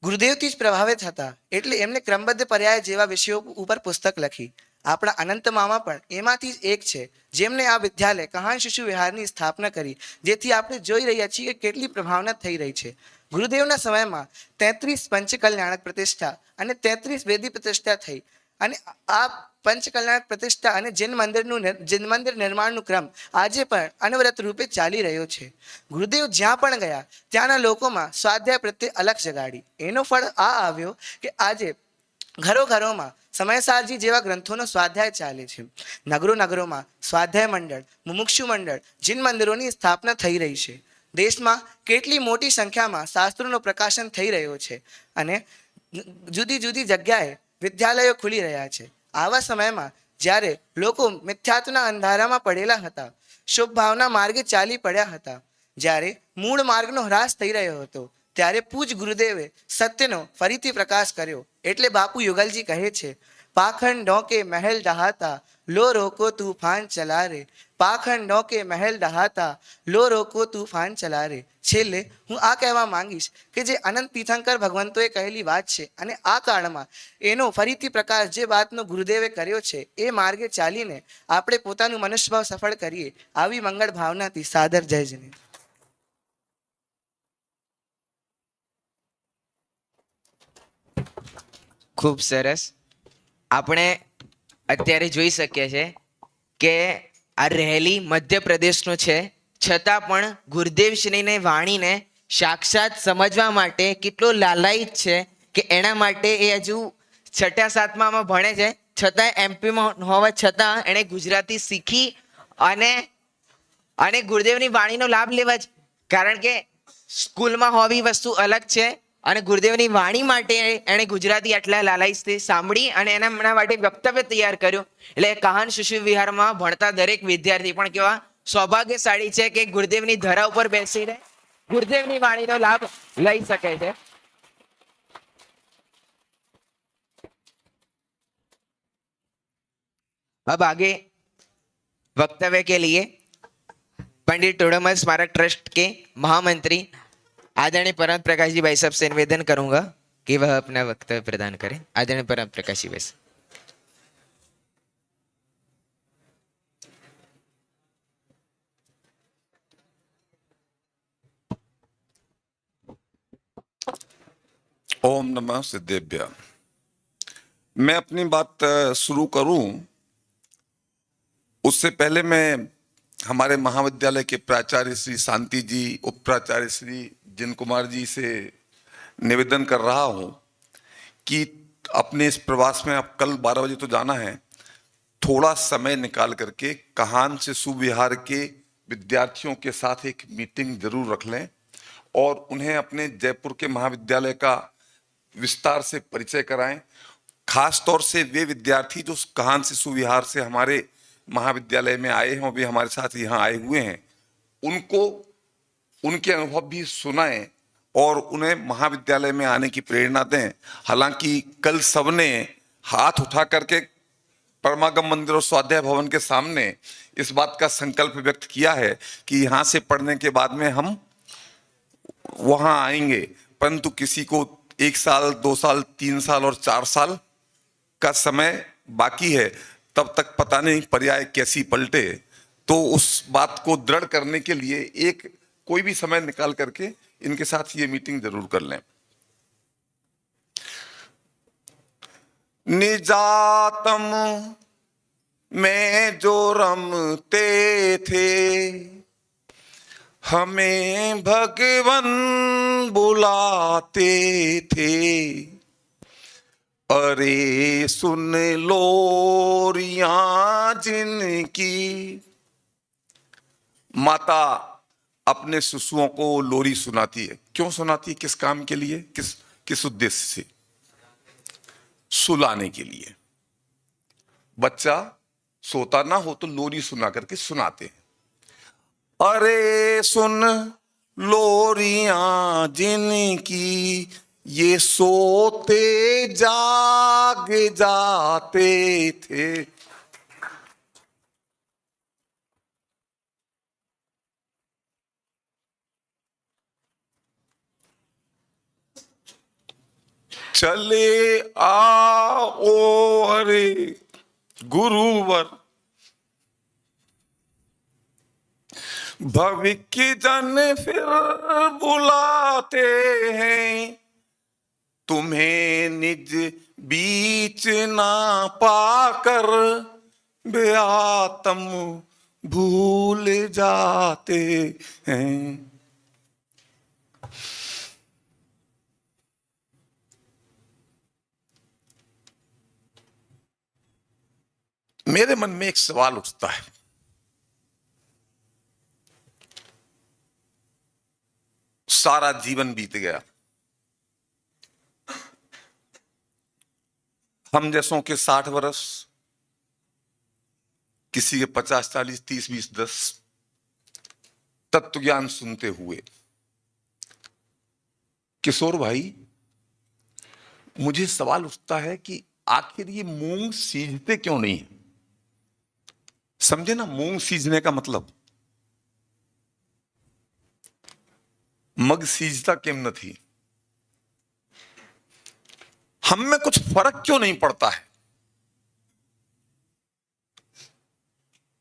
ગુરુદેવથી જ પ્રભાવિત હતા એટલે એમને ક્રમબદ્ધ પર્યાય જેવા વિષયો ઉપર પુસ્તક લખી. આપણા અનંત મામા પણ એમાંથી જ એક છે જેમને આ વિદ્યાલય કહાન શિશુ વિહારની સ્થાપના કરી, જેથી આપણે જોઈ રહ્યા છીએ કે કેટલી પ્રભાવના થઈ રહી છે. ગુરુદેવના સમયમાં 33 પંચકલ્યાણક પ્રતિષ્ઠા અને 33 વેદી પ્રતિષ્ઠા થઈ અને આ પંચકલ્યાણક પ્રતિષ્ઠા અને જૈન મંદિર નિર્માણનું ક્રમ આજે પણ અનવરત રૂપે ચાલી રહ્યો છે. ગુરુદેવ જ્યાં પણ ગયા ત્યાંના લોકોમાં સ્વાધ્યાય પ્રત્યે અલગ જગાડી. એનો ફળ આ આવ્યો કે આજે ઘરોમાં સમયસારજી જેવા ગ્રંથોનો સ્વાધ્યાય ચાલે છે. નગરોમાં સ્વાધ્યાય મંડળ, મુમુક્ષુ મંડળ, જૈન મંદિરોની સ્થાપના થઈ રહી છે. દેશમાં કેટલી મોટી સંખ્યામાં શાસ્ત્રોનું પ્રકાશન થઈ રહ્યો છે અને જુદી જુદી જગ્યાએ વિદ્યાલયો ખુલી રહ્યા છે. આવા સમયમાં જ્યારે લોકો મિથ્યાત્વના અંધારામાં પડેલા હતા, શુભ ભાવના માર્ગે ચાલી પડ્યા હતા, જ્યારે મૂળ માર્ગનો હ્રાસ થઈ રહ્યો હતો, ત્યારે પૂજ ગુરુદેવે સત્યનો ફરીથી પ્રકાશ કર્યો. એટલે બાપુ યુગલજી કહે છે, પાખંડોं के महल डहाता लो रोको तूफान चला रे, પાખંડોं के महल डहाता लो रोको तूफान चला रे. છેલ્લે હું આ કહેવા માંગીશ કે જે અનંત તીર્થંકર ભગવંતોએ કહેલી વાત છે અને આ કાળમાં એનો ફરીથી પ્રકાશ જે વાતનો ગુરુદેવે કર્યો છે એ માર્ગે ચાલીને આપણે પોતાનું મનુષ્યભાવ સફળ કરીએ. આવી મંગળ ભાવનાથી સાદર જય જિનેન્દ્ર. ખૂબ સરસ. આપણે અત્યારે જોઈ શકીએ છીએ કે આ રહેલી મધ્યપ્રદેશનું છે, છતાં પણ ગુરુદેવશ્રીની વાણીને સાક્ષાત સમજવા માટે કેટલો લાલાયિત છે કે એના માટે એ હજુ 6ઠા-7મામાં ભણે છે, છતાં એમપીમાં હોવા છતાં એણે ગુજરાતી શીખી અને ગુરુદેવની વાણીનો લાભ લેવા જ, કારણ કે સ્કૂલમાં હોવી વસ્તુ અલગ છે અને ગુરુદેવની વાણી માટે એણે ગુજરાતી આટલા લાલાઈથી સાંભળી અને એના માટે વક્તવ્ય તૈયાર કર્યું. એટલે કહાન શિશુ વિહારમાં ભણતા દરેક વિદ્યાર્થી પણ કેવા સૌભાગ્યશાળી છે કે ગુરુદેવની ધરા ઉપર બેસીને ગુરુદેવની વાણીનો લાભ લઈ શકે છે. अब आगे वक्तव्य के लिए पंडित टोडरमल स्मारक ट्रस्ट के महामंत्री आदरणीय परम प्रकाश जी भाई साहब से निवेदन करूंगा कि वह अपना वक्तव्य प्रदान करें. आदरणीय परम प्रकाश जी भाई साहब. ओम नमः सिद्धेभ्य. मैं अपनी बात शुरू करूं उससे पहले मैं हमारे महाविद्यालय के प्राचार्य श्री शांति जी, उप प्राचार्य श्री जिन कुमार जी से निवेदन कर रहा हूं कि अपने इस प्रवास में अब कल 12 बजे तो जाना है, थोड़ा समय निकाल करके कहान शिशु विहार के विद्यार्थियों के साथ एक मीटिंग जरूर रख लें और उन्हें अपने जयपुर के महाविद्यालय का विस्तार से परिचय कराएं। खास तौर से वे विद्यार्थी जो कहान शिशु विहार से हमारे महाविद्यालय में आए हैं और वे हमारे साथ यहाँ आए हुए हैं, उनको उनके अनुभव भी सुनाएं और उन्हें महाविद्यालय में आने की प्रेरणा दें। हालांकि कल सबने हाथ उठा करके परमागम मंदिर और स्वाध्याय भवन के सामने इस बात का संकल्प व्यक्त किया है कि यहाँ से पढ़ने के बाद में हम वहाँ आएंगे, परंतु किसी को 1 साल, 2 साल, 3 साल और 4 साल का समय बाकी है, तब तक पता नहीं पर्याय कैसी पलटे। तो उस बात को दृढ़ करने के लिए एक कोई भी समय निकाल करके इनके साथ ये मीटिंग जरूर कर लें। निजातम में जो रमते थे, हमें भगवन बुलाते थे। अरे सुन लोरियां जिनकी, माता अपने शिशुओं को लोरी सुनाती है। क्यों सुनाती है? किस काम के लिए, किस उद्देश्य से? सुलाने के लिए। बच्चा सोता ना हो तो लोरी सुना करके सुनाते हैं। अरे सुन लोरियां जिनकी, ये सोते जाग जाते थे। चले आओ अरे गुरुवर, भविष्य जन फिर बुलाते हैं। तुम्हें निज बीच ना पाकर वे आत्म भूल जाते हैं। मेरे मन में एक सवाल उठता है, सारा जीवन बीत गया, हम जैसों के 60 वर्ष, किसी के 50, 40, 30, 20, 10 तत्व ज्ञान सुनते हुए। किशोर भाई, मुझे सवाल उठता है कि आखिर ये मूंग सीझते क्यों नहीं है? समझे ना, मूंग सीझने का मतलब। मग सीझता क्यों न थी? हम में कुछ फर्क क्यों नहीं पड़ता है?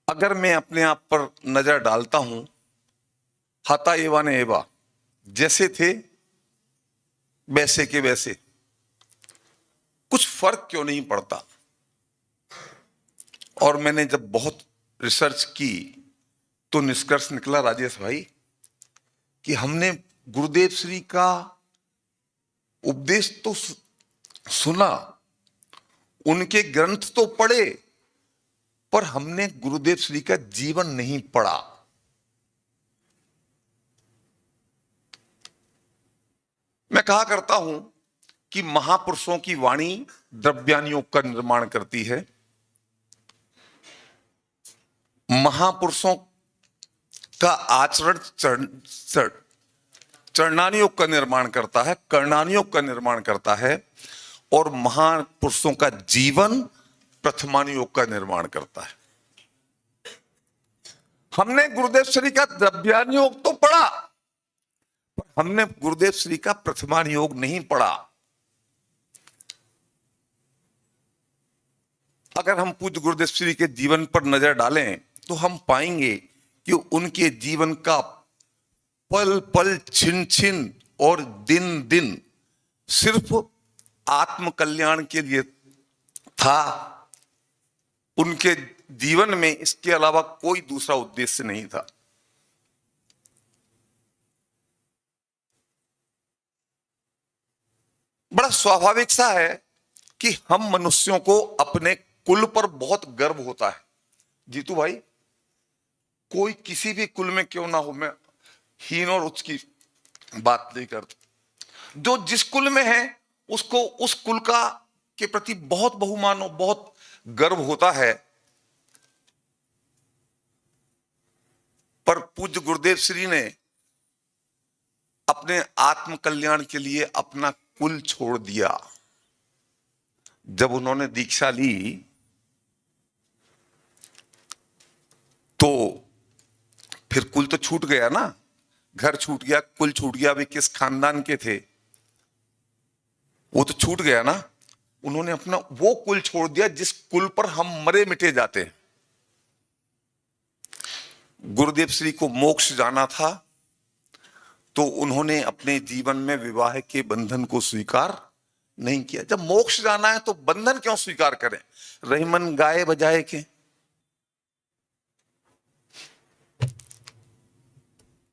अगर मैं अपने आप पर नजर डालता हूं, हता एवा ने एवा, जैसे थे वैसे के वैसे, कुछ फर्क क्यों नहीं पड़ता? और मैंने जब बहुत रिसर्च की तो निष्कर्ष निकला राजेश भाई कि हमने गुरुदेव श्री का उपदेश तो सुना, उनके ग्रंथ तो पढ़े, पर हमने गुरुदेव श्री का जीवन नहीं पढ़ा। मैं कहा करता हूं कि महापुरुषों की वाणी द्रव्यानियों का निर्माण करती है, महापुरुषों का आचरण चरणानियोग का निर्माण करता है, कर्णानियोग का निर्माण करता है, और महापुरुषों का जीवन प्रथमानियोग का निर्माण करता है। हमने गुरुदेव श्री का द्रव्यानियोग तो पढ़ा, पर हमने गुरुदेव श्री का प्रथमानियोग नहीं पढ़ा। अगर हम पूज्य गुरुदेव श्री के जीवन पर नजर डालें तो हम पाएंगे कि उनके जीवन का पल पल, छिन छिन और दिन दिन सिर्फ आत्म कल्याण के लिए था। उनके जीवन में इसके अलावा कोई दूसरा उद्देश्य नहीं था। बड़ा स्वाभाविक सा है कि हम मनुष्यों को अपने कुल पर बहुत गर्व होता है। जीतू भाई, कोई किसी भी कुल में क्यों ना हो, मैं हीन और उच्च की बात नहीं करता, जो जिस कुल में है उसको उस कुल का के प्रति बहुत बहुमान और बहुत गर्व होता है। पर पूज्य गुरुदेव श्री ने अपने आत्म कल्याण के लिए अपना कुल छोड़ दिया। जब उन्होंने दीक्षा ली तो फिर कुल तो छूट गया ना, घर छूट गया, कुल छूट गया। अभी किस खानदान के थे वो तो छूट गया ना। उन्होंने अपना वो कुल छोड़ दिया जिस कुल पर हम मरे मिटे जाते हैं। गुरुदेव श्री को मोक्ष जाना था तो उन्होंने अपने जीवन में विवाह के बंधन को स्वीकार नहीं किया। जब मोक्ष जाना है तो बंधन क्यों स्वीकार करें, रहीमन गाए बजाए के।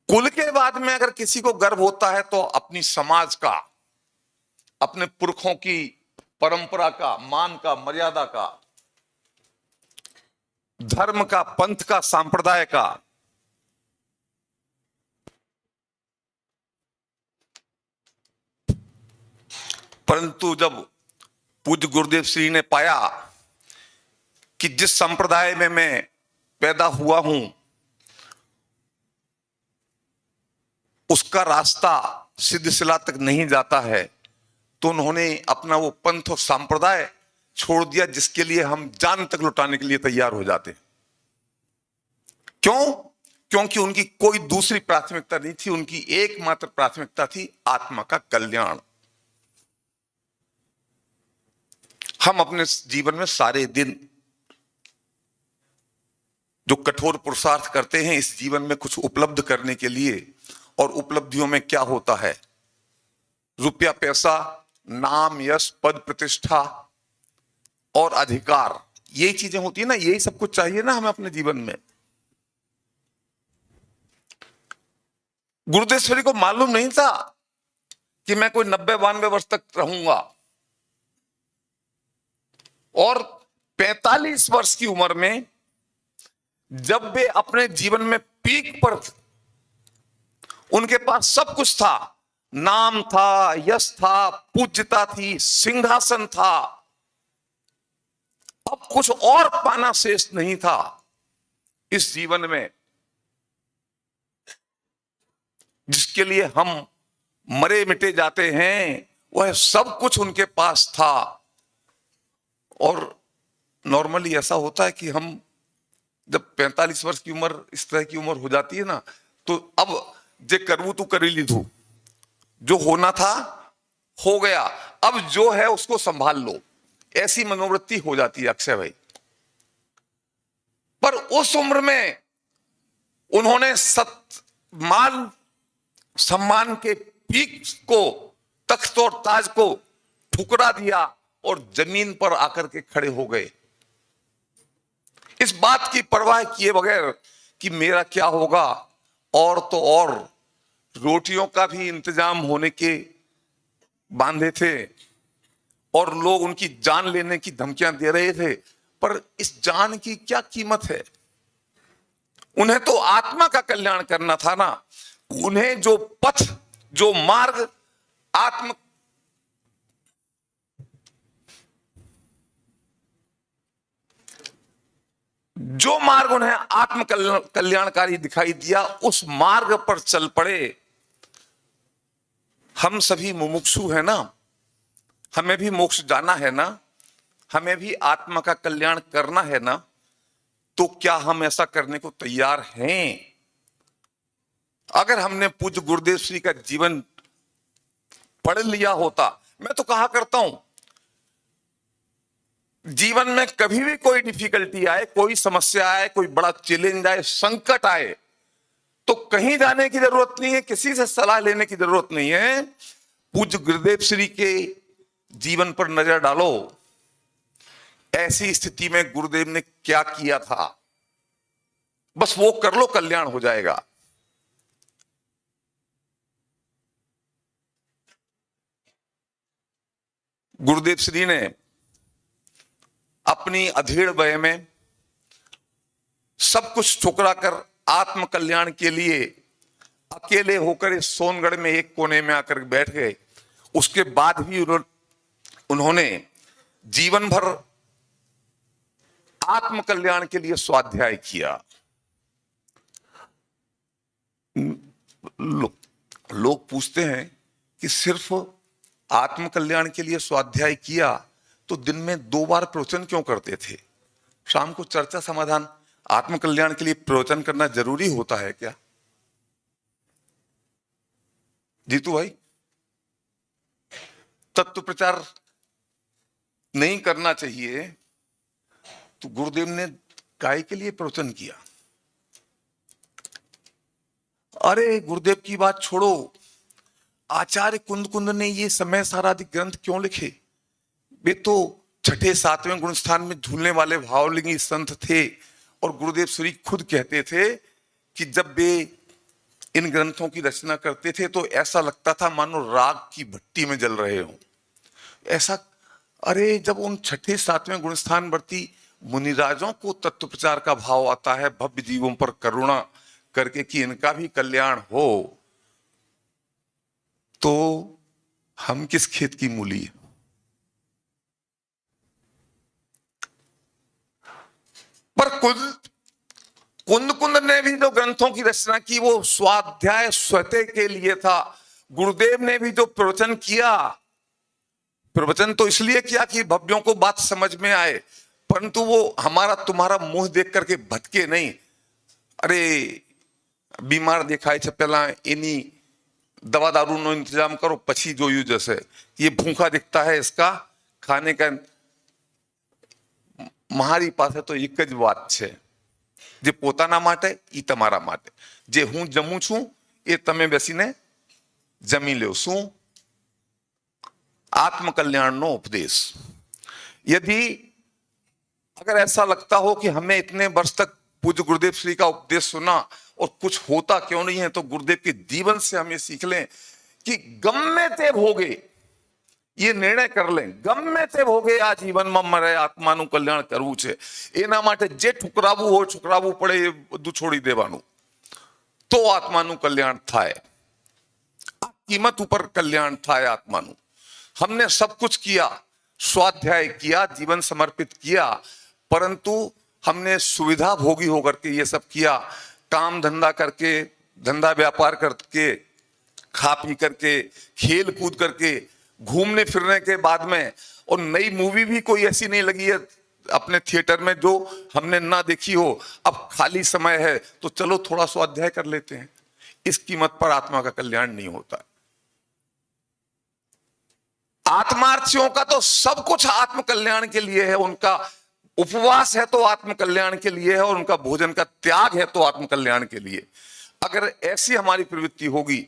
कुल के बाद में अगर किसी को गर्व होता है तो अपनी समाज का, अपने पुरखों की परंपरा का, मान का, मर्यादा का, धर्म का, पंथ का, सांप्रदाय का। परंतु जब पूज्य गुरुदेव श्री ने पाया कि जिस संप्रदाय में मैं पैदा हुआ हूं उसका रास्ता सिद्धशिला तक नहीं जाता है, तो उन्होंने अपना वो पंथ और संप्रदाय छोड़ दिया जिसके लिए हम जान तक लुटाने के लिए तैयार हो जाते। क्यों? क्योंकि उनकी कोई दूसरी प्राथमिकता नहीं थी, उनकी एकमात्र प्राथमिकता थी आत्मा का कल्याण। हम अपने जीवन में सारे दिन जो कठोर पुरुषार्थ करते हैं इस जीवन में कुछ उपलब्ध करने के लिए, और उपलब्धियों में क्या होता है? रुपया, पैसा, नाम, यश, पद, प्रतिष्ठा और अधिकार, यही चीजें होती है ना, यही सब कुछ चाहिए ना हमें अपने जीवन में। गुरुदेश्वरी को मालूम नहीं था कि मैं कोई 90-92 वर्ष तक रहूंगा, और 45 वर्ष की उम्र में जब वे अपने जीवन में पीक पर थे, उनके पास सब कुछ था, नाम था, यश था, पूज्यता थी, सिंहासन था, अब कुछ और पाना शेष नहीं था इस जीवन में जिसके लिए हम मरे मिटे जाते हैं। वह सब कुछ उनके पास था। और नॉर्मली ऐसा होता है कि हम जब 45 वर्ष की उम्र, इस तरह की उम्र हो जाती है ना, तो अब जे करवू तू करी ली थू, जो होना था हो गया, अब जो है उसको संभाल लो, ऐसी मनोवृत्ति हो जाती है अक्षय भाई। पर उस उम्र में उन्होंने मान सम्मान के पीक को, तख्त और ताज को ठुकरा दिया और जमीन पर आकर के खड़े हो गए, इस बात की परवाह किए बगैर कि मेरा क्या होगा। और तो और रोटियों का भी इंतजाम होने के बांधे थे और लोग उनकी जान लेने की धमकियां दे रहे थे, पर इस जान की क्या कीमत है? उन्हें तो आत्मा का कल्याण करना था ना। उन्हें जो पथ, जो मार्ग, जो मार्ग उन्हें आत्म कल्याणकारी दिखाई दिया, उस मार्ग पर चल पड़े। हम सभी मुमुक्षु है ना, हमें भी मोक्ष जाना है ना, हमें भी आत्मा का कल्याण करना है ना, तो क्या हम ऐसा करने को तैयार हैं? अगर हमने पूज्य गुरुदेव श्री का जीवन पढ़ लिया होता, मैं तो कहा करता हूं, जीवन में कभी भी कोई डिफिकल्टी आए, कोई समस्या आए, कोई बड़ा चैलेंज आए, संकट आए, तो कहीं जाने की जरूरत नहीं है, किसी से सलाह लेने की जरूरत नहीं है। पूज्य गुरुदेव श्री के जीवन पर नजर डालो। ऐसी स्थिति में गुरुदेव ने क्या किया था, बस वो कर लो, कल्याण हो जाएगा। गुरुदेव श्री ने अपनी अधेड़ वय में सब कुछ ठुकरा कर आत्म कल्याण के लिए अकेले होकर इस सोनगढ़ में एक कोने में आकर बैठ गए। उसके बाद भी उन्होंने जीवन भर आत्म कल्याण के लिए स्वाध्याय किया। लोग पूछते हैं कि सिर्फ आत्म कल्याण के लिए स्वाध्याय किया तो दिन में 2 बार प्रवचन क्यों करते थे? शाम को चर्चा समाधान आत्म कल्याण के लिए प्रवचन करना जरूरी होता है क्या? जीतू भाई, तत्व प्रचार नहीं करना चाहिए तो गुरुदेव ने काय के लिए प्रवचन किया? अरे गुरुदेव की बात छोड़ो, आचार्य कुंद ने ये समय सारादि ग्रंथ क्यों लिखे? वे तो 6ठे 7वें गुण स्थान में झूलने वाले भावलिंगी संत थे और गुरुदेव श्री खुद कहते थे कि जब वे इन ग्रंथों की रचना करते थे तो ऐसा लगता था मानो राग की भट्टी में जल रहे हों। ऐसा, अरे जब उन 6ठे 7वें गुण स्थान वर्ती मुनिराजों को तत्व प्रचार का भाव आता है, भव्य जीवों पर करुणा करके कि इनका भी कल्याण हो, तो हम किस खेत की मूली है? पर कुंद ने भी जो ग्रंथों की रचना की वो स्वाध्याय स्वते के लिए था। गुरुदेव ने भी जो प्रवचन किया, प्रवचन तो इसलिए किया कि भव्यों को बात समझ में आए, परंतु वो हमारा तुम्हारा मुंह देख करके भटके नहीं। अरे बीमार देखाय छे पहला एनी दवा दारू नो इंतजाम करो, पछी जोयू जैसे ये भूखा दिखता है, इसका खाने का मारी पासे तो एक ज बात छे, जे पोताना माटे ई तमारा माटे, जे हूँ जमू छू ए तमे बेसीने जमी लो। शू? आत्म कल्याण नो उपदेश। यदि अगर ऐसा लगता हो कि हमने इतने वर्ष तक पूज्य गुरुदेव श्री का उपदेश सुना और कुछ होता क्यों नहीं है, तो गुरुदेव के जीवन से हम ये सीख लें कि गम्मे ते भोगे, ये निर्णय कर लें, गम्मे ते भोगे आ जीवन में मरे आत्माનું કલ્યાણ કરવું છે, એના માટે જે ઠુકરાવું હોય ઠુકરાવું પડે એ બધું છોડી દેવાનું, તો આત્માનું કલ્યાણ થાય। આ कीमत ऊपर कल्याण થાય आत्माનું। हमने सब कुछ किया, स्वाध्याय किया, जीवन समर्पित किया, परंतु हमने सुविधा भोगी होकर के ये सब किया, काम धंधा करके, धंधा व्यापार करके, खा पी करके, खेल कूद करके, घूमने फिरने के बाद में, और नई मूवी भी कोई ऐसी नहीं लगी है अपने थिएटर में जो हमने ना देखी हो। अब खाली समय है तो चलो थोड़ा स्वाध्याय कर लेते हैं। इस कीमत पर आत्मा का कल्याण नहीं होता। आत्मार्थियों का तो सब कुछ आत्म कल्याण के लिए है, उनका उपवास है तो आत्म कल्याण के लिए है, और उनका भोजन का त्याग है तो आत्म कल्याण के लिए। अगर ऐसी हमारी प्रवृत्ति होगी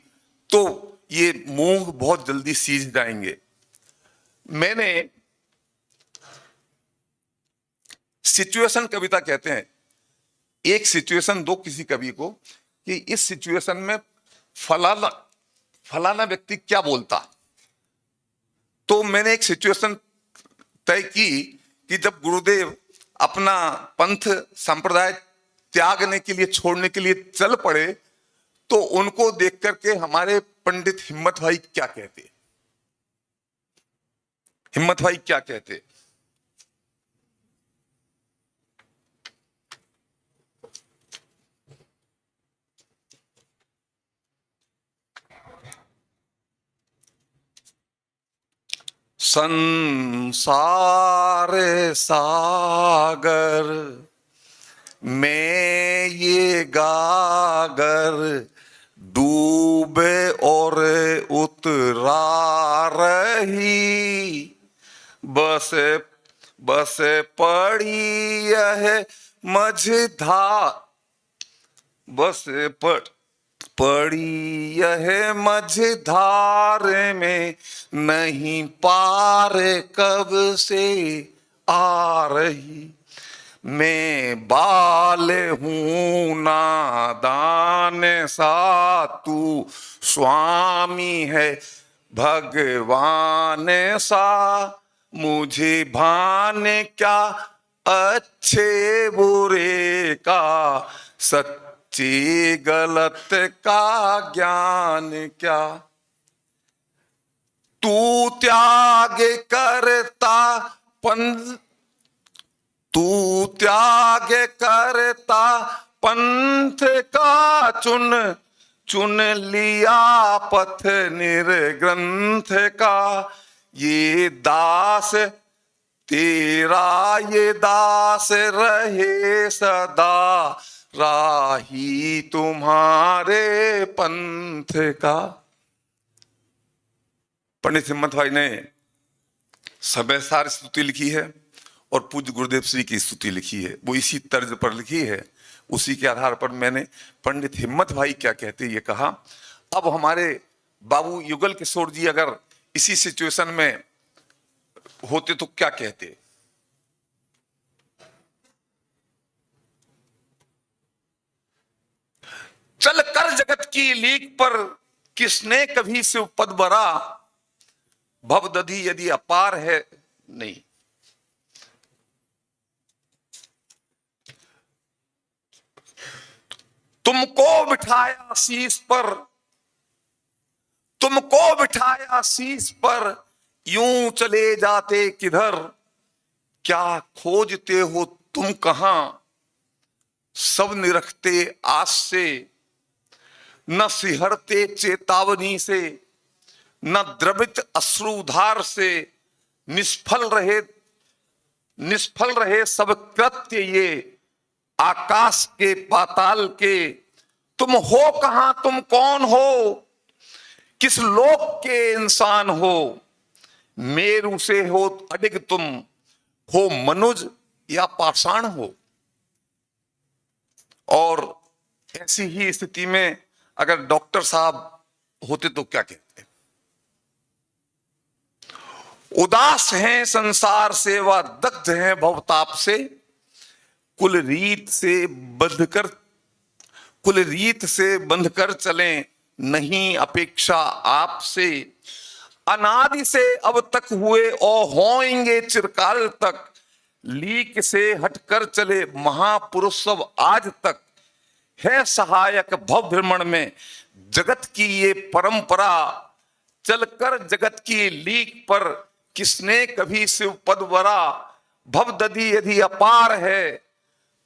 तो ये मूंग बहुत जल्दी सीज जाएंगे। मैंने सिचुएशन कविता कहते हैं, एक सिचुएशन दो किसी कवि को कि इस सिचुएशन में फलाना व्यक्ति क्या बोलता, तो मैंने एक सिचुएशन तय की कि जब गुरुदेव अपना पंथ संप्रदाय त्यागने के लिए, छोड़ने के लिए चल पड़े, तो उनको देख करके हमारे पंडित हिम्मत भाई क्या कहते? हिम्मत भाई क्या कहते? संसार सागर में ये गागर डूबे और उतरा रही, बस बस पड़ी यह मझधार, बस पड़ी यह मझधार में, नहीं पार कब से आ रही। मैं बाल हूं नादान सा, तू स्वामी है भगवान सा, मुझे भान क्या अच्छे बुरे का, सच्ची गलत का ज्ञान क्या, तू त्याग करता तू त्याग करता पंथ का चुन लिया पथ निर्ग्रंथ का। ये दास तेरा ये दास रहे सदा, राही तुम्हारे पंथ का। पंडित हिम्मत भाई ने सबैसार स्तुति लिखी है और पूज्य गुरुदेव श्री की स्तुति लिखी है, वो इसी तर्ज पर लिखी है। उसी के आधार पर मैंने पंडित हिम्मत भाई क्या कहते ये कहा। अब हमारे बाबू युगल किशोर जी अगर इसी सिचुएशन में होते तो क्या कहते। चल कर जगत की लीक पर किसने कभी शिव पद बरा, भवदधि यदि अपार है नहीं। तुमको बिठाया शीश पर, तुमको बिठाया शीश पर, यूं चले जाते किधर। क्या खोजते हो तुम कहां, सब निरखते आस से। न सिहरते चेतावनी से, न द्रवित अश्रुधार से। निष्फल रहे सब कृत्य ये, आकाश के पाताल के। तुम हो कहां, तुम कौन हो, किस लोक के इंसान हो। मेरु से हो अडिग तुम, हो मनुज या पाषाण हो। और ऐसी ही स्थिति में अगर डॉक्टर साहब होते तो क्या कहते। उदास हैं संसार से व दग्ध हैं भवताप से। कुल रीत से बंधकर चलें, नहीं अपेक्षा आपसे। अनादि से अब तक हुए और होंगे चिरकाल तक। लीक से हटकर चले महापुरुष सब आज तक। है सहायक भव भ्रमण में जगत की ये परंपरा। चलकर जगत की लीक पर किसने कभी शिव पद वरा। भवदधि यदि अपार है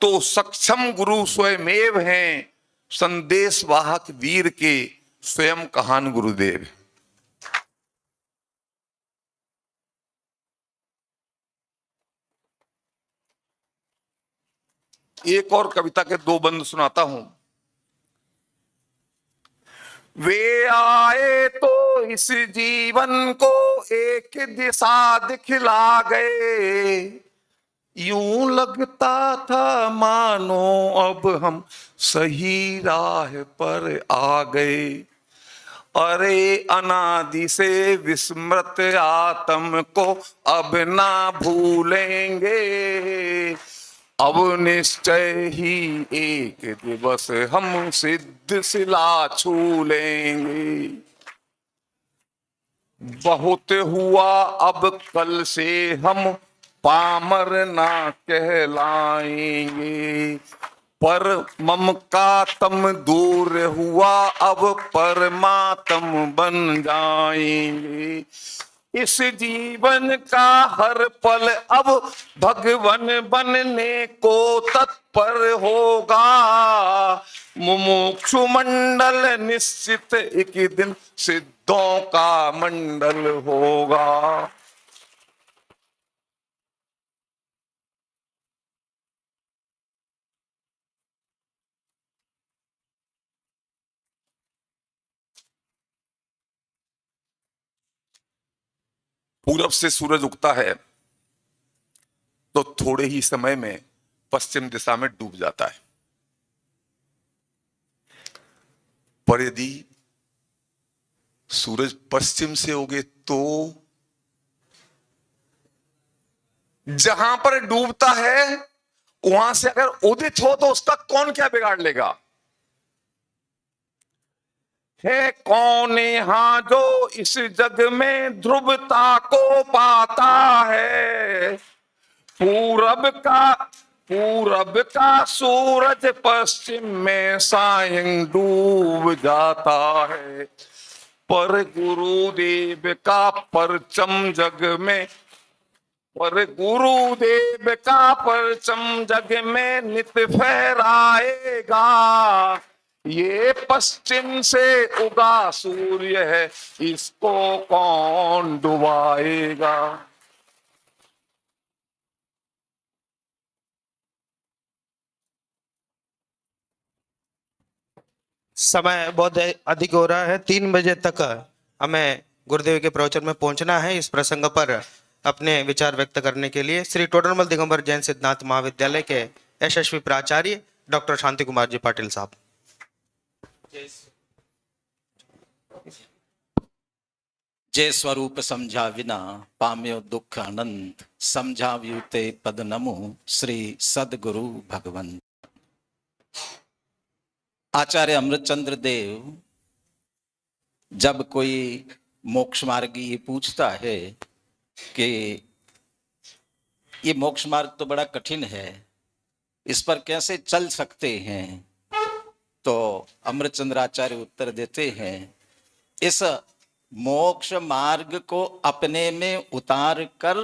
तो सक्षम गुरु स्वयमेव हैं। संदेश वाहक वीर के स्वयं कहान गुरुदेव। एक और कविता के दो बंद सुनाता हूं। वे आए तो इस जीवन को एक दिशा दिखला गए। यूं लगता था मानो अब हम सही राह पर आ गए। अरे अनादि से विस्मृत आत्म को अब ना भूलेंगे। अब निश्चय ही एक दिवस हम सिद्ध शिला छू लेंगे। बहुत हुआ अब कल से हम पामर ना कहलाएंगे। पर मम का तम दूर हुआ अब परमात्म बन जाएंगे। इस जीवन का हर पल अब भगवन बनने को तत्पर होगा। मुमुक्षु मंडल निश्चित एक दिन सिद्धों का मंडल होगा। पूरब से सूरज उगता है तो थोड़े ही समय में पश्चिम दिशा में डूब जाता है। पर यदि सूरज पश्चिम से उगे तो जहां पर डूबता है वहां से अगर उदित हो तो उसका कौन क्या बिगाड़ लेगा। है कौन यहां जो इस जग में ध्रुवता को पाता है। पूरब का पूरब का सूरज पश्चिम में सायं डूब जाता है, पर गुरुदेव का परचम जग में, पर गुरुदेव का परचम जग में नित फहराएगा। ये पश्चिम से उगा सूर्य है, इसको कौन डुबाएगा। समय बहुत अधिक हो रहा है, 3 बजे तक हमें गुरुदेव के प्रवचन में पहुंचना है। इस प्रसंग पर अपने विचार व्यक्त करने के लिए श्री टोडरमल दिगंबर जैन सिद्धांत महाविद्यालय के यशस्वी प्राचार्य डॉक्टर शांति कुमार जी पाटिल साहब। जय स्वरूप समझा विना पाम्यो दुख अनंत, समझाव्यू ते पद नमो श्री सदगुरु भगवंत। आचार्य अमृतचंद्र देव जब कोई मोक्ष मार्गी ये पूछता है कि ये मोक्ष मार्ग तो बड़ा कठिन है, इस पर कैसे चल सकते हैं, तो अमृतचंद्र आचार्य उत्तर देते हैं, इस मोक्ष मार्ग को अपने में उतार कर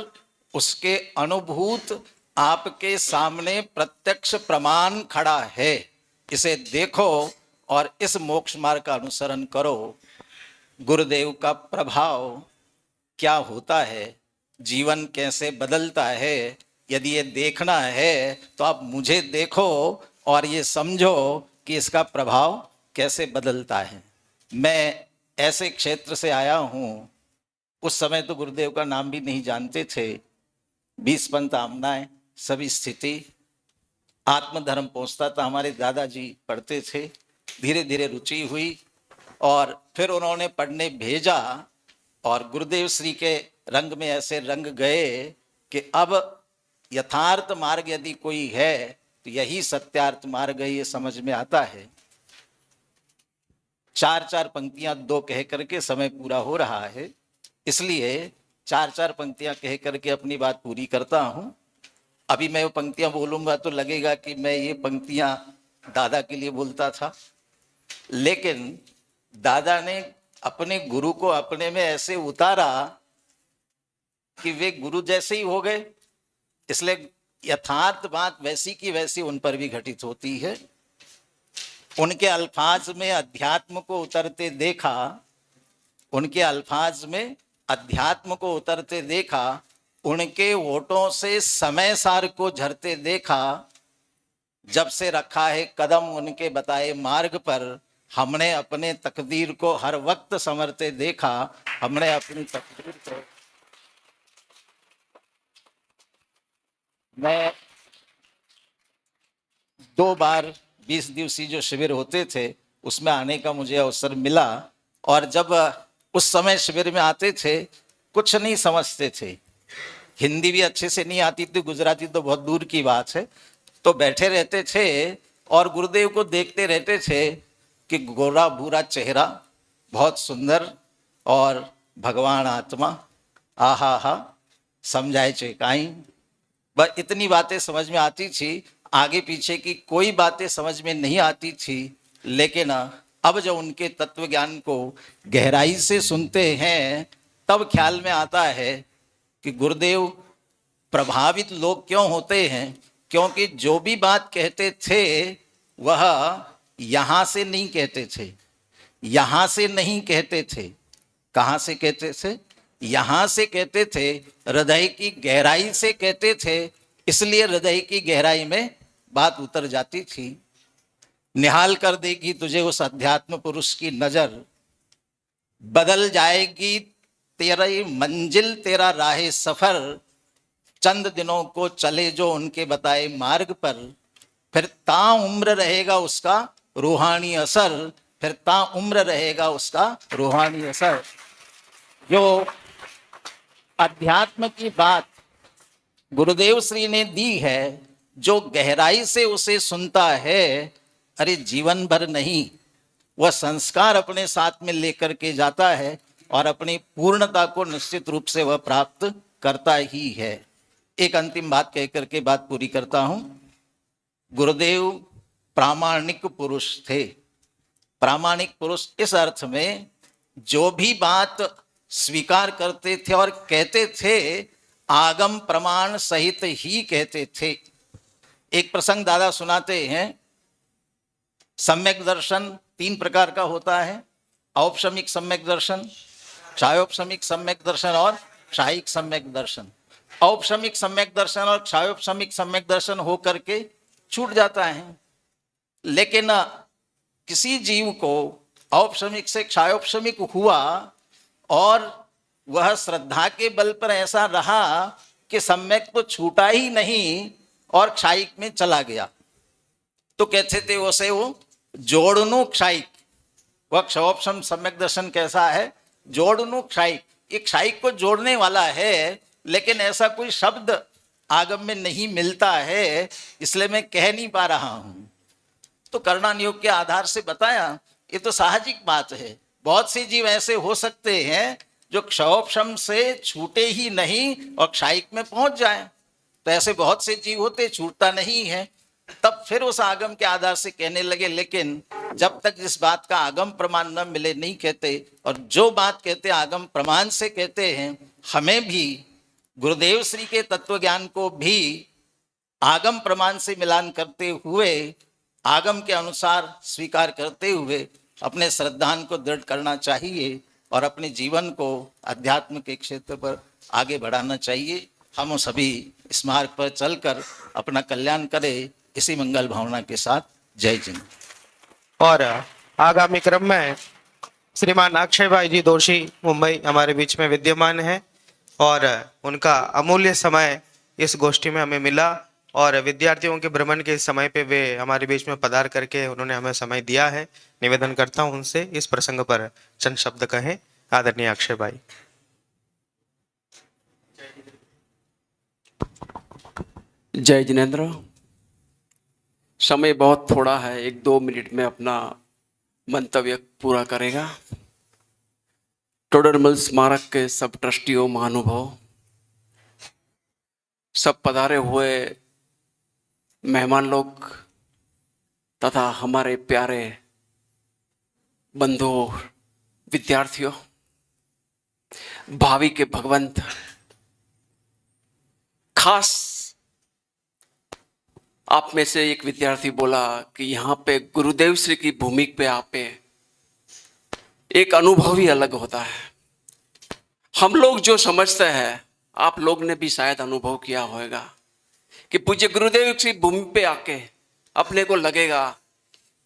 उसके अनुभूत आपके सामने प्रत्यक्ष प्रमाण खड़ा है, इसे देखो और इस मोक्ष मार्ग का अनुसरण करो। गुरुदेव का प्रभाव क्या होता है, जीवन कैसे बदलता है, यदि ये देखना है तो आप मुझे देखो और ये समझो कि इसका प्रभाव कैसे बदलता है। मैं ऐसे क्षेत्र से आया हूँ, उस समय तो गुरुदेव का नाम भी नहीं जानते थे, 20 पंथ आमनाएं, सभी स्थिति, आत्मधर्म पहुँचता था, हमारे दादाजी पढ़ते थे, धीरे धीरे रुचि हुई और फिर उन्होंने पढ़ने भेजा और गुरुदेव श्री के रंग में ऐसे रंग गए कि अब यथार्थ मार्ग यदि कोई है तो यही सत्यार्थ मार्ग है, ये समझ में आता है। 4-4 पंक्तियां 2 कह करके समय पूरा हो रहा है, इसलिए 4-4 पंक्तियां कह करके अपनी बात पूरी करता हूं। अभी मैं वो पंक्तियां बोलूंगा तो लगेगा कि मैं ये पंक्तियां दादा के लिए बोलता था, लेकिन दादा ने अपने गुरु को अपने में ऐसे उतारा कि वे गुरु जैसे ही हो गए, इसलिए यथार्थ बात वैसी की वैसी उन पर भी घटित होती है। उनके अल्फाज में अध्यात्म को उतरते देखा, उनके अल्फाज में अध्यात्म को उतरते देखा, उनके होठों से समय सार को झरते देखा। जब से रखा है कदम उनके बताए मार्ग पर, हमने अपने तकदीर को हर वक्त संवरते देखा। हमने अपनी तकदीर को, मैं 2 बार 20 दिवसीय जो शिविर होते थे उसमें आने का मुझे अवसर मिला, और जब उस समय शिविर में आते थे कुछ नहीं समझते थे, हिंदी भी अच्छे से नहीं आती थी, गुजराती तो बहुत दूर की बात है, तो बैठे रहते थे और गुरुदेव को देखते रहते थे कि गोरा भूरा चेहरा, बहुत सुंदर, और भगवान आत्मा, आहा हा समझाए चेकाई, बस इतनी बातें समझ में आती थी। आगे पीछे की कोई बातें समझ में नहीं आती थी, लेकिन अब जब उनके तत्व ज्ञान को गहराई से सुनते हैं तब ख्याल में आता है कि गुरुदेव प्रभावित लोग क्यों होते हैं, क्योंकि जो भी बात कहते थे वह यहाँ से नहीं कहते थे, यहाँ से नहीं कहते थे, कहाँ से कहते थे, यहाँ से कहते थे, हृदय की गहराई से कहते थे, इसलिए हृदय की गहराई में बात उतर जाती थी। निहाल कर देगी तुझे उस अध्यात्म पुरुष की नजर, बदल जाएगी तेरी मंजिल तेरा राह सफर, चंद दिनों को चले जो उनके बताए मार्ग पर, फिर ताउम्र रहेगा उसका रूहानी असर, फिर ताउम्र रहेगा उसका रूहानी असर। जो अध्यात्म की बात गुरुदेव श्री ने दी है, जो गहराई से उसे सुनता है, अरे जीवन भर नहीं, वह संस्कार अपने साथ में लेकर के जाता है और अपनी पूर्णता को निश्चित रूप से वह प्राप्त करता ही है। एक अंतिम बात कह करके बात पूरी करता हूं। गुरुदेव प्रामाणिक पुरुष थे। प्रामाणिक पुरुष इस अर्थ में जो भी बात स्वीकार करते थे और कहते थे आगम प्रमाण सहित ही कहते थे। एक प्रसंग दादा सुनाते हैं। सम्यक दर्शन 3 प्रकार का होता है, औपशमिक सम्यक दर्शन, क्षायोपशमिक सम्यक दर्शन और क्षायिक सम्यक दर्शन। औपशमिक सम्यक दर्शन और क्षायोपशमिक सम्यक दर्शन हो करके छूट जाता है, लेकिन किसी जीव को औपशमिक से क्षायोपशमिक हुआ और वह श्रद्धा के बल पर ऐसा रहा कि सम्यक तो छूटा ही नहीं और क्षायिक में चला गया, तो कहते थे उसे वो जोड़नु क्षायिक। वह क्षयोपशम सम्यक दर्शन कैसा है? जोड़नु क्षायिक। ये क्षायिक को जोड़ने वाला है, लेकिन ऐसा कोई शब्द आगम में नहीं मिलता है, इसलिए मैं कह नहीं पा रहा हूं। तो कर्णा नियोग के आधार से बताया, ये तो साहजिक बात है। बहुत से जीव ऐसे हो सकते हैं जो क्षयोपशम से छूटे ही नहीं और क्षायिक में पहुंच जाए, तो ऐसे बहुत से जीव होते, छूटता नहीं है। तब फिर उस आगम के आधार से कहने लगे, लेकिन जब तक जिस बात का आगम प्रमाण न मिले नहीं कहते, और जो बात कहते आगम प्रमाण से कहते हैं। हमें भी गुरुदेव श्री के तत्व ज्ञान को भी आगम प्रमाण से मिलान करते हुए, आगम के अनुसार स्वीकार करते हुए अपने श्रद्धान को दृढ़ करना चाहिए और अपने जीवन को अध्यात्म के क्षेत्र पर आगे बढ़ाना चाहिए। हम सभी इस मार्ग पर चलकर अपना कल्याण करें, इसी मंगल भावना के साथ। जय जिन। और आगामी क्रम में श्रीमान अक्षय भाई जी दोषी मुंबई हमारे बीच में विद्यमान है, और उनका अमूल्य समय इस गोष्ठी में हमें मिला, और विद्यार्थियों के भ्रमण के समय पे वे हमारे बीच में पधार करके उन्होंने हमें समय दिया है। निवेदन करता हूं उनसे इस प्रसंग पर चंद शब्द कहें। आदरणीय अक्षय भाई। जय जिनेन्द्र। समय बहुत थोड़ा है, 1-2 मिनट में अपना मंतव्य पूरा करेगा। टोडरमल स्मारक के सब ट्रस्टियों, महानुभाव, सब पधारे हुए मेहमान लोग तथा हमारे प्यारे बंधुओं, विद्यार्थियों, भावी के भगवंत, खास आप में से एक विद्यार्थी बोला कि यहाँ पे गुरुदेव श्री की भूमि पे आपे एक अनुभव ही अलग होता है। हम लोग जो समझते हैं, आप लोग ने भी शायद अनुभव किया होगा कि पूज्य गुरुदेव की भूमि पे आके अपने को लगेगा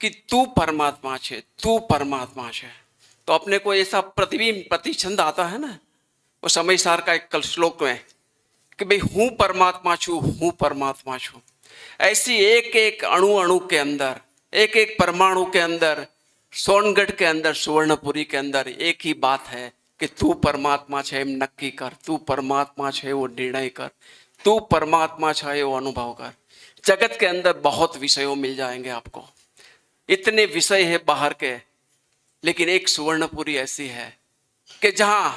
कि तू परमात्मा छे, तू परमात्मा छे। तो अपने को ऐसा प्रतिबिंब, प्रतिछंद आता है ना, वो समय सार का एक कल श्लोक में कि भाई हूँ परमात्मा छू, हूँ परमात्मा छू। ऐसी एक एक अणु अणु के अंदर, एक एक परमाणु के अंदर, सोनगढ़ के अंदर, सुवर्णपुरी के अंदर एक ही बात है कि तू परमात्मा छे एम नक्की कर, तू परमात्मा छे वो निर्णय कर, तू परमात्मा छे वो अनुभव कर। जगत के अंदर बहुत विषयों मिल जाएंगे आपको, इतने विषय है बाहर के, लेकिन एक सुवर्णपुरी ऐसी है कि जहां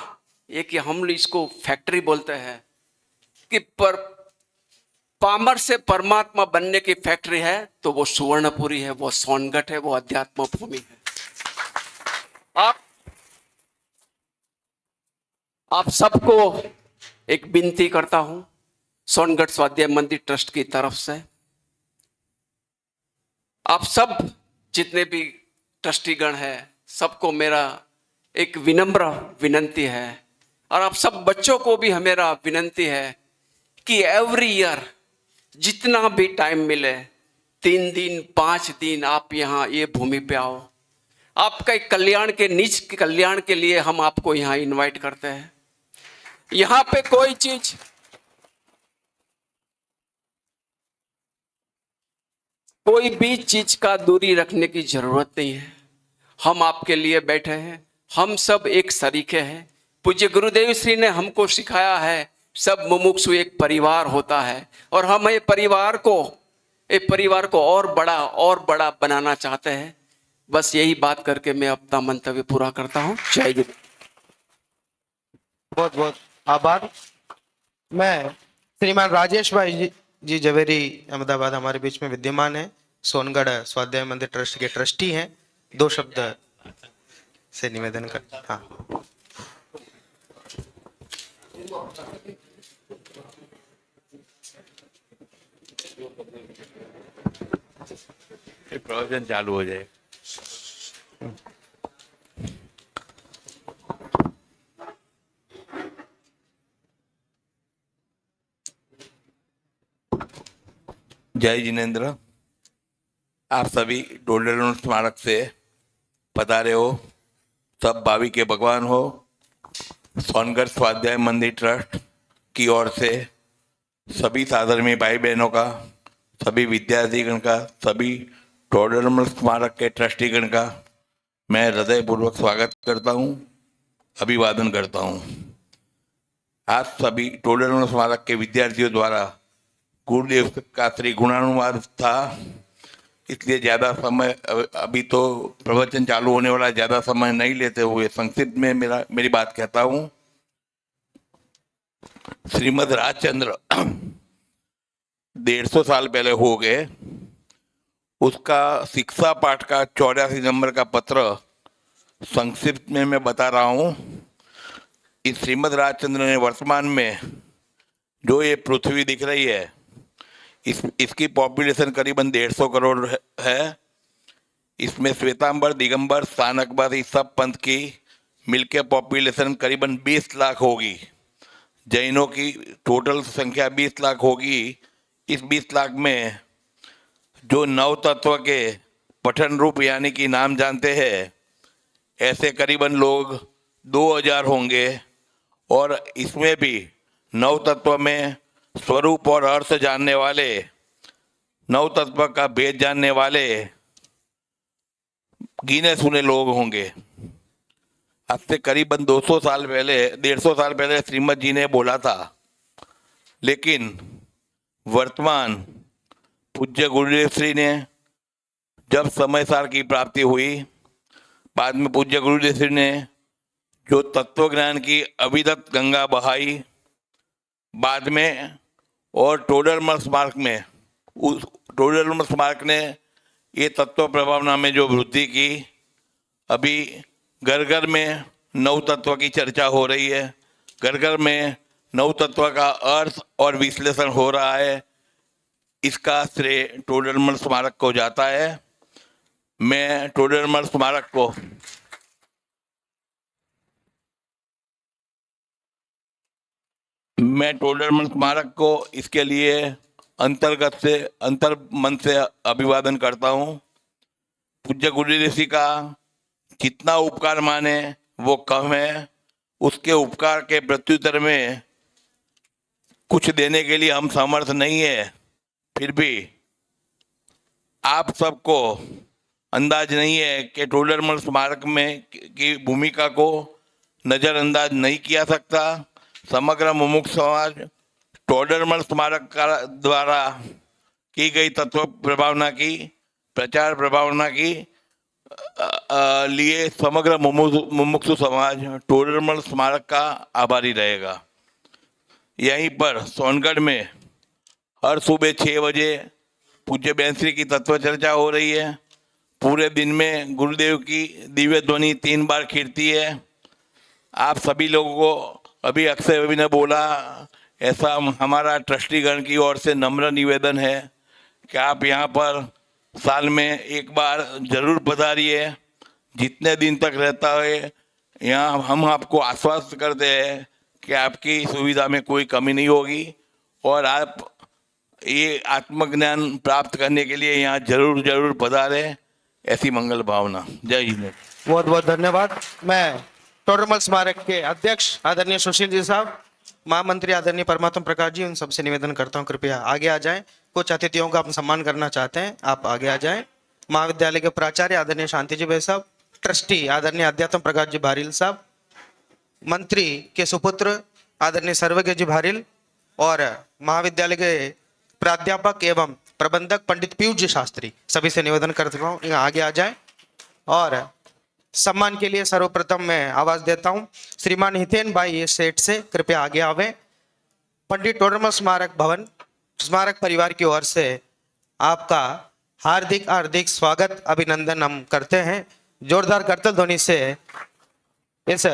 एक हम इसको फैक्ट्री बोलते हैं कि पामर से परमात्मा बनने की फैक्ट्री है, तो वो सुवर्णपुरी है, वो सोनगढ़ है, वो अध्यात्म भूमि है। आप सबको एक विनती करता हूं सोनगढ़ स्वाध्याय मंदिर ट्रस्ट की तरफ से, आप सब जितने भी ट्रस्टीगण हैं, सबको मेरा एक विनम्र विनंती है, और आप सब बच्चों को भी मेरा विनंती है कि एवरी ईयर जितना भी टाइम मिले, 3 दिन 5 दिन आप यहाँ ये भूमि पे आओ। आपका कल्याण के, निज के कल्याण के लिए हम आपको यहाँ इनवाइट करते हैं। यहाँ पे कोई चीज, कोई भी चीज का दूरी रखने की जरूरत नहीं है। हम आपके लिए बैठे हैं, हम सब एक सरीखे हैं। पूज्य गुरुदेव श्री ने हमको सिखाया है सब मुमुक्षु एक परिवार होता है, और हम ये परिवार को और बड़ा बनाना चाहते हैं। बस यही बात करके मैं अपना मंतव्य पूरा करता हूँ। जय गुरु। बहुत बहुत आभार। मैं श्रीमान राजेश भाई जी जी जवेरी अहमदाबाद हमारे बीच में विद्यमान है, सोनगढ़ स्वाध्याय मंदिर ट्रस्ट के ट्रस्टी हैं। 2 शब्द से निवेदन कर। हाँ प्रवचन चालू हो जाए। जय जिनेन्द्र, आप सभी डोलेलो स्मारक से पधारे हो, सब भावी के भगवान हो। सोनगढ़ स्वाध्याय मंदिर ट्रस्ट की ओर से सभी साधर्मी भाई बहनों का, सभी विद्यार्थीगण का, सभी डोलेलो स्मारक के ट्रस्टीगण का मैं हृदयपूर्वक स्वागत करता हूँ, अभिवादन करता हूँ। आज सभी डोलेलो स्मारक के विद्यार्थियों द्वारा गुरुदेव का श्री गुणानुवाद था, इसलिए ज़्यादा समय अभी तो प्रवचन चालू होने वाला, ज़्यादा समय नहीं लेते हुए संक्षिप्त में मेरी बात कहता हूँ। श्रीमद् राजचंद्र 150 साल पहले हो गए, उसका शिक्षा पाठ का 84 नंबर का पत्र संक्षिप्त में मैं बता रहा हूँ। इस श्रीमद् राजचंद्र ने वर्तमान में जो ये पृथ्वी दिख रही है, इसकी पॉपुलेशन करीबन 150 करोड़ है। इसमें श्वेतांबर, दिगंबर, स्थानकवादी सब पंथ की मिलकर पॉपुलेशन करीबन 20 लाख होगी। जैनों की टोटल संख्या 20 लाख होगी। इस 20 लाख में जो 9 तत्व के पठन रूप यानी कि नाम जानते हैं, ऐसे करीबन लोग 2000 होंगे। और इसमें भी 9 तत्व में स्वरूप और अर्थ जानने वाले, 9 तत्व का भेद जानने वाले गिने सुने लोग होंगे। आज से करीबन 200 साल पहले, 150 साल पहले श्रीमद जी ने बोला था, लेकिन वर्तमान पूज्य गुरुदेव श्री ने जब समय सार की प्राप्ति हुई, बाद में पूज्य गुरुदेव श्री ने जो तत्व ज्ञान की अविरत गंगा बहाई, बाद में और टोडरमल स्मारक में, उस टोडरमल स्मारक ने ये तत्व प्रभावना में जो वृद्धि की, अभी घर घर में 9 तत्व की चर्चा हो रही है, घर घर में 9 तत्व का अर्थ और विश्लेषण हो रहा है। इसका श्रेय टोडरमल स्मारक को जाता है। मैं टोडरमल स्मारक को इसके लिए अंतर्गत से, अंतर मन से अभिवादन करता हूँ। पूज्य गुरुदेव जी का जितना उपकार माने वो कम है। उसके उपकार के प्रत्युत्तर में कुछ देने के लिए हम समर्थ नहीं है। फिर भी आप सबको अंदाज नहीं है कि टोडरमल स्मारक में की भूमिका को नज़रअंदाज नहीं किया सकता। समग्र मुमुक्ष समाज टोडरमल स्मारक द्वारा की गई तत्व प्रभावना की, प्रचार प्रभावना की लिए समग्र मुमुक्षु समाज टोडरमल स्मारक का आभारी रहेगा। यहीं पर सोनगढ़ में हर सुबह 6 बजे पूज्य बहन श्री की तत्व चर्चा हो रही है। पूरे दिन में गुरुदेव की दिव्य ध्वनि 3 बार खिलती है। आप सभी लोगों को अभी अक्षय भी ने बोला, ऐसा हमारा ट्रस्टीगण की ओर से नम्र निवेदन है कि आप यहाँ पर साल में 1 बार जरूर पधारिए। जितने दिन तक रहता है यहाँ हम आपको आश्वस्त करते हैं कि आपकी सुविधा में कोई कमी नहीं होगी और आप ये आत्मज्ञान प्राप्त करने के लिए यहाँ जरूर जरूर पधारें। ऐसी मंगल भावना। जय हिंद। बहुत बहुत धन्यवाद। मैं टोडरमल स्मारक के अध्यक्ष आदरणीय सुशील जी साहब, महामंत्री आदरणीय परमात्मा प्रकाश जी, उन सबसे निवेदन करता हूँ कृपया आगे आ जाएं। कुछ अतिथियों का हम सम्मान करना चाहते हैं, आप आगे आ जाएं। महाविद्यालय के प्राचार्य आदरणीय शांति जी भाई साहब, ट्रस्टी आदरणीय अध्यात्म प्रकाश जी भारिल साहब, मंत्री के सुपुत्र आदरणीय सर्वज्ञ जी भारिल और महाविद्यालय के प्राध्यापक एवं प्रबंधक पंडित पीयूष जी शास्त्री, सभी से निवेदन करता हूँ यहाँ आगे आ जाएं। और सम्मान के लिए सर्वप्रथम मैं आवाज देता हूँ श्रीमान हितेन भाई सेठ से, कृपया आगे आवे। पंडित टोडरमल स्मारक भवन स्मारक परिवार की ओर से आपका हार्दिक हार्दिक स्वागत अभिनंदन हम करते हैं। जोरदार करतल ध्वनि से इस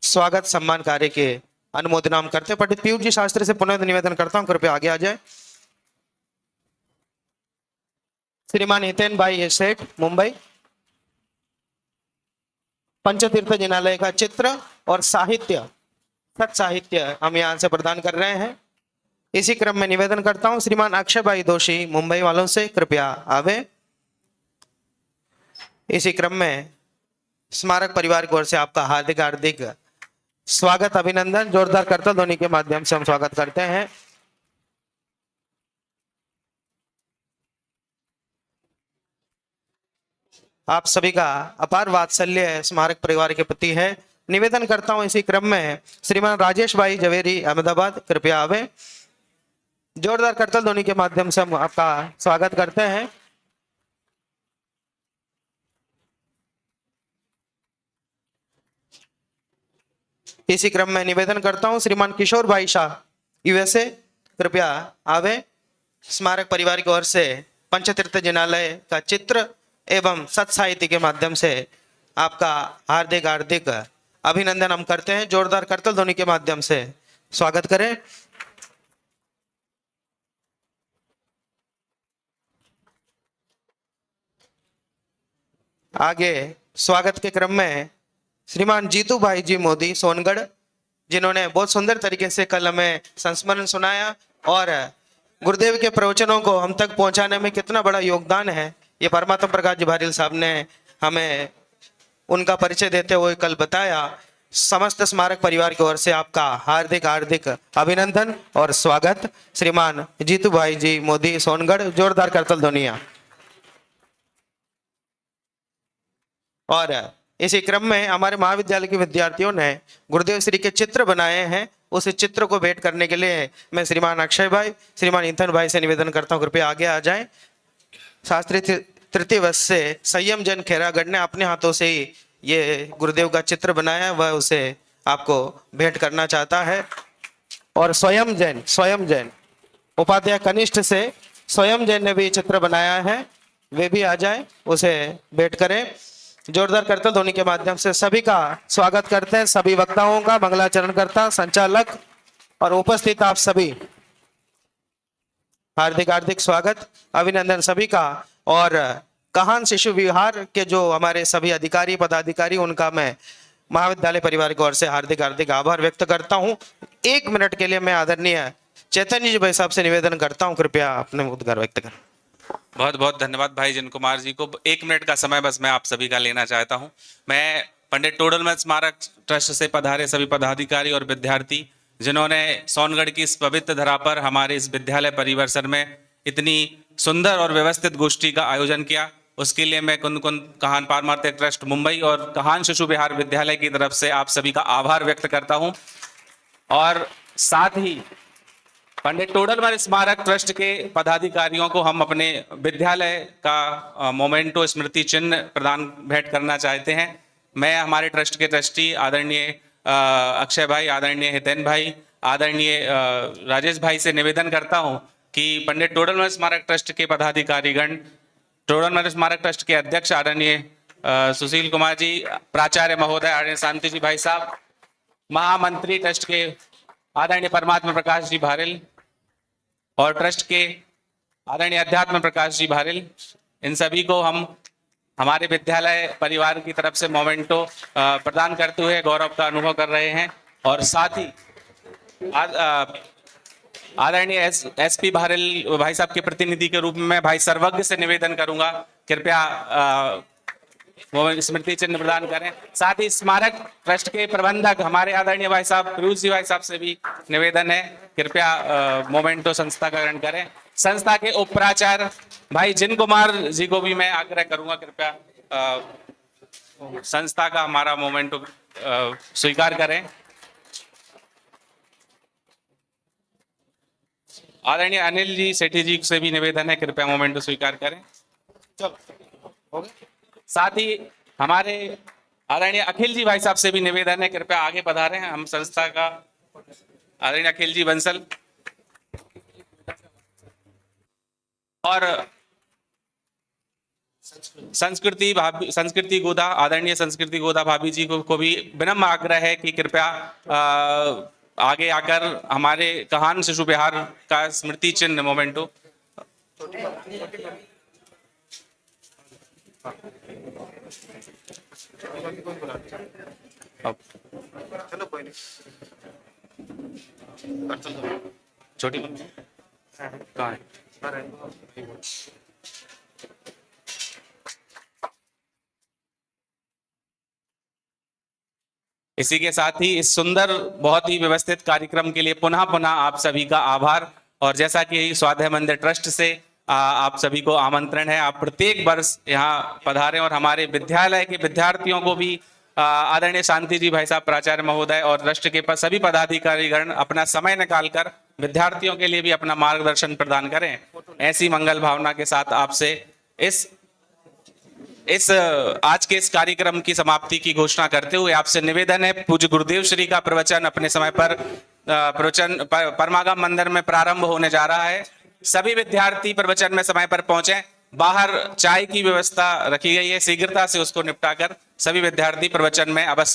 स्वागत सम्मान कार्य के अनुमोदन हम करते हैं। पंडित पीयूष जी शास्त्री से पुनः निवेदन करता हूं, कृपया आगे आ जाए। श्रीमान हितेन भाई सेठ, मुंबई। पंचतीर्थ जिनालय का चित्र और साहित्य, सत साहित्य हम यहाँ से प्रदान कर रहे हैं। इसी क्रम में निवेदन करता हूं श्रीमान अक्षय भाई दोषी, मुंबई वालों से कृपया आवे। इसी क्रम में स्मारक परिवार की ओर से आपका हार्दिक हार्दिक स्वागत अभिनंदन जोरदार करतल ध्वनि के माध्यम से हम स्वागत करते हैं। आप सभी का अपार वात्सल्य स्मारक परिवार के प्रति है। निवेदन करता हूं इसी क्रम में श्रीमान राजेश भाई जवेरी, अहमदाबाद, कृपया आवे। जोरदार करतल ध्वनि के माध्यम से हम आपका स्वागत करते हैं। इसी क्रम में निवेदन करता हूं श्रीमान किशोर भाई शाह, यूएसए, कृपया आवे। स्मारक परिवार की ओर से पंचतीर्थ जिनालय का चित्र एवं सत साहित्य के माध्यम से आपका हार्दिक हार्दिक अभिनंदन हम करते हैं। जोरदार करतल ध्वनि के माध्यम से स्वागत करें। आगे स्वागत के क्रम में श्रीमान जीतू भाई जी मोदी, सोनगढ़, जिन्होंने बहुत सुंदर तरीके से कल हमें संस्मरण सुनाया और गुरुदेव के प्रवचनों को हम तक पहुंचाने में कितना बड़ा योगदान है, ये परमात्मा प्रकाश जी भारिल साहब ने हमें उनका परिचय देते हुए कल बताया। समस्त स्मारक परिवार की ओर से आपका हार्दिक हार्दिक अभिनंदन और स्वागत। श्रीमान जीतू भाई जी मोदी, सोनगढ़, जोरदार करतल ध्वनिया। और इसी क्रम में हमारे महाविद्यालय के विद्यार्थियों ने गुरुदेव श्री के चित्र बनाए हैं। उस चित्र को भेंट करने के लिए मैं श्रीमान अक्षय भाई, श्रीमान इंथन भाई से निवेदन करता हूं, कृपया आगे आ जाएं। शास्त्री तृतीय वर्ष से संयम जैन खेरागढ़ ने अपने हाथों से ही ये गुरुदेव का चित्र बनाया है, वह उसे आपको भेंट करना चाहता है। और स्वयं जैन उपाध्याय कनिष्ठ से स्वयं जैन ने भी चित्र बनाया है, वे भी आ जाए, उसे भेंट करें। जोरदार करतल ध्वनि के माध्यम से सभी का स्वागत करते हैं। सभी वक्ताओं का, मंगलाचरण करता, संचालक और उपस्थित आप सभी, हार्दिक हार्दिक स्वागत अभिनंदन सभी का। और कहान शिशु विहार के जो हमारे सभी अधिकारी पदाधिकारी, उनका मैं महाविद्यालय परिवार की ओर से हार्दिक हार्दिक आभार व्यक्त करता हूं। 1 मिनट के लिए मैं आदरणीय चैतन्य जी भाई साहब से निवेदन करता हूं, कृपया अपने उद्गार व्यक्त करें। बहुत बहुत धन्यवाद भाई जिन कुमार जी को। 1 मिनट का समय बस मैं आप सभी का लेना चाहता हूं। मैं पंडित टोडरमल स्मारक ट्रस्ट से पधारे सभी पदाधिकारी और विद्यार्थी, जिन्होंने सोनगढ़ की इस पवित्र धरा पर हमारे इस विद्यालय परिसर में इतनी सुंदर और व्यवस्थित गोष्ठी का आयोजन किया, उसके लिए मैं कुंद कहान पारमार्थिक ट्रस्ट मुंबई और कहान शिशु विहार विद्यालय की तरफ से आप सभी का आभार व्यक्त करता हूं। और साथ ही पंडित टोडरमल स्मारक ट्रस्ट के पदाधिकारियों को हम अपने विद्यालय का मोमेंटो स्मृति चिन्ह प्रदान भेंट करना चाहते हैं। मैं हमारे ट्रस्ट के ट्रस्टी आदरणीय अक्षय भाई, आदरणीय हितेन भाई, आदरणीय राजेश भाई से निवेदन करता हूं कि पंडित टोडरमल स्मारक ट्रस्ट के पदाधिकारीगण, टोडरमल स्मारक ट्रस्ट के अध्यक्ष आदरणीय सुशील कुमार जी, प्राचार्य महोदय आदरणीय शांति जी भाई साहब, महामंत्री ट्रस्ट के आदरणीय परमात्मा प्रकाश जी भारिल और ट्रस्ट के आदरणीय अध्यात्म प्रकाश जी भारिल, इन सभी को हम हमारे विद्यालय परिवार की तरफ से मोमेंटो प्रदान करते हुए गौरव का अनुभव कर रहे हैं। और साथ ही आदरणीय एसपी भारिल भाई साहब के प्रतिनिधि के रूप में मैं भाई सर्वज्ञ से निवेदन करूंगा, कृपया वो स्मृति चिन्ह प्रदान करें। साथ ही स्मारक ट्रस्ट के प्रबंधक हमारे आदरणीय भाई साहब पीयूष जी भाई साहब से भी निवेदन है, कृपया मोमेंटो संस्था का ग्रहण करें। संस्था के उप प्राचार्य भाई जिन कुमार जी को भी मैं आग्रह करूंगा, कृपया संस्था का हमारा मोमेंटो स्वीकार करें। आदरणीय अनिल जी सेठी जी से भी निवेदन है, कृपया मोमेंटो स्वीकार करें। चलो, साथ ही हमारे आदरणीय अखिल जी भाई साहब से भी निवेदन है, कृपया आगे पधारें। हम संस्था का आदरणीय अखिल जी बंसल, और संस्कृति गोदा, आदरणीय संस्कृति गोदा भाभी जी को भी विनम्र आग्रह है कि कृपया आगे आकर हमारे कहान शिशु विहार का स्मृति चिन्ह मोमेंटो छोटी कहाँ है? इसी के साथ ही इस सुंदर बहुत ही व्यवस्थित कार्यक्रम के लिए पुनः पुनः आप सभी का आभार। और जैसा कि स्वाध्याय मंदिर ट्रस्ट से आप सभी को आमंत्रण है, आप प्रत्येक वर्ष यहाँ पधारें और हमारे विद्यालय के विद्यार्थियों को भी आदरणीय शांति जी भाई साहब प्राचार्य महोदय और ट्रस्ट के सभी पदाधिकारीगण अपना समय निकालकर विद्यार्थियों के लिए भी अपना मार्गदर्शन प्रदान करें। ऐसी मंगल भावना के साथ आपसे इस आज के इस कार्यक्रम की समाप्ति की घोषणा करते हुए आपसे निवेदन है, पूज्य गुरुदेव श्री का प्रवचन अपने समय पर प्रवचन परमागम मंदिर में प्रारंभ होने जा रहा है। सभी विद्यार्थी प्रवचन में समय पर पहुंचे। बाहर चाय की व्यवस्था रखी गई है, शीघ्रता से उसको निपटाकर सभी विद्यार्थी प्रवचन में अवश्य